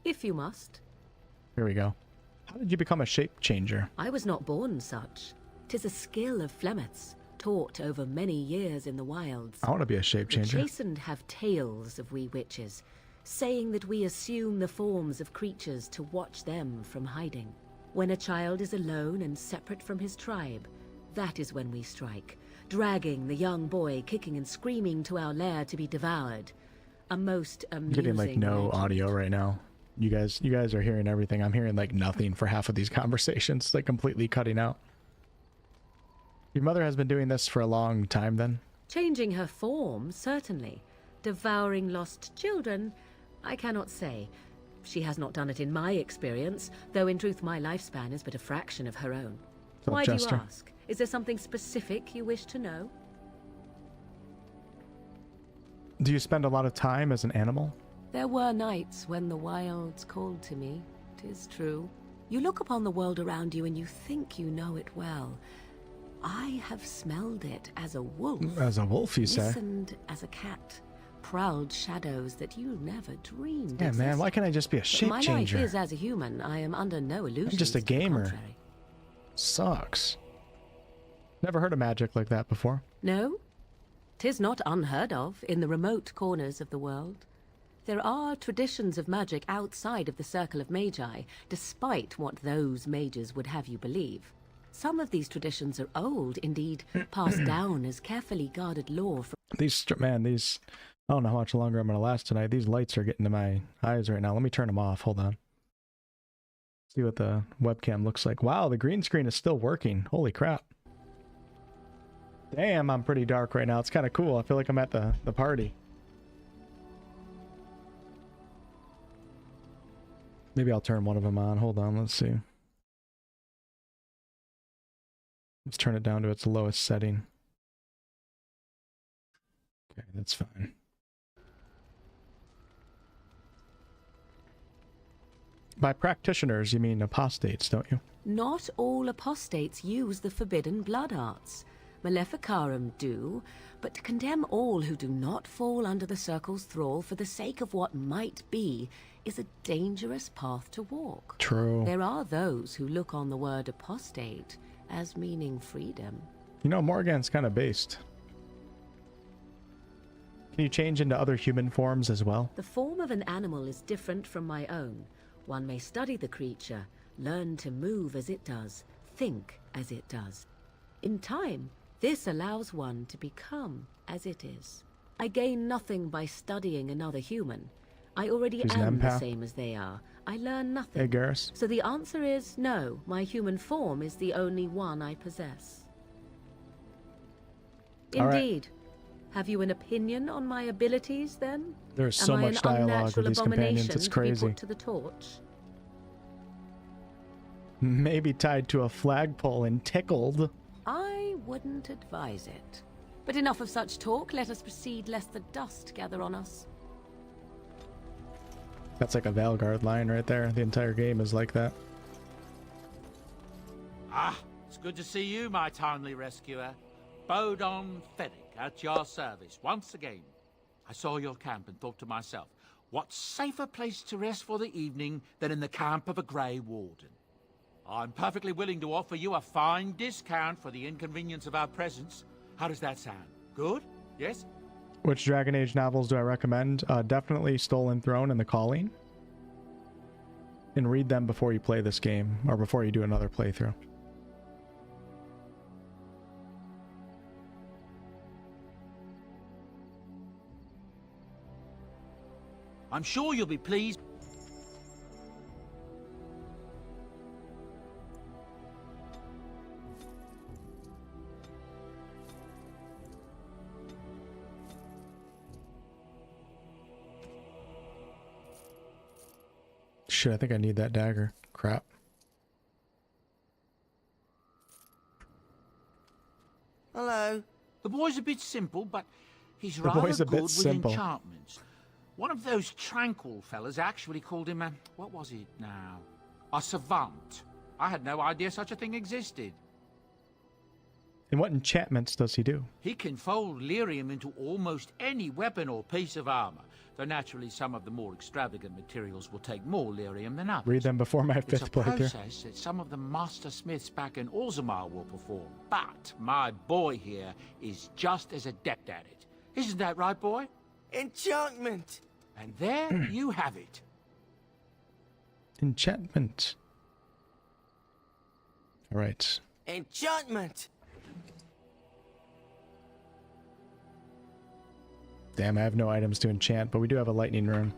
[SPEAKER 2] If you must.
[SPEAKER 1] Here we go. How did you become a shape changer?
[SPEAKER 2] I was not born such. 'Tis a skill of Flemeth's, taught over many years in the wilds.
[SPEAKER 1] I want to be a shape changer.
[SPEAKER 2] The chastened have tales of we witches, saying that we assume the forms of creatures to watch them from hiding. When a child is alone and separate from his tribe, that is when we strike, dragging the young boy kicking and screaming to our lair to be devoured. A most amusing...
[SPEAKER 1] I'm getting like no audio right now. You guys are hearing everything. I'm hearing like nothing for half of these conversations, like completely cutting out. Your mother has been doing this for a long time then?
[SPEAKER 2] Changing her form, certainly. Devouring lost children, I cannot say. She has not done it in my experience, though in truth my lifespan is but a fraction of her own. Why do you ask? Is there something specific you wish to know?
[SPEAKER 1] Do you spend a lot of time as an animal?
[SPEAKER 2] There were nights when the wilds called to me, 'tis true. You look upon the world around you and you think you know it well. I have smelled it as a wolf.
[SPEAKER 1] As a wolf, you say?
[SPEAKER 2] Listened as a cat. Prowled shadows that you never dreamed
[SPEAKER 1] Yeah,
[SPEAKER 2] existed.
[SPEAKER 1] man, why can't I just be a shape changer?
[SPEAKER 2] My life is as a human. I am under no illusions.
[SPEAKER 1] I'm just a gamer. Sucks. Never heard of magic like that before.
[SPEAKER 2] No? 'Tis not unheard of in the remote corners of the world. There are traditions of magic outside of the circle of magi, despite what those mages would have you believe. Some of these traditions are old, indeed, passed down as carefully guarded lore from...
[SPEAKER 1] These... I don't know how much longer I'm going to last tonight. These lights are getting to my eyes right now. Let me turn them off. Hold on. See what the webcam looks like. Wow, the green screen is still working. Holy crap. Damn, I'm pretty dark right now. It's kind of cool. I feel like I'm at the party. Maybe I'll turn one of them on. Hold on, let's see. Let's turn it down to its lowest setting. Okay, that's fine. By practitioners, you mean apostates, don't you?
[SPEAKER 2] Not all apostates use the forbidden blood arts. Maleficarum do, but to condemn all who do not fall under the circle's thrall for the sake of what might be is a dangerous path to walk.
[SPEAKER 1] True.
[SPEAKER 2] There are those who look on the word apostate as meaning freedom.
[SPEAKER 1] You know, Morrigan's kind of based. Can you change into other human forms as well?
[SPEAKER 2] The form of an animal is different from my own. One may study the creature, learn to move as it does, think as it does. In time, this allows one to become as it is. I gain nothing by studying another human. I already am the same as they are. I learn nothing.
[SPEAKER 1] Hey, Garrus.
[SPEAKER 2] So the answer is no, my human form is the only one I possess.
[SPEAKER 1] All right.
[SPEAKER 2] Indeed. Have you an opinion on my abilities, then?
[SPEAKER 1] There's so much dialogue with these companions, it's crazy.
[SPEAKER 2] To be put to the torch?
[SPEAKER 1] Maybe tied to a flagpole and tickled.
[SPEAKER 2] I wouldn't advise it. But enough of such talk. Let us proceed, lest the dust gather on us.
[SPEAKER 1] That's like a veilgaurd line right there. The entire game is like that.
[SPEAKER 5] Ah, it's good to see you, my timely rescuer. Bodon Fennick, at your service, once again. I saw your camp and thought to myself, what safer place to rest for the evening than in the camp of a Grey Warden? I'm perfectly willing to offer you a fine discount for the inconvenience of our presence. How does that sound? Good? Yes?
[SPEAKER 1] Which Dragon Age novels do I recommend? Definitely Stolen Throne and The Calling. And read them before you play this game, or before you do another playthrough.
[SPEAKER 5] I'm sure you'll be pleased.
[SPEAKER 1] Shit, I think I need that dagger. Crap.
[SPEAKER 7] Hello.
[SPEAKER 5] The boy's a bit simple, but he's
[SPEAKER 1] The
[SPEAKER 5] rather
[SPEAKER 1] boy's a bit
[SPEAKER 5] good with
[SPEAKER 1] simple.
[SPEAKER 5] enchantments. One of those tranquil fellas actually called him a... what was it now? A savant. I had no idea such a thing existed.
[SPEAKER 1] And what enchantments does he do?
[SPEAKER 5] He can fold lyrium into almost any weapon or piece of armor, though naturally some of the more extravagant materials will take more lyrium than others.
[SPEAKER 1] Read them before my
[SPEAKER 5] It's a
[SPEAKER 1] fifth playthrough.
[SPEAKER 5] process that some of the master smiths back in Orzammar will perform, but my boy here is just as adept at it. Isn't that right, boy?
[SPEAKER 7] Enchantment!
[SPEAKER 5] And there you have it.
[SPEAKER 1] Enchantment. All right.
[SPEAKER 7] Enchantment!
[SPEAKER 1] Damn, I have no items to enchant, but we do have a lightning rune.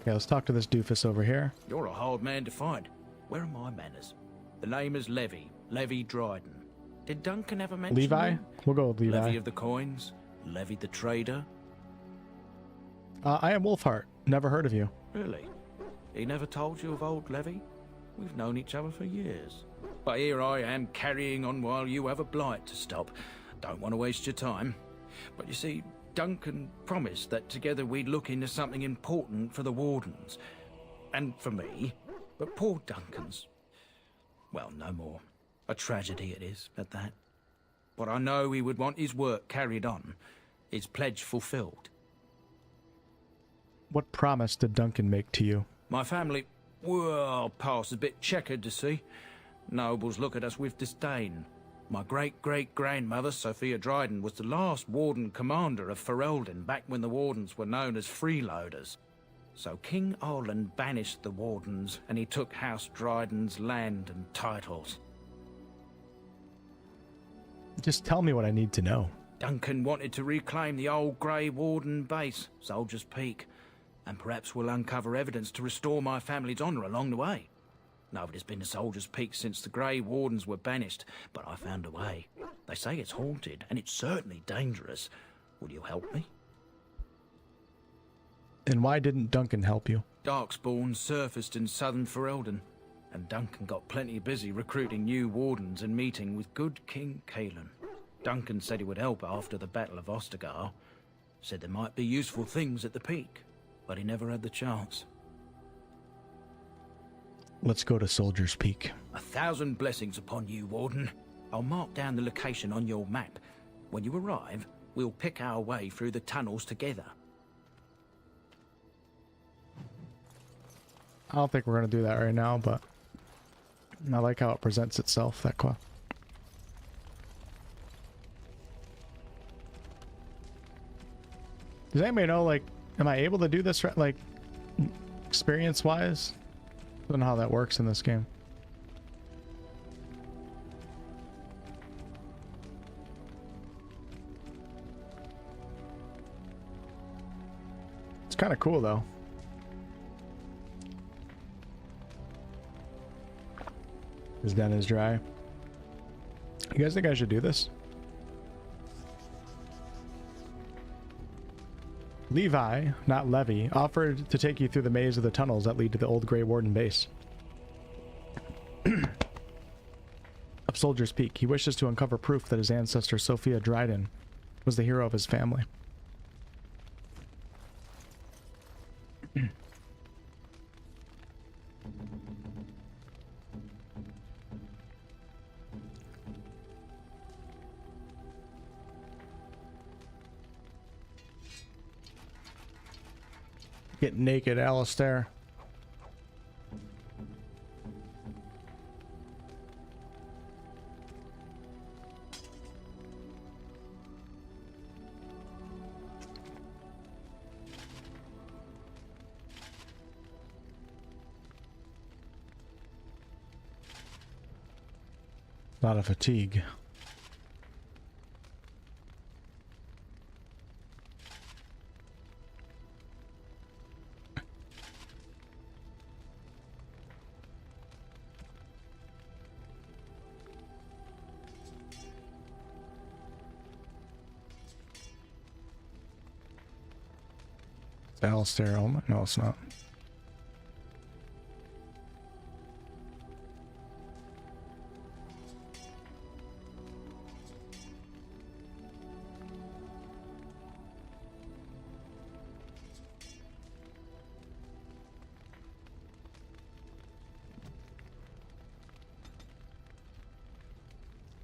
[SPEAKER 1] Okay, let's talk to this doofus over here.
[SPEAKER 13] You're a hard man to find. Where are my manners? The name is Levy Dryden. Did Duncan ever mention
[SPEAKER 1] Levi?
[SPEAKER 13] you?
[SPEAKER 1] We'll go with Levi.
[SPEAKER 13] Levy of the coins? Levy the trader?
[SPEAKER 1] I am Wolfheart. Never heard of you.
[SPEAKER 13] Really? He never told you of old Levy? We've known each other for years. But here I am carrying on while you have a blight to stop. Don't want to waste your time. But you see, Duncan promised that together we'd look into something important for the Wardens. And for me. But poor Duncan's... well, no more. A tragedy it is, at that. But I know he would want his work carried on. His pledge fulfilled.
[SPEAKER 1] What promise did Duncan make to you?
[SPEAKER 13] My family... well, past a bit checkered to see. Nobles look at us with disdain. My great-great-grandmother, Sophia Dryden, was the last Warden Commander of Ferelden back when the Wardens were known as freeloaders. So King Arlen banished the Wardens, and he took House Dryden's land and titles.
[SPEAKER 1] Just tell me what I need to know.
[SPEAKER 13] Duncan wanted to reclaim the old Grey Warden base, Soldier's Peak, and perhaps we'll uncover evidence to restore my family's honour along the way. Nobody's been to Soldier's Peak since the Grey Wardens were banished, but I found a way. They say it's haunted, and it's certainly dangerous. Will you help me?
[SPEAKER 1] And why didn't Duncan help you?
[SPEAKER 13] Darkspawn surfaced in southern Ferelden, and Duncan got plenty busy recruiting new Wardens and meeting with good King Cailan. Duncan said he would help after the Battle of Ostagar. Said there might be useful things at the peak, but he never had the chance.
[SPEAKER 1] Let's go to Soldier's Peak.
[SPEAKER 13] 1,000 blessings upon you, Warden. I'll mark down the location on your map. When you arrive, we'll pick our way through the tunnels together.
[SPEAKER 1] I don't think we're going to do that right now, but I like how it presents itself, that quest. Does anybody know, like, am I able to do this, like, experience-wise? I don't know how that works in this game. It's kind of cool, though. His den is dry. You guys think I should do this? Levi, not Levy, offered to take you through the maze of the tunnels that lead to the old Grey Warden base. Up Soldier's Peak, he wishes to uncover proof that his ancestor Sophia Dryden was the hero of his family. Get naked, Alistair. A lot of fatigue. Alistair, oh, no, it's not.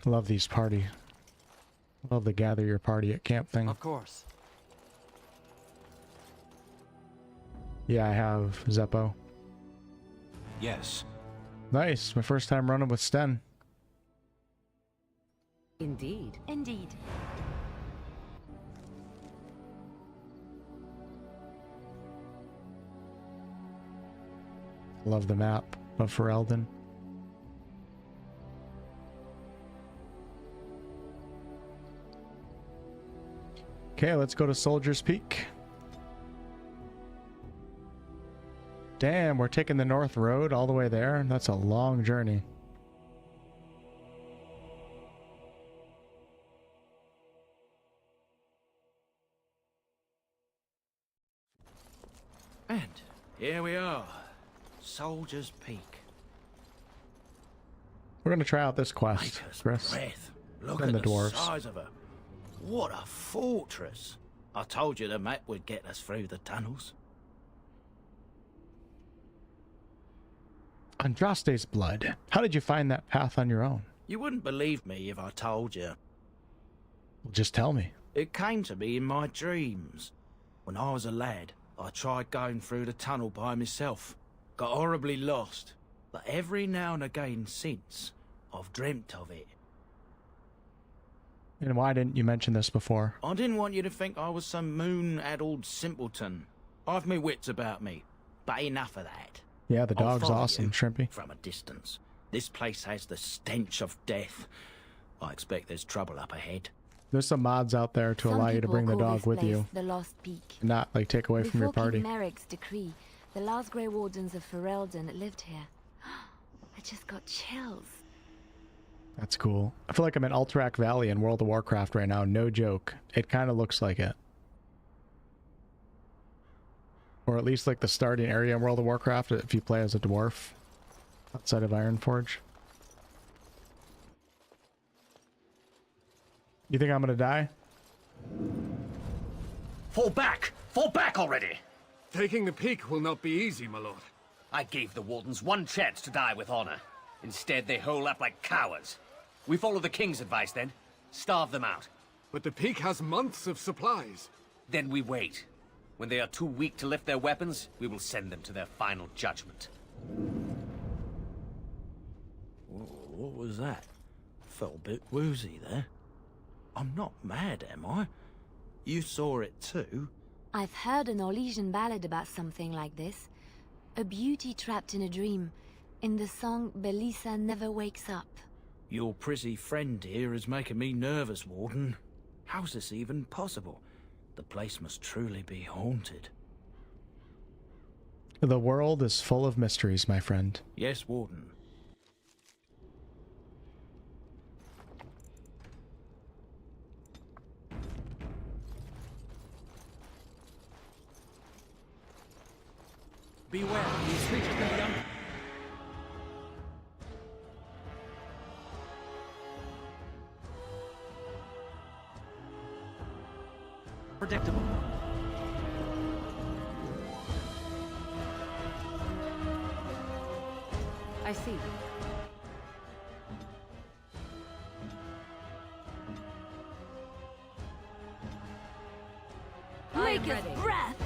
[SPEAKER 1] Love these party. Love the gather your party at camp thing.
[SPEAKER 11] Of course.
[SPEAKER 1] Yeah, I have Zeppo.
[SPEAKER 12] Yes.
[SPEAKER 1] Nice. My first time running with Sten.
[SPEAKER 2] Indeed.
[SPEAKER 21] Indeed.
[SPEAKER 1] Love the map of Ferelden. Okay, let's go to Soldier's Peak. Damn, we're taking the North Road all the way there. That's a long journey.
[SPEAKER 13] And here we are. Soldier's Peak.
[SPEAKER 1] We're gonna try out this quest, Chris.
[SPEAKER 13] Breath. Look
[SPEAKER 1] And
[SPEAKER 13] at
[SPEAKER 1] the
[SPEAKER 13] the
[SPEAKER 1] dwarves.
[SPEAKER 13] size of her. What a fortress. I told you the map would get us through the tunnels.
[SPEAKER 1] Andraste's blood. How did you find that path on your own?
[SPEAKER 13] You wouldn't believe me if I told you.
[SPEAKER 1] Well, just tell me.
[SPEAKER 13] It came to me in my dreams. When I was a lad, I tried going through the tunnel by myself. Got horribly lost. But every now and again since, I've dreamt of it.
[SPEAKER 1] And why didn't you mention this before?
[SPEAKER 13] I didn't want you to think I was some moon-addled simpleton. I've me wits about me, but enough of that.
[SPEAKER 1] Yeah, the
[SPEAKER 13] I'll
[SPEAKER 1] dog's
[SPEAKER 13] follow
[SPEAKER 1] awesome,
[SPEAKER 13] you
[SPEAKER 1] Shrimpy.
[SPEAKER 13] from a distance. This place has the stench of death. I expect there's trouble up ahead.
[SPEAKER 1] There's some mods out there to allow you to bring the dog with you.
[SPEAKER 21] The Lost Peak.
[SPEAKER 1] And not like take away from your
[SPEAKER 21] Before
[SPEAKER 1] party.
[SPEAKER 21] King Merrick's decree, the last Grey Wardens of Ferelden lived here. I just got chills.
[SPEAKER 1] That's cool. I feel like I'm in Alterac Valley in World of Warcraft right now. No joke. It kind of looks like it. Or at least like the starting area in World of Warcraft if you play as a dwarf outside of Ironforge. You think I'm gonna die?
[SPEAKER 14] Fall back! Fall back already!
[SPEAKER 4] Taking the peak will not be easy, my lord.
[SPEAKER 14] I gave the Wardens one chance to die with honor. Instead, they hole up like cowards. We follow the King's advice, then. Starve them out.
[SPEAKER 4] But the peak has months of supplies.
[SPEAKER 14] Then we wait. When they are too weak to lift their weapons, we will send them to their final judgment.
[SPEAKER 13] Whoa, what was that? Felt a bit woozy there. I'm not mad, am I? You saw it too?
[SPEAKER 21] I've heard an Orlesian ballad about something like this. A beauty trapped in a dream. In the song, Belisa never wakes up.
[SPEAKER 13] Your prissy friend here is making me nervous, Warden. How's this even possible? The place must truly be haunted.
[SPEAKER 1] The world is full of mysteries, my friend.
[SPEAKER 13] Yes, Warden.
[SPEAKER 11] Beware, these creatures can be unpredictable.
[SPEAKER 2] I see.
[SPEAKER 21] Maker's breath!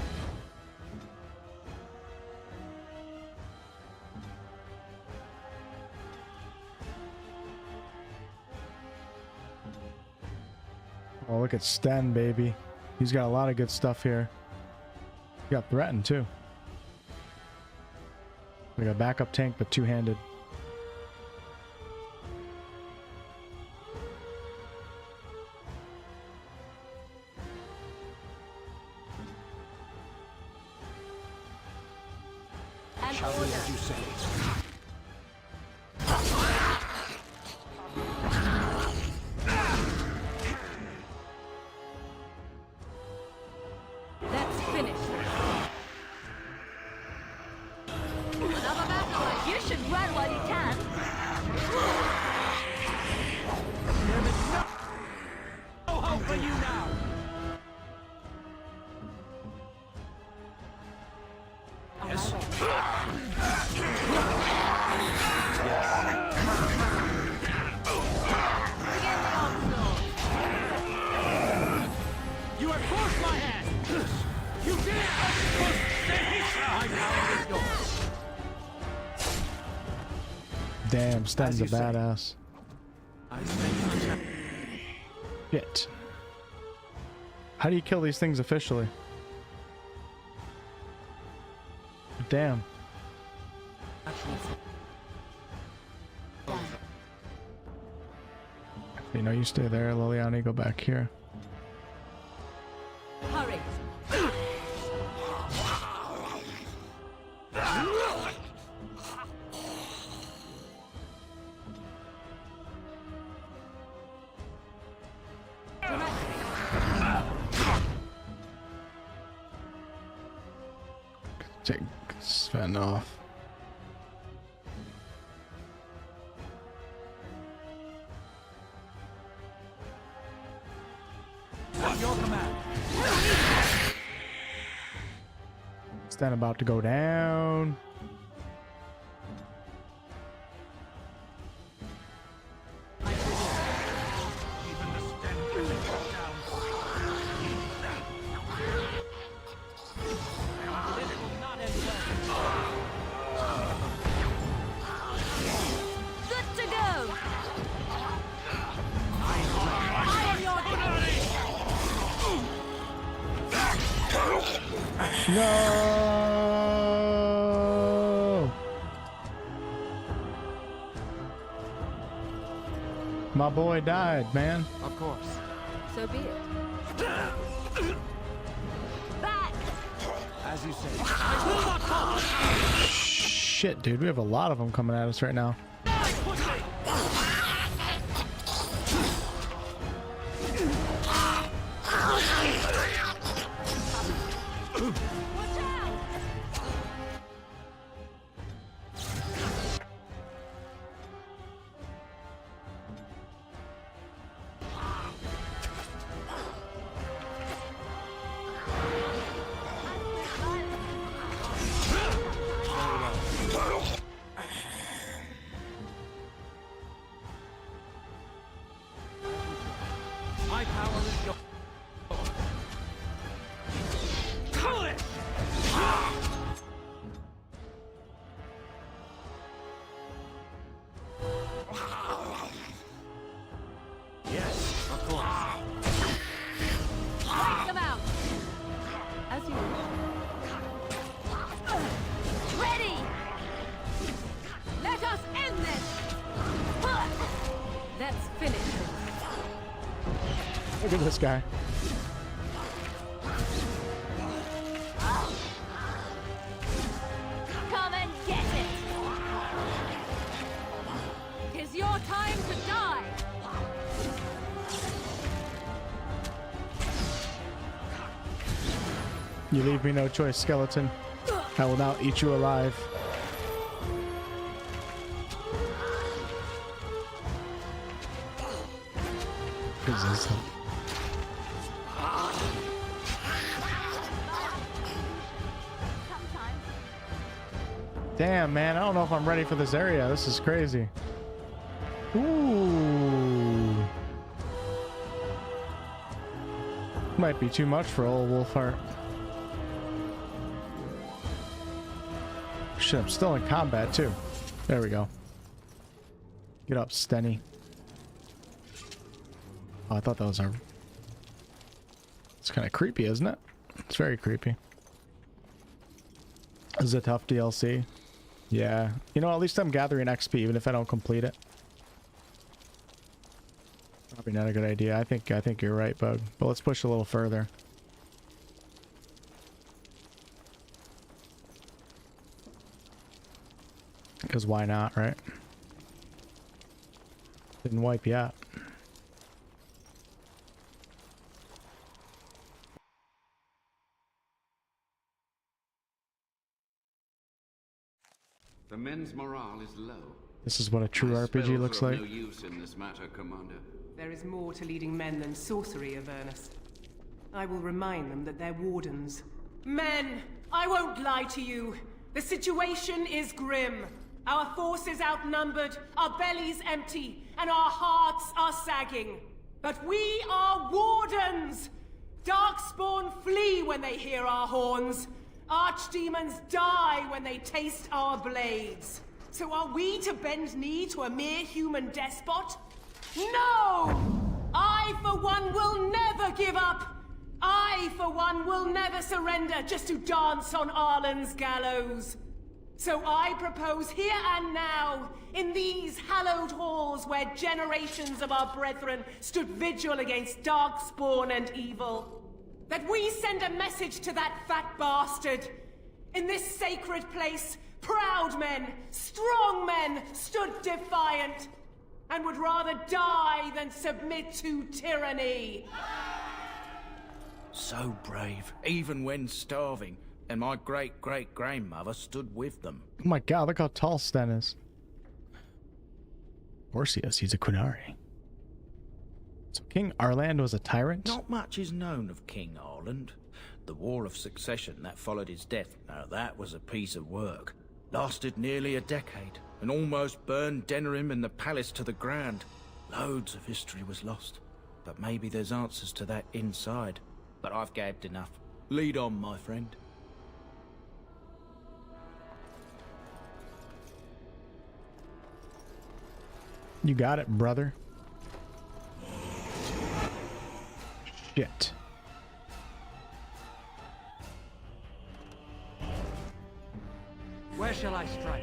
[SPEAKER 1] Oh, look at Sten, baby. He's got a lot of good stuff here. He got threatened, too. Like a backup tank, but two-handed.
[SPEAKER 11] Shall we as you say?
[SPEAKER 2] Let's finish.
[SPEAKER 21] Another battle. You should run while you can.
[SPEAKER 11] There is no hope for you now. Yes. You have forced my hand. You did it.
[SPEAKER 1] Damn, Sten's a
[SPEAKER 11] As you say.
[SPEAKER 1] badass. Shit. How do you kill these things officially? Damn. You know, you stay there, Leliana, go back here.
[SPEAKER 2] Hurry.
[SPEAKER 1] Take Sven off.
[SPEAKER 11] At your command.
[SPEAKER 1] Sten about to go down.
[SPEAKER 21] Good to go!
[SPEAKER 1] No! My boy died, man.
[SPEAKER 11] Of course.
[SPEAKER 2] So be it.
[SPEAKER 21] Back!
[SPEAKER 11] As you say.
[SPEAKER 1] Shit, dude, we have a lot of them coming at us right now.
[SPEAKER 11] My power is yours. Kill it! Yes, of course.
[SPEAKER 2] Take them out. As you wish.
[SPEAKER 21] Ready!
[SPEAKER 2] Let us end this. Let's finish this.
[SPEAKER 1] Look at this guy.
[SPEAKER 21] Come and get it!
[SPEAKER 2] Tis your time to die.
[SPEAKER 1] You leave me no choice, skeleton. I will now eat you alive. Jesus. Damn, man, I don't know if I'm ready for this area. This is crazy. Ooh. Might be too much for old Wolfheart. Shit, I'm still in combat too. There we go. Get up, Stenny. Oh, I thought that was our... It's kind of creepy, isn't it? It's very creepy. This is a tough DLC. Yeah. You know, at least I'm gathering XP, even if I don't complete it. Probably not a good idea. I think you're right, Bug. But let's push a little further. Because why not, right? Didn't wipe you out.
[SPEAKER 18] The men's morale is low.
[SPEAKER 1] This is what a true RPG looks like.
[SPEAKER 18] No use in this matter, Commander.
[SPEAKER 22] There is more to leading men than sorcery, Avernus. I will remind them that they're wardens. Men, I won't lie to you. The situation is grim. Our forces outnumbered, our bellies empty, and our hearts are sagging. But we are wardens! Darkspawn flee when they hear our horns. Archdemons die when they taste our blades. So are we to bend knee to a mere human despot? No! I, for one, will never give up! I, for one, will never surrender just to dance on Arlen's gallows. So I propose here and now, in these hallowed halls where generations of our brethren stood vigil against darkspawn and evil, that we send a message to that fat bastard. In this sacred place, proud men, strong men stood defiant, and would rather die than submit to tyranny.
[SPEAKER 13] So brave, even when starving, and my great-great-grandmother stood with them.
[SPEAKER 1] Oh my god, look how tall Sten is. Of course he is, he's a Qunari. So King Arland was a tyrant?
[SPEAKER 13] Not much is known of King Arland. The War of Succession that followed his death, now that was a piece of work. Lasted nearly a decade, and almost burned Denerim and the palace to the ground. Loads of history was lost, but maybe there's answers to that inside. But I've gabbed enough. Lead on, my friend.
[SPEAKER 1] You got it, brother. Shit.
[SPEAKER 11] Where shall I strike?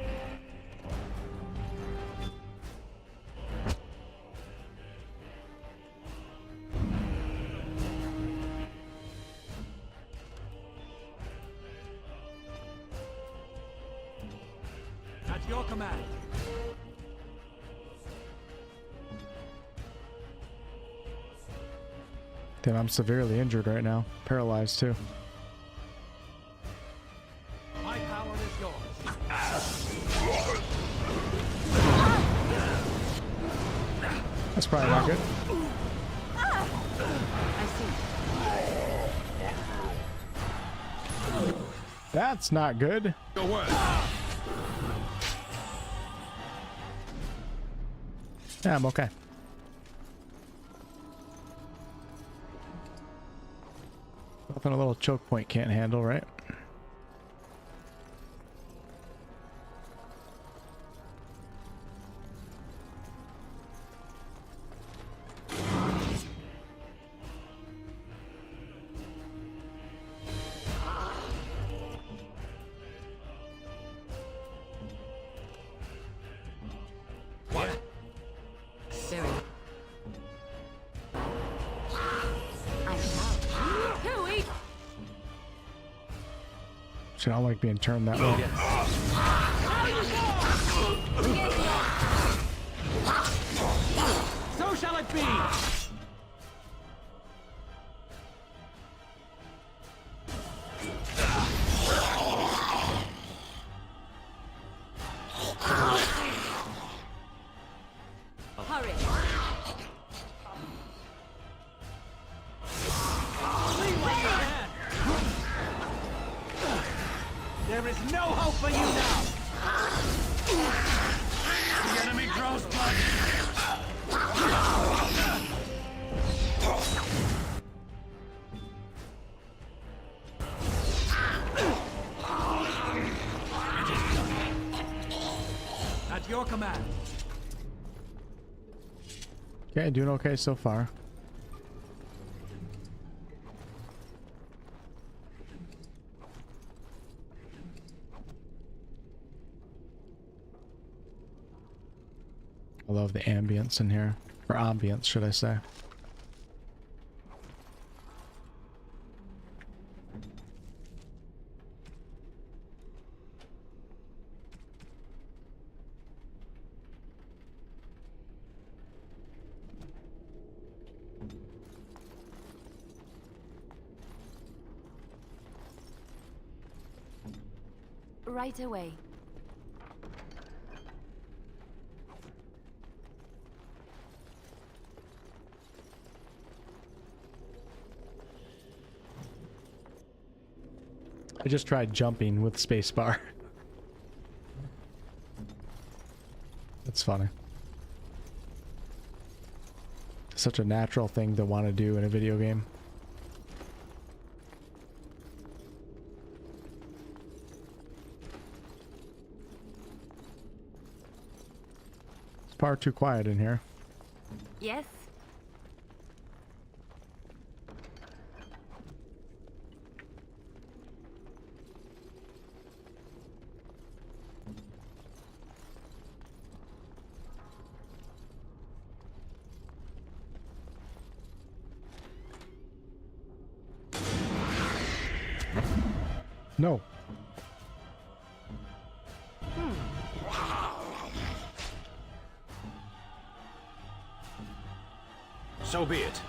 [SPEAKER 11] At your command.
[SPEAKER 1] Damn, I'm severely injured right now. Paralyzed too.
[SPEAKER 11] My power is yours.
[SPEAKER 1] That's probably not good.
[SPEAKER 2] I see.
[SPEAKER 1] That's not good. Yeah, I'm okay. Nothing a little choke point can't handle, right? I don't like being turned that way.
[SPEAKER 11] So shall it be.
[SPEAKER 2] Qunari.
[SPEAKER 11] There is no hope for you now! The enemy draws blood! At your command.
[SPEAKER 1] Okay, doing okay so far. I love the ambience in here. Or ambience, should I say.
[SPEAKER 21] Right away.
[SPEAKER 1] I just tried jumping with spacebar. That's funny. Such a natural thing to want to do in a video game. It's far too quiet in here.
[SPEAKER 21] Yes?
[SPEAKER 1] No.
[SPEAKER 11] So be it.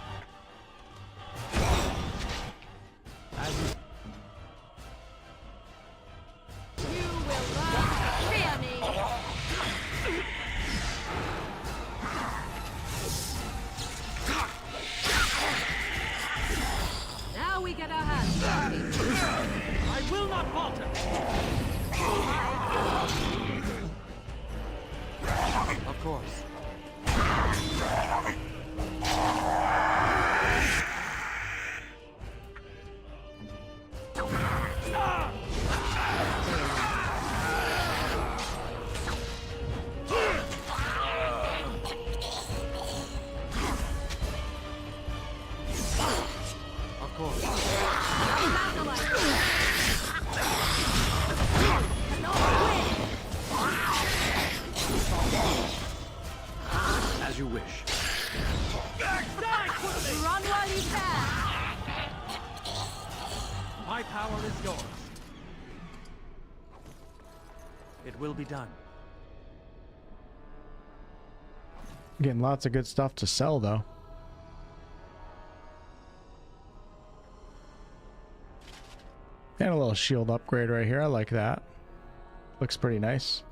[SPEAKER 2] Now we get our hands dirty.
[SPEAKER 11] I will not falter. Of course. As you wish.
[SPEAKER 2] Run while you can.
[SPEAKER 11] My power is yours. It will be done.
[SPEAKER 1] Getting lots of good stuff to sell though. And a little shield upgrade right here. I like that. Looks pretty nice.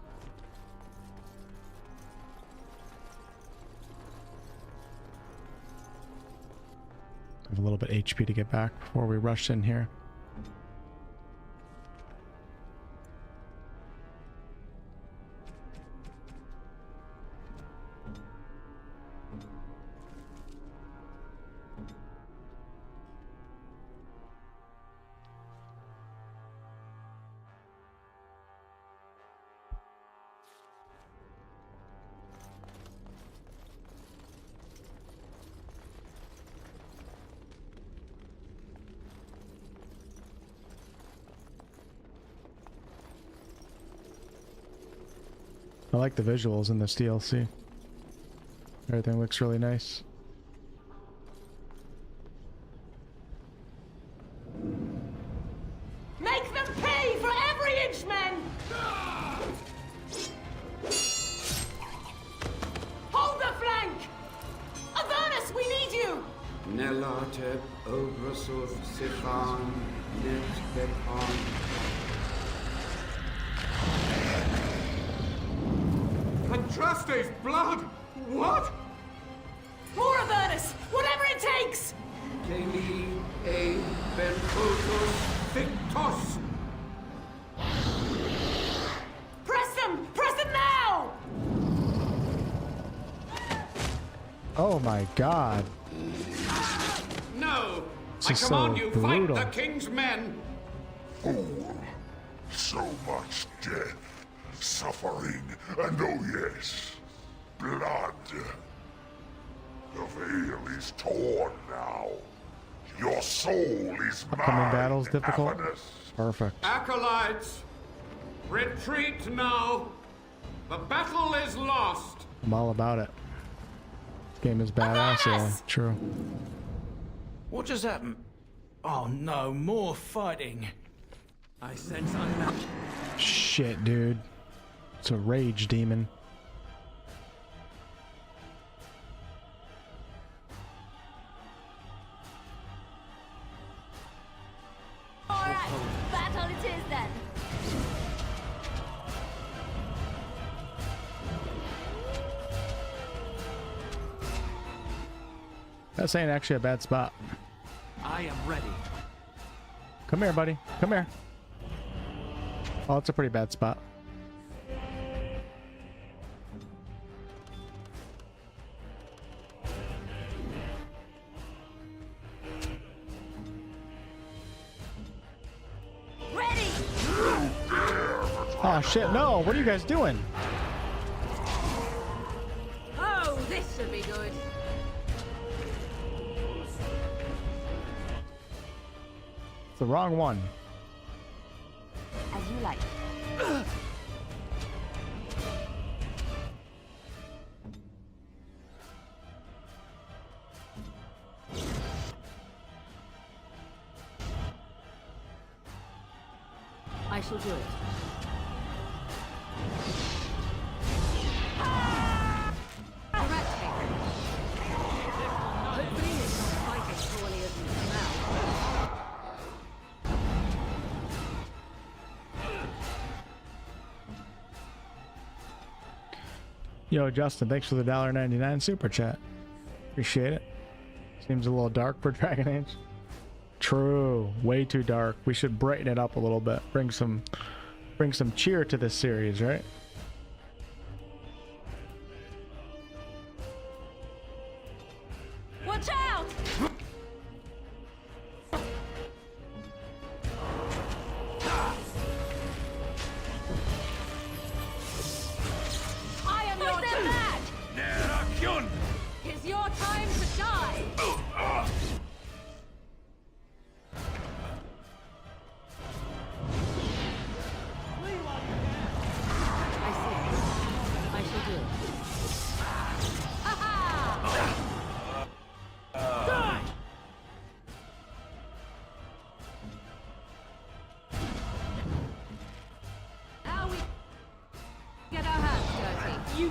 [SPEAKER 1] I have a little bit HP to get back before we rush in here. I like the visuals in this DLC. Everything looks really nice.
[SPEAKER 22] Make them pay for every inch, men! Hold the flank! Avernus, we need you!
[SPEAKER 18] Nelateb Obrasov Sifan Net Bepan.
[SPEAKER 4] Andraste's blood! What?
[SPEAKER 22] More Avernus! Whatever it takes!
[SPEAKER 18] Deli e benfotos victos.
[SPEAKER 22] Press them! Press them now!
[SPEAKER 1] Oh my god.
[SPEAKER 18] No!
[SPEAKER 1] This
[SPEAKER 18] I
[SPEAKER 1] is
[SPEAKER 18] command
[SPEAKER 1] so
[SPEAKER 18] you,
[SPEAKER 1] brutal.
[SPEAKER 18] fight the king's men!
[SPEAKER 16] Oh, so much death, suffering, and oh yes, blood. The veil is torn now. Your soul is
[SPEAKER 1] Upcoming
[SPEAKER 16] mine,
[SPEAKER 1] battles difficult.
[SPEAKER 16] Avernus.
[SPEAKER 1] Perfect.
[SPEAKER 18] Acolytes, retreat now. The battle is lost.
[SPEAKER 1] I'm all about it. This game is badass, yeah. True.
[SPEAKER 13] What just happened? Oh no, more fighting.
[SPEAKER 11] I sense unmatched.
[SPEAKER 1] Shit, dude. It's a rage demon.
[SPEAKER 21] Alright, battle it is then.
[SPEAKER 1] This ain't actually a bad spot.
[SPEAKER 11] I am ready.
[SPEAKER 1] Come here, buddy. Come here. Oh, it's a pretty bad spot.
[SPEAKER 21] Ready!
[SPEAKER 1] Oh shit, no! What are you guys doing?
[SPEAKER 2] Oh, this should be good.
[SPEAKER 1] It's the wrong one.
[SPEAKER 21] As you like.
[SPEAKER 2] I shall do it. Hopefully it's not quite as crawly as you smell.
[SPEAKER 1] Yo, Justin, thanks for the $1.99 super chat. Appreciate it. Seems a little dark for Dragon Age. True, way too dark. We should brighten it up a little bit. Bring some cheer to this series, right?
[SPEAKER 21] Watch out! I am your back!
[SPEAKER 2] It's your time to die! I see. I shall do it.
[SPEAKER 11] Die!
[SPEAKER 2] Now we get our hands dirty.
[SPEAKER 21] You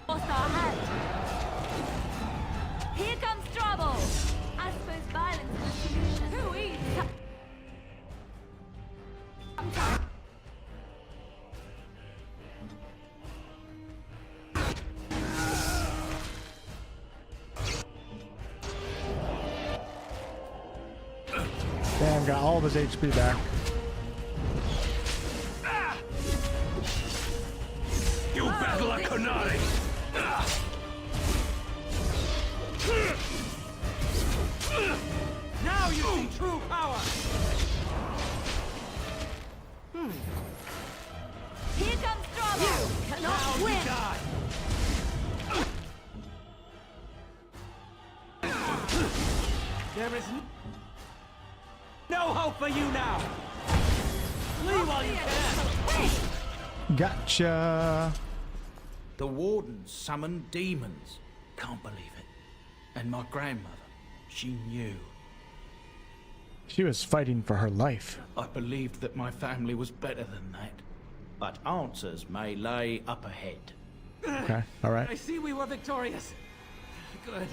[SPEAKER 21] lost our hand. Here comes trouble. I suppose violence is the solution.
[SPEAKER 2] Who eats?
[SPEAKER 1] Damn, got all of his HP back.
[SPEAKER 11] You battle a Qunari! Now you see true power!
[SPEAKER 21] Here comes trouble.
[SPEAKER 11] Cannot
[SPEAKER 21] win.
[SPEAKER 11] Die. There is no hope for you now! Flee while you can!
[SPEAKER 1] Gotcha.
[SPEAKER 13] The wardens summoned demons. Can't believe it. And my grandmother, she knew.
[SPEAKER 1] She was fighting for her life.
[SPEAKER 13] I believed that my family was better than that. But answers may lay up ahead.
[SPEAKER 1] Okay, all right.
[SPEAKER 11] I see we were victorious. Good.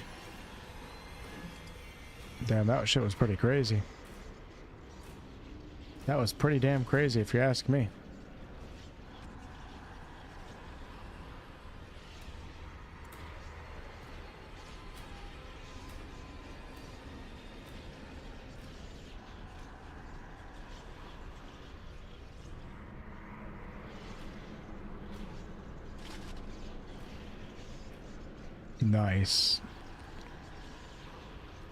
[SPEAKER 1] Damn, that shit was pretty crazy. That was pretty damn crazy if you ask me. Nice.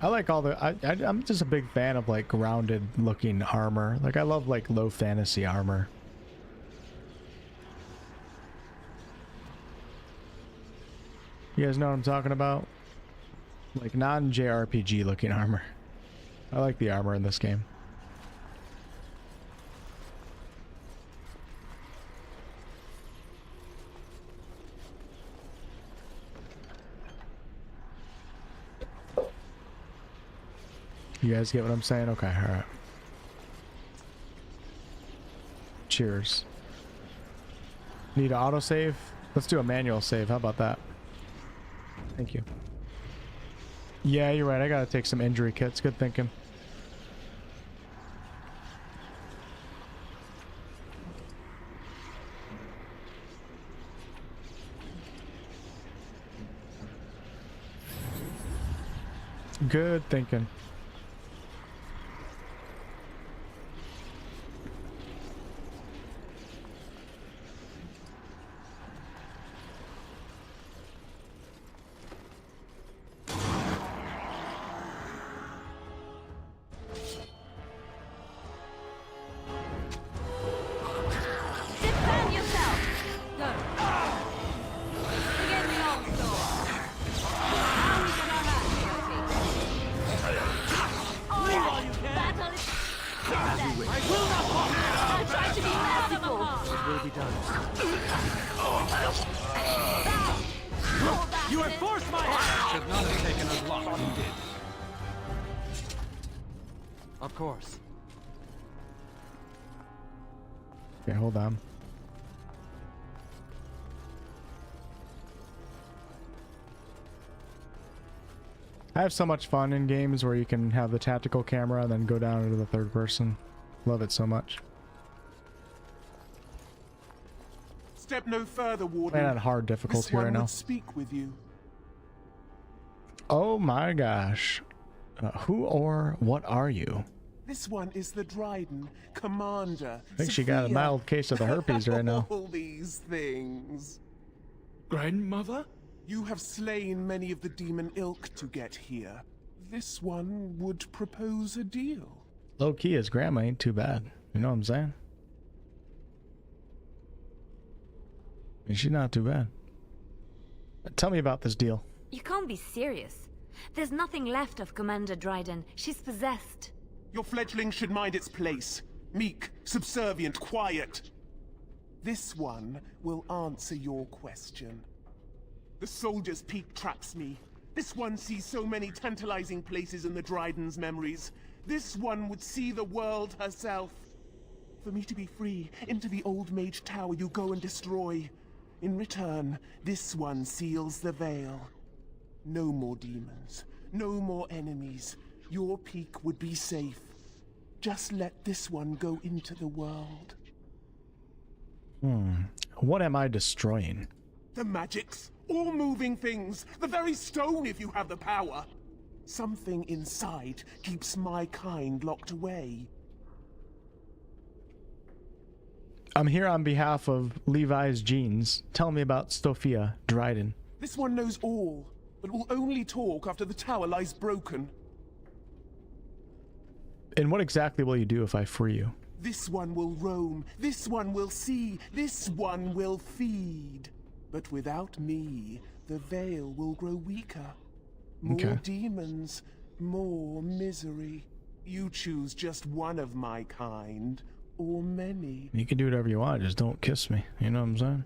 [SPEAKER 1] I like all the... I'm just a big fan of like grounded looking armor. Like I love like low fantasy armor. You guys know what I'm talking about? Like non-JRPG looking armor. I like the armor in this game. You guys get what I'm saying? Okay, alright. Cheers. Need an autosave? Let's do a manual save. How about that? Thank you. Yeah, you're right. I gotta take some injury kits. Good thinking. Good thinking. Okay, hold on. I have so much fun in games where you can have the tactical camera and then go down into the third person. Love it so much.
[SPEAKER 3] Step no further, Warden.
[SPEAKER 1] Playing on hard difficulty right now.
[SPEAKER 3] Speak with you.
[SPEAKER 1] Oh my gosh. Who or what are you?
[SPEAKER 3] This one is the Dryden, Commander.
[SPEAKER 1] I think she got a mild case of the herpes right now.
[SPEAKER 3] All these things.
[SPEAKER 18] Grandmother?
[SPEAKER 3] You have slain many of the demon ilk to get here. This one would propose a deal.
[SPEAKER 1] Low key, his grandma ain't too bad. You know what I'm saying? She's not too bad. Tell me about this deal.
[SPEAKER 21] You can't be serious. There's nothing left of Commander Dryden. She's possessed.
[SPEAKER 3] Your fledgling should mind its place. Meek, subservient, quiet. This one will answer your question. The soldier's peak traps me. This one sees so many tantalizing places in the Dryden's memories. This one would see the world herself. For me to be free, into the old mage tower you go and destroy. In return, this one seals the veil. No more demons, no more enemies. Your peak would be safe. Just let this one go into the world.
[SPEAKER 1] What am I destroying?
[SPEAKER 3] The magics, all moving things, the very stone if you have the power. Something inside keeps my kind locked away.
[SPEAKER 1] I'm here on behalf of Levi's genes. Tell me about Sophia Dryden.
[SPEAKER 3] This one knows all, but will only talk after the tower lies broken.
[SPEAKER 1] And what exactly will you do if I free you?
[SPEAKER 3] This one will roam, this one will see, this one will feed. But without me, the veil will grow weaker. More demons, more misery. You choose just one of my kind, or many.
[SPEAKER 1] You can do whatever you want, just don't kiss me. You know what I'm saying?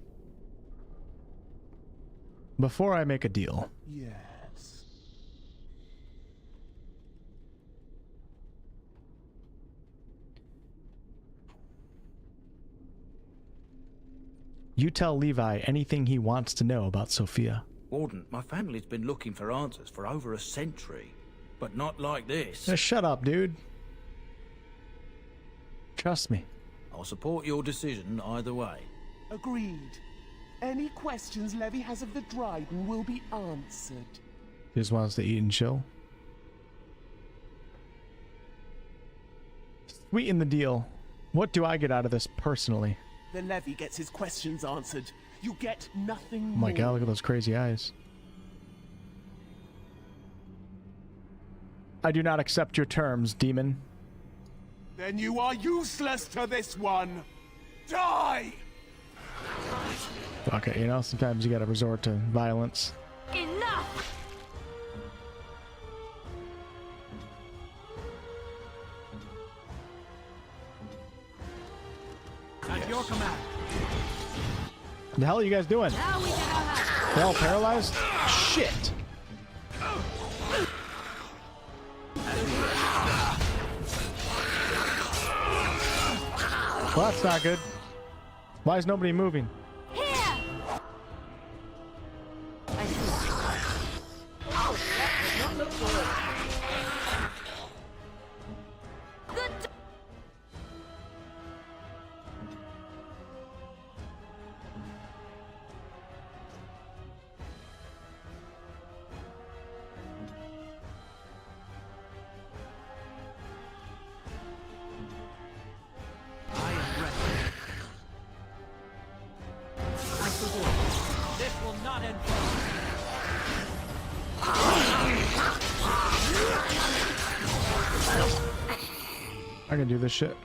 [SPEAKER 1] Before I make a deal.
[SPEAKER 3] Yes.
[SPEAKER 1] You tell Levi anything he wants to know about Sophia.
[SPEAKER 13] Warden, my family's been looking for answers for over a century, but not like this.
[SPEAKER 1] Just shut up, dude. Trust me.
[SPEAKER 13] I'll support your decision either way.
[SPEAKER 3] Agreed. Any questions Levy has of the Dryden will be answered.
[SPEAKER 1] He just wants to eat and chill. Sweeten the deal. What do I get out of this personally?
[SPEAKER 3] The Levy gets his questions answered. You get nothing
[SPEAKER 1] Oh my god, look at those crazy eyes. I do not accept your terms, demon.
[SPEAKER 3] Then you are useless to this one. Die!
[SPEAKER 1] Okay, you know, sometimes you gotta resort to violence.
[SPEAKER 21] Enough!
[SPEAKER 8] At your command.
[SPEAKER 1] What the hell are you guys doing?
[SPEAKER 21] Now we can have.
[SPEAKER 1] They're all paralyzed? Shit! Well, that's not good. Why is nobody moving?
[SPEAKER 21] Here! I see. Oh, that does not look good. Good.
[SPEAKER 17] This will not end.
[SPEAKER 1] I can do this shit.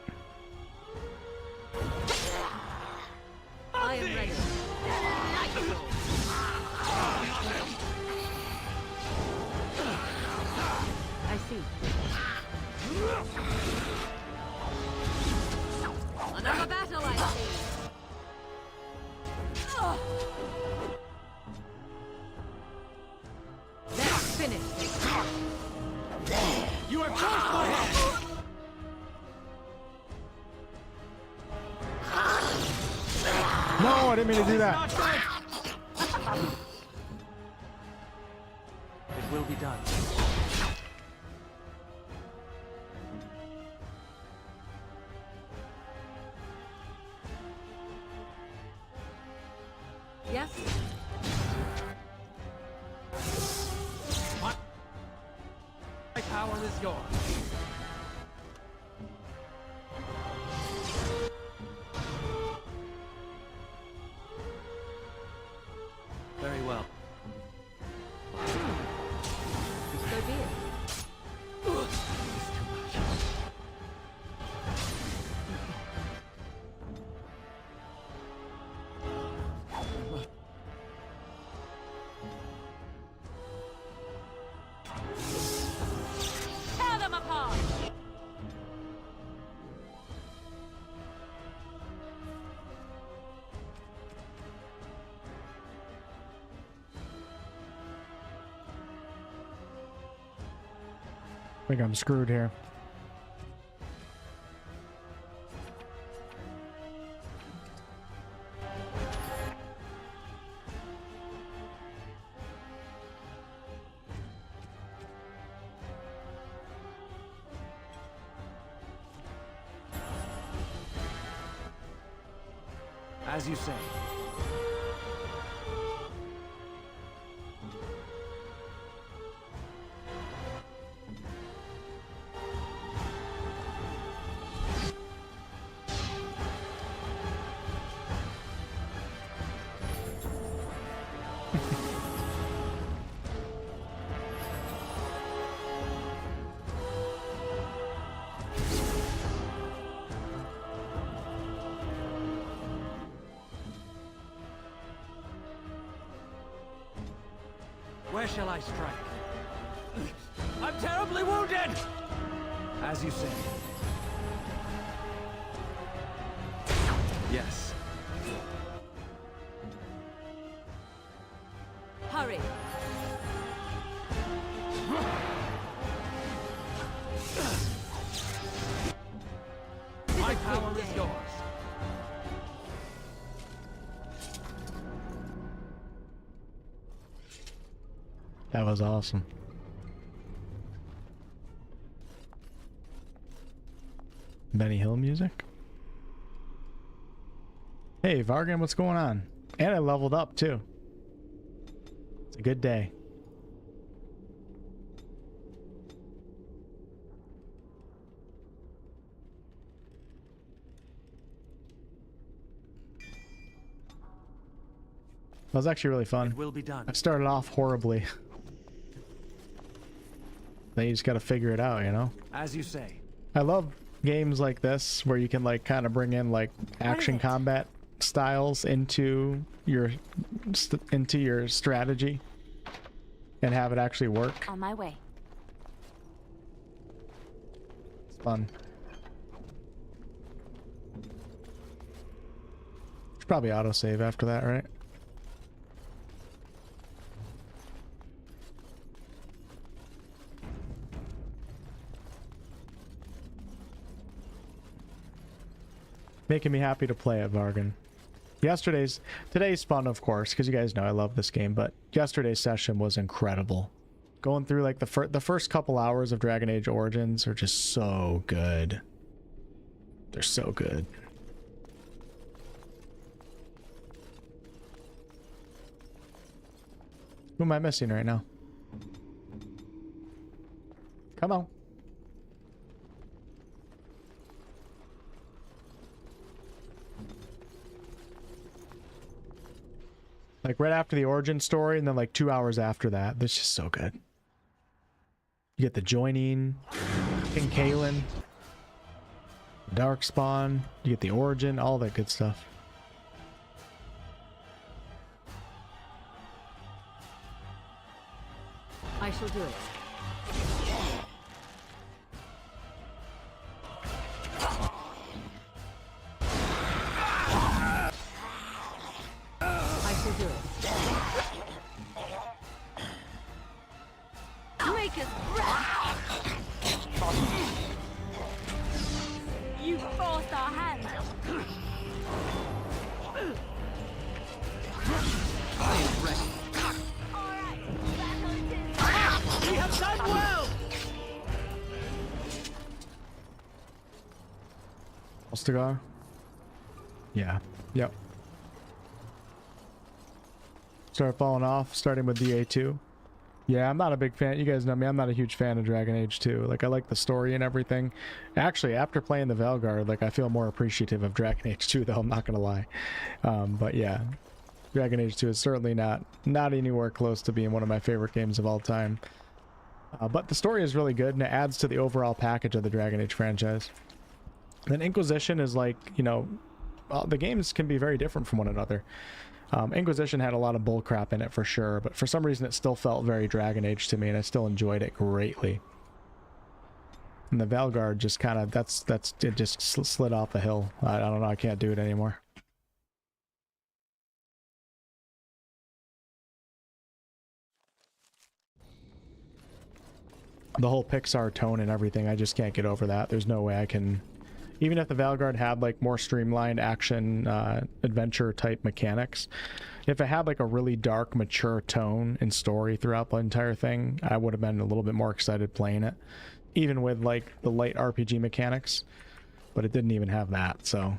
[SPEAKER 2] I am ready. I see. Another battle, I see. That's finished.
[SPEAKER 17] You are crossed my head.
[SPEAKER 1] No, I didn't mean to do that.
[SPEAKER 8] It will be done.
[SPEAKER 2] Yes?
[SPEAKER 17] My power is yours.
[SPEAKER 8] Very well.
[SPEAKER 2] So be it.
[SPEAKER 21] Tear them apart!
[SPEAKER 1] I think I'm screwed here.
[SPEAKER 8] As you say. Where shall I strike?
[SPEAKER 17] I'm terribly wounded!
[SPEAKER 8] As you say. Yes.
[SPEAKER 2] Hurry.
[SPEAKER 17] My power is yours.
[SPEAKER 1] That was awesome. Benny Hill music. Hey, Vargan, what's going on? And I leveled up too. It's a good day. That was actually really fun.
[SPEAKER 8] It will be done.
[SPEAKER 1] I started off horribly. Then you just got to figure it out, you know?
[SPEAKER 8] As you say.
[SPEAKER 1] I love games like this where you can like kind of bring in like action combat styles into your strategy and have it actually work.
[SPEAKER 21] On my way.
[SPEAKER 1] It's fun. Should probably autosave after that, right? Making me happy to play it, Vargan. Today's fun, of course, because you guys know I love this game, but yesterday's session was incredible. Going through like the first couple hours of Dragon Age Origins are just so good. They're so good. Who am I missing right now? Come on. Like right after the origin story and then like 2 hours after that. That's just so good. You get the joining, King Kalen, Darkspawn, you get the origin, all that good stuff.
[SPEAKER 2] I shall do it. I shall do it.
[SPEAKER 21] Make us breath! You forced our hand.
[SPEAKER 11] I am ready. We have done well!
[SPEAKER 1] Ostagar? Yeah. Yep. Start falling off, starting with DA2. Yeah, I'm not a big fan. You guys know me. I'm not a huge fan of Dragon Age 2. Like, I like the story and everything. Actually, after playing the Veilgaurd, like, I feel more appreciative of Dragon Age 2, though. I'm not gonna lie. But yeah, Dragon Age 2 is certainly not anywhere close to being one of my favorite games of all time. But the story is really good, and it adds to the overall package of the Dragon Age franchise. Then Inquisition is like, you know, the games can be very different from one another. Inquisition had a lot of bullcrap in it for sure, but for some reason it still felt very Dragon Age to me, and I still enjoyed it greatly. And the Veilgaurd just kind of, it just slid off a hill. I don't know, I can't do it anymore. The whole Pixar tone and everything, I just can't get over that. There's no way I can... Even if the Veilgaurd had like more streamlined action adventure type mechanics, if it had like a really dark, mature tone and story throughout the entire thing, I would have been a little bit more excited playing it, even with like the light RPG mechanics. But it didn't even have that, so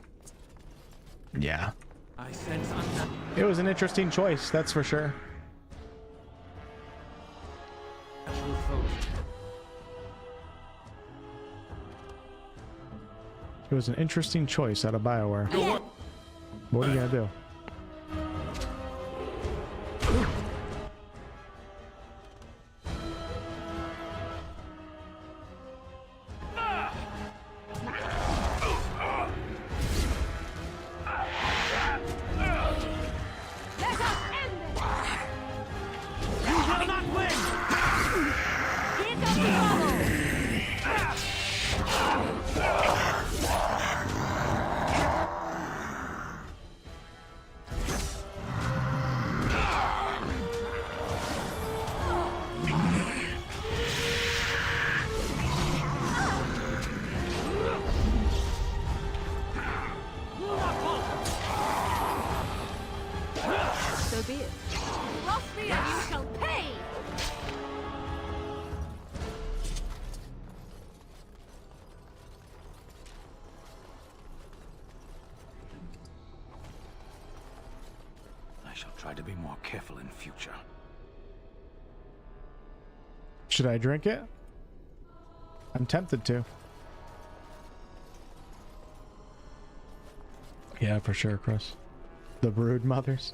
[SPEAKER 1] yeah.
[SPEAKER 11] I sense
[SPEAKER 1] it was an interesting choice, that's for sure. It was an interesting choice out of BioWare. What are you gonna do? Should I drink it? I'm tempted to. Yeah, for sure, Chris. The brood mothers.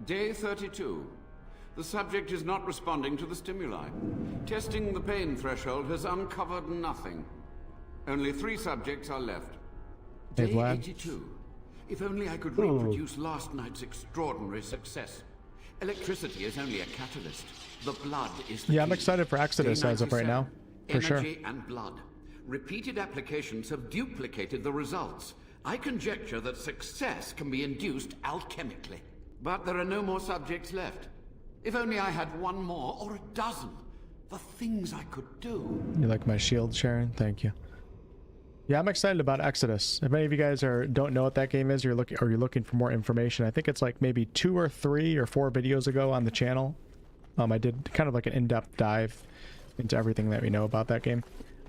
[SPEAKER 10] Day 32. The subject is not responding to the stimuli. Testing the pain threshold has uncovered nothing. Only 3 subjects are left.
[SPEAKER 1] Hey,
[SPEAKER 10] Day
[SPEAKER 1] Vlad.
[SPEAKER 10] 82. If only I could reproduce last night's extraordinary success. Electricity is only a catalyst. The blood is the
[SPEAKER 1] Yeah, I'm
[SPEAKER 10] key.
[SPEAKER 1] excited for Exodus
[SPEAKER 10] Day
[SPEAKER 1] as of right now,
[SPEAKER 10] 97.
[SPEAKER 1] for sure.
[SPEAKER 10] Energy and blood. Repeated applications have duplicated the results. I conjecture that success can be induced alchemically. But there are no more subjects left. If only I had 1 more or a dozen. The things I could do.
[SPEAKER 1] You like my shield, Sharon? Thank you. Yeah, I'm excited about Exodus. If any of you guys don't know what that game is, you're looking for more information, I think it's like maybe 2 or 3 or 4 videos ago on the channel. I did kind of like an in-depth dive into everything that we know about that game.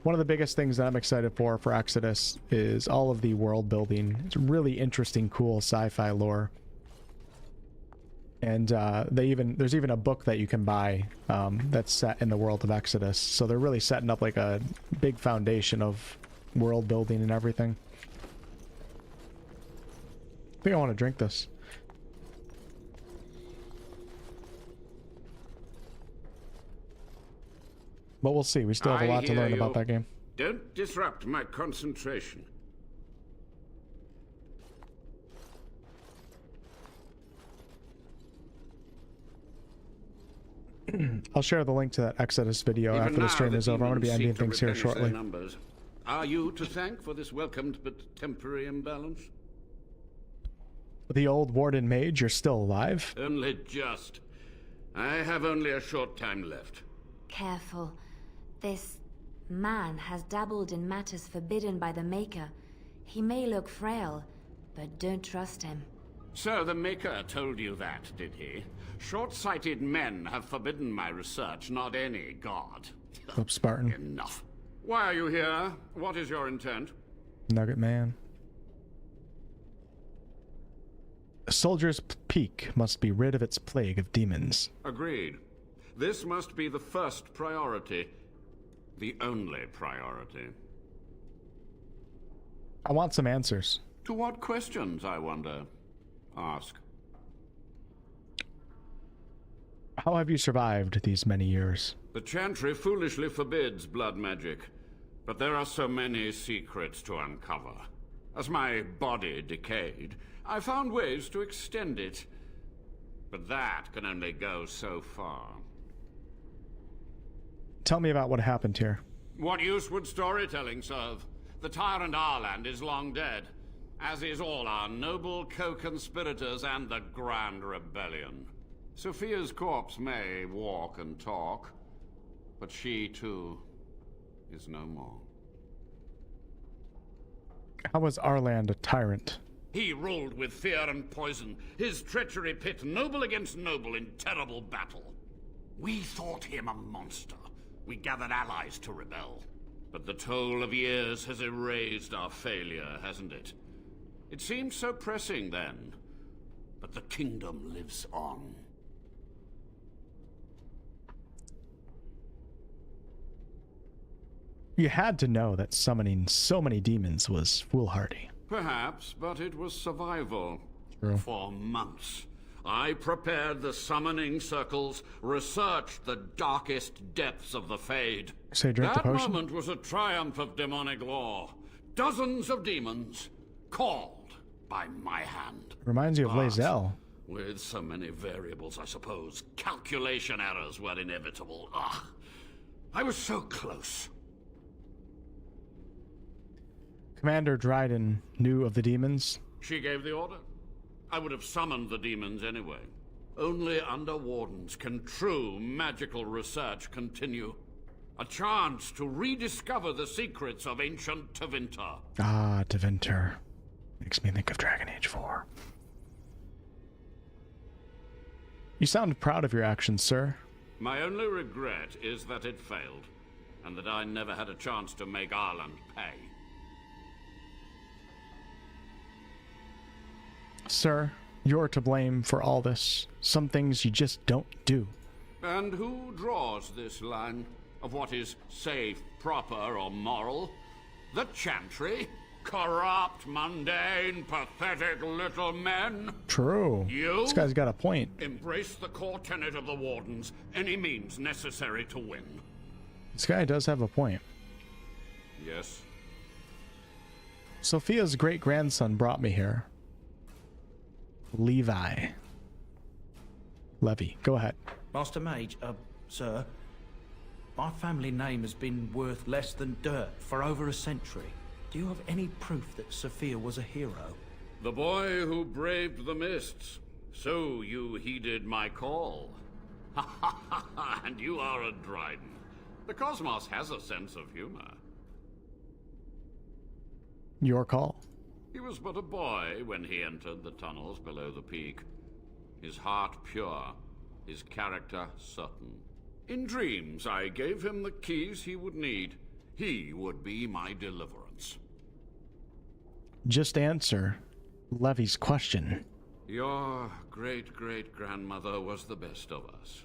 [SPEAKER 1] One of the biggest things that I'm excited for Exodus is all of the world building. It's really interesting, cool sci-fi lore. And there's even a book that you can buy that's set in the world of Exodus. So they're really setting up like a big foundation of world building and everything. I think I want to drink this. But we'll see. We still have a lot to learn about that game.
[SPEAKER 6] Don't disrupt my concentration.
[SPEAKER 1] I'll share the link to that Exodus video
[SPEAKER 6] Even
[SPEAKER 1] after the
[SPEAKER 6] now,
[SPEAKER 1] stream is over. I'm going to be
[SPEAKER 6] demons
[SPEAKER 1] ending
[SPEAKER 6] seek to
[SPEAKER 1] things here
[SPEAKER 6] replenish their
[SPEAKER 1] shortly.
[SPEAKER 6] numbers. Are you to thank for this welcomed but temporary imbalance?
[SPEAKER 1] The old Warden Mage, you're still alive?
[SPEAKER 6] Only just. I have only a short time left.
[SPEAKER 21] Careful. This man has dabbled in matters forbidden by the Maker. He may look frail, but don't trust him.
[SPEAKER 6] So the Maker told you that, did he? Short-sighted men have forbidden my research, not any god.
[SPEAKER 1] Oops, Spartan.
[SPEAKER 6] Enough. Why are you here? What is your intent?
[SPEAKER 1] Nugget Man. A soldier's peak must be rid of its plague of demons.
[SPEAKER 6] Agreed. This must be the first priority. The only priority.
[SPEAKER 1] I want some answers.
[SPEAKER 6] To what questions, I wonder? Ask.
[SPEAKER 1] How have you survived these many years?
[SPEAKER 6] The Chantry foolishly forbids blood magic, but there are so many secrets to uncover. As my body decayed, I found ways to extend it. But that can only go so far.
[SPEAKER 1] Tell me about what happened here.
[SPEAKER 6] What use would storytelling serve? The tyrant Arland is long dead, as is all our noble co-conspirators and the Grand Rebellion. Sophia's corpse may walk and talk, but she, too, is no more.
[SPEAKER 1] How was Arland a tyrant?
[SPEAKER 6] He ruled with fear and poison, his treachery pit noble against noble in terrible battle. We thought him a monster. We gathered allies to rebel. But the toll of years has erased our failure, hasn't it? It seemed so pressing then, but the kingdom lives on.
[SPEAKER 1] You had to know that summoning so many demons was foolhardy.
[SPEAKER 6] Perhaps, but it was survival.
[SPEAKER 1] True.
[SPEAKER 6] For months. I prepared the summoning circles, researched the darkest depths of the Fade.
[SPEAKER 1] Say drink the
[SPEAKER 6] That
[SPEAKER 1] potion?
[SPEAKER 6] moment was a triumph of demonic law. Dozens of demons, called by my hand.
[SPEAKER 1] Reminds you of
[SPEAKER 6] But
[SPEAKER 1] Lae'zel.
[SPEAKER 6] with so many variables, I suppose, calculation errors were inevitable. Ugh. I was so close.
[SPEAKER 1] Commander Dryden knew of the demons.
[SPEAKER 6] She gave the order. I would have summoned the demons anyway. Only under Wardens can true magical research continue. A chance to rediscover the secrets of ancient Tevinter.
[SPEAKER 1] Ah, Tevinter. Makes me think of Dragon Age 4. You sound proud of your actions, sir.
[SPEAKER 6] My only regret is that it failed, and that I never had a chance to make Ireland pay.
[SPEAKER 1] Sir, you're to blame for all this. Some things you just don't do.
[SPEAKER 6] And who draws this line of what is safe, proper, or moral? The Chantry?
[SPEAKER 9] Corrupt, mundane, pathetic little men.
[SPEAKER 1] True.
[SPEAKER 9] You?
[SPEAKER 1] This guy's got a point.
[SPEAKER 9] Embrace the core tenet of the Wardens, any means necessary to win.
[SPEAKER 1] This guy does have a point.
[SPEAKER 9] Yes?
[SPEAKER 1] Sophia's great-grandson brought me here. Levi. Levy, go ahead.
[SPEAKER 13] Master Mage, sir, my family name has been worth less than dirt for over a century. Do you have any proof that Sophia was a hero?
[SPEAKER 9] The boy who braved the mists. So you heeded my call. Ha ha ha ha, and you are a Dryden. The cosmos has a sense of humor.
[SPEAKER 1] Your call.
[SPEAKER 9] He was but a boy when he entered the tunnels below the peak. His heart pure, his character certain. In dreams, I gave him the keys he would need. He would be my deliverance.
[SPEAKER 1] Just answer Levy's question.
[SPEAKER 9] Your great-great-grandmother was the best of us.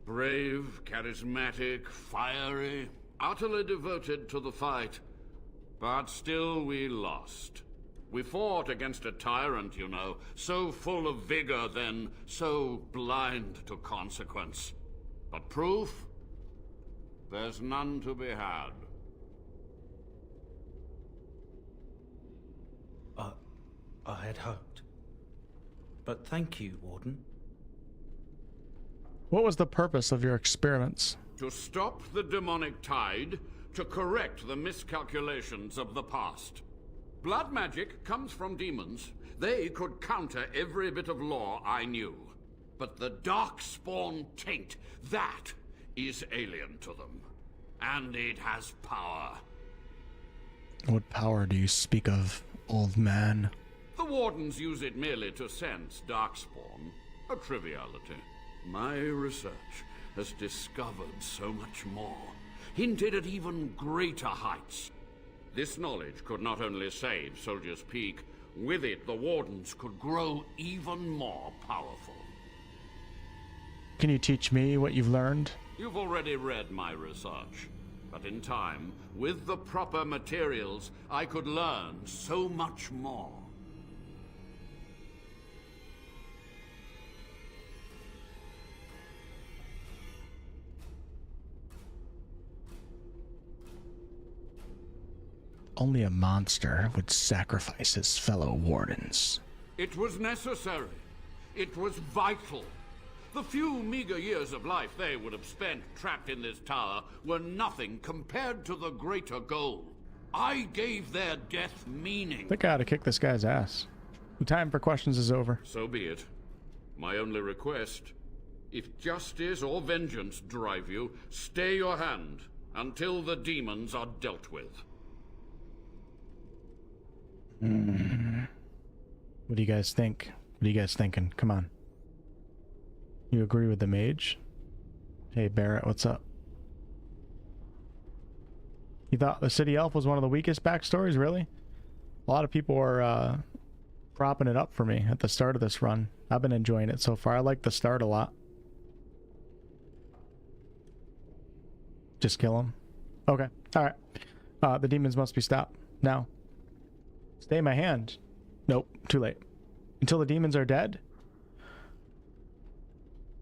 [SPEAKER 9] Brave, charismatic, fiery, utterly devoted to the fight. But still we lost. We fought against a tyrant, you know, so full of vigor then, so blind to consequence. But proof? There's none to be had.
[SPEAKER 13] I had hoped. But thank you, Warden.
[SPEAKER 1] What was the purpose of your experiments?
[SPEAKER 9] To stop the demonic tide, to correct the miscalculations of the past. Blood magic comes from demons. They could counter every bit of law I knew. But the darkspawn taint, that is alien to them. And it has power.
[SPEAKER 1] What power do you speak of, old man?
[SPEAKER 9] The Wardens use it merely to sense darkspawn. A triviality. My research has discovered so much more. Hinted at even greater heights. This knowledge could not only save Soldier's Peak, with it the Wardens could grow even more powerful.
[SPEAKER 1] Can you teach me what you've learned?
[SPEAKER 9] You've already read my research. But in time, with the proper materials, I could learn so much more.
[SPEAKER 1] Only a monster would sacrifice his fellow Wardens.
[SPEAKER 9] It was necessary. It was vital. The few meager years of life they would have spent trapped in this tower were nothing compared to the greater goal. I gave their death meaning.
[SPEAKER 1] I think I ought to kick this guy's ass. The time for questions is over.
[SPEAKER 9] So be it. My only request, if justice or vengeance drive you, stay your hand until the demons are dealt with.
[SPEAKER 1] What do you guys think? What are you guys thinking? Come on. You agree with the mage? Hey Barrett, what's up? You thought the city elf was one of the weakest backstories? Really? A lot of people are propping it up for me at the start of this run. I've been enjoying it so far. I like the start a lot. Just kill him. Okay. Alright. The demons must be stopped. Now. Stay in my hand. Nope. Too late. Until the demons are dead?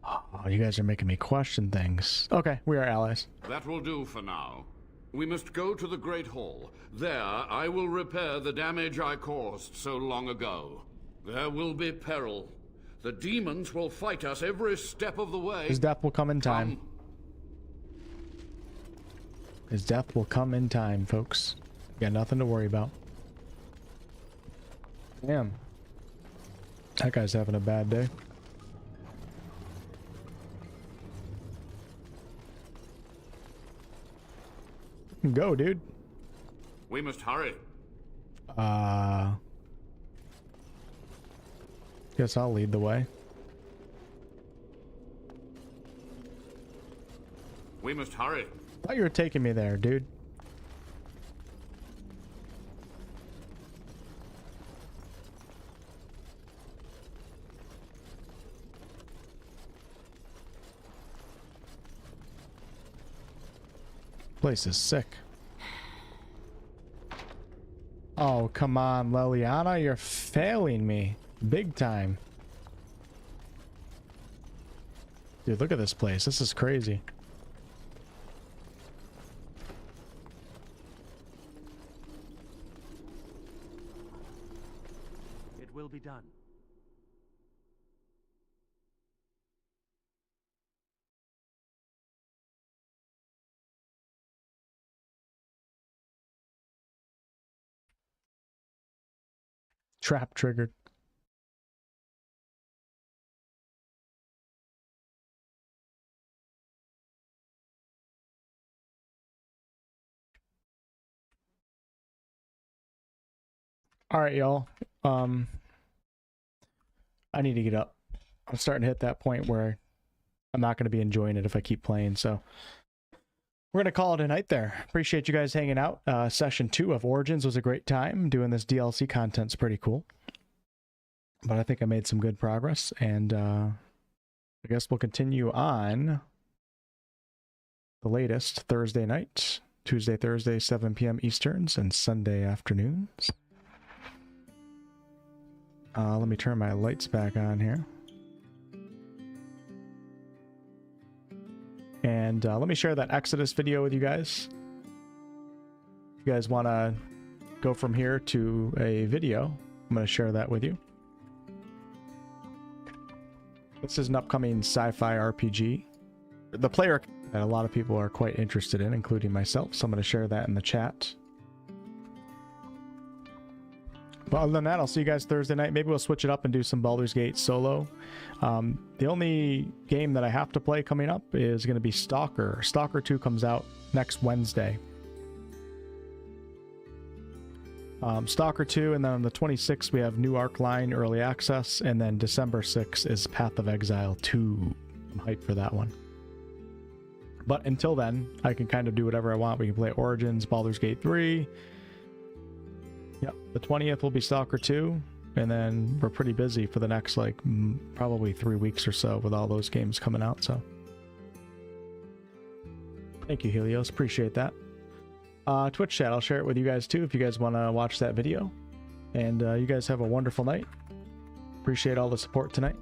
[SPEAKER 1] Oh, you guys are making me question things. Okay, we are allies.
[SPEAKER 9] That will do for now. We must go to the Great Hall. There, I will repair the damage I caused so long ago. There will be peril. The demons will fight us every step of the way.
[SPEAKER 1] His death will come in time. His death will come in time, folks. Got nothing to worry about. Damn. That guy's having a bad day. Go, dude.
[SPEAKER 9] We must hurry.
[SPEAKER 1] Guess I'll lead the way.
[SPEAKER 9] We must hurry.
[SPEAKER 1] Thought you were taking me there, dude. Place is sick. Oh, come on, Leliana, you're failing me. Big time. Dude, look at this place. This is crazy.
[SPEAKER 8] It will be done.
[SPEAKER 1] Trap triggered. All right, y'all. I need to get up. I'm starting to hit that point where I'm not going to be enjoying it if I keep playing, so we're going to call it a night there. Appreciate you guys hanging out. Session 2 of Origins was a great time. Doing this DLC content's pretty cool. But I think I made some good progress, and I guess we'll continue on the latest Thursday night, Tuesday, Thursday, 7 p.m. Easterns, and Sunday afternoons. Let me turn my lights back on here. And let me share that Exodus video with you guys. If you guys want to go from here to a video, I'm going to share that with you. This is an upcoming sci-fi RPG. The player that a lot of people are quite interested in, including myself, so I'm going to share that in the chat. But other than that, I'll see you guys Thursday night. Maybe we'll switch it up and do some Baldur's Gate solo. The only game that I have to play coming up is going to be Stalker. Stalker 2 comes out next Wednesday. Stalker 2, and then on the 26th we have New Arc Line Early Access, and then December 6th is Path of Exile 2. I'm hyped for that one. But until then, I can kind of do whatever I want. We can play Origins, Baldur's Gate 3. Yep, the 20th will be Stalker 2, and then we're pretty busy for the next, like, probably 3 weeks or so with all those games coming out, so. Thank you, Helios. Appreciate that. Twitch chat, I'll share it with you guys too if you guys want to watch that video. And you guys have a wonderful night. Appreciate all the support tonight.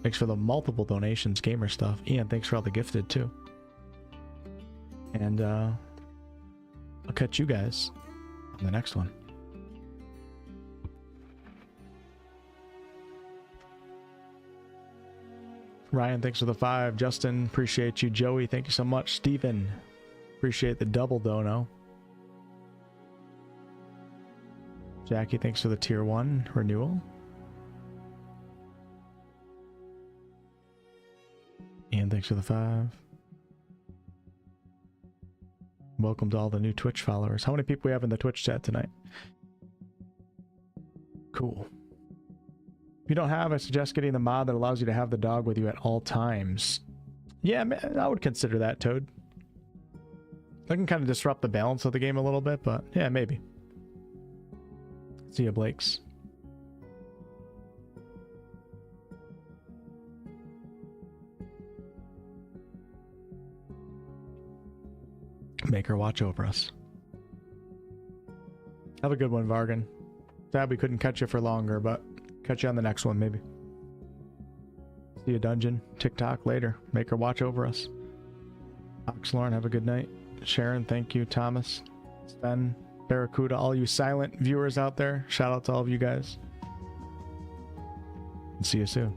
[SPEAKER 1] Thanks for the multiple donations, gamer stuff. Ian, thanks for all the gifted too. And I'll catch you guys on the next one. Ryan, thanks for the 5. Justin, appreciate you. Joey, thank you so much. Steven, appreciate the double dono. Jackie, thanks for the tier 1 renewal. Ian, thanks for the 5. Welcome to all the new Twitch followers. How many people we have in the Twitch chat tonight? Cool. If you don't have, I suggest getting the mod that allows you to have the dog with you at all times. Yeah, man, I would consider that, Toad. That can kind of disrupt the balance of the game a little bit, but yeah, maybe. See ya, Blakes. Make her watch over us. Have a good one, Vargan. Sad we couldn't catch you for longer, but catch you on the next one, maybe. See you, Dungeon. TikTok later. Make her watch over us. Oxlorn, have a good night. Sharon, thank you. Thomas, Sten, Barracuda, all you silent viewers out there. Shout out to all of you guys. And see you soon.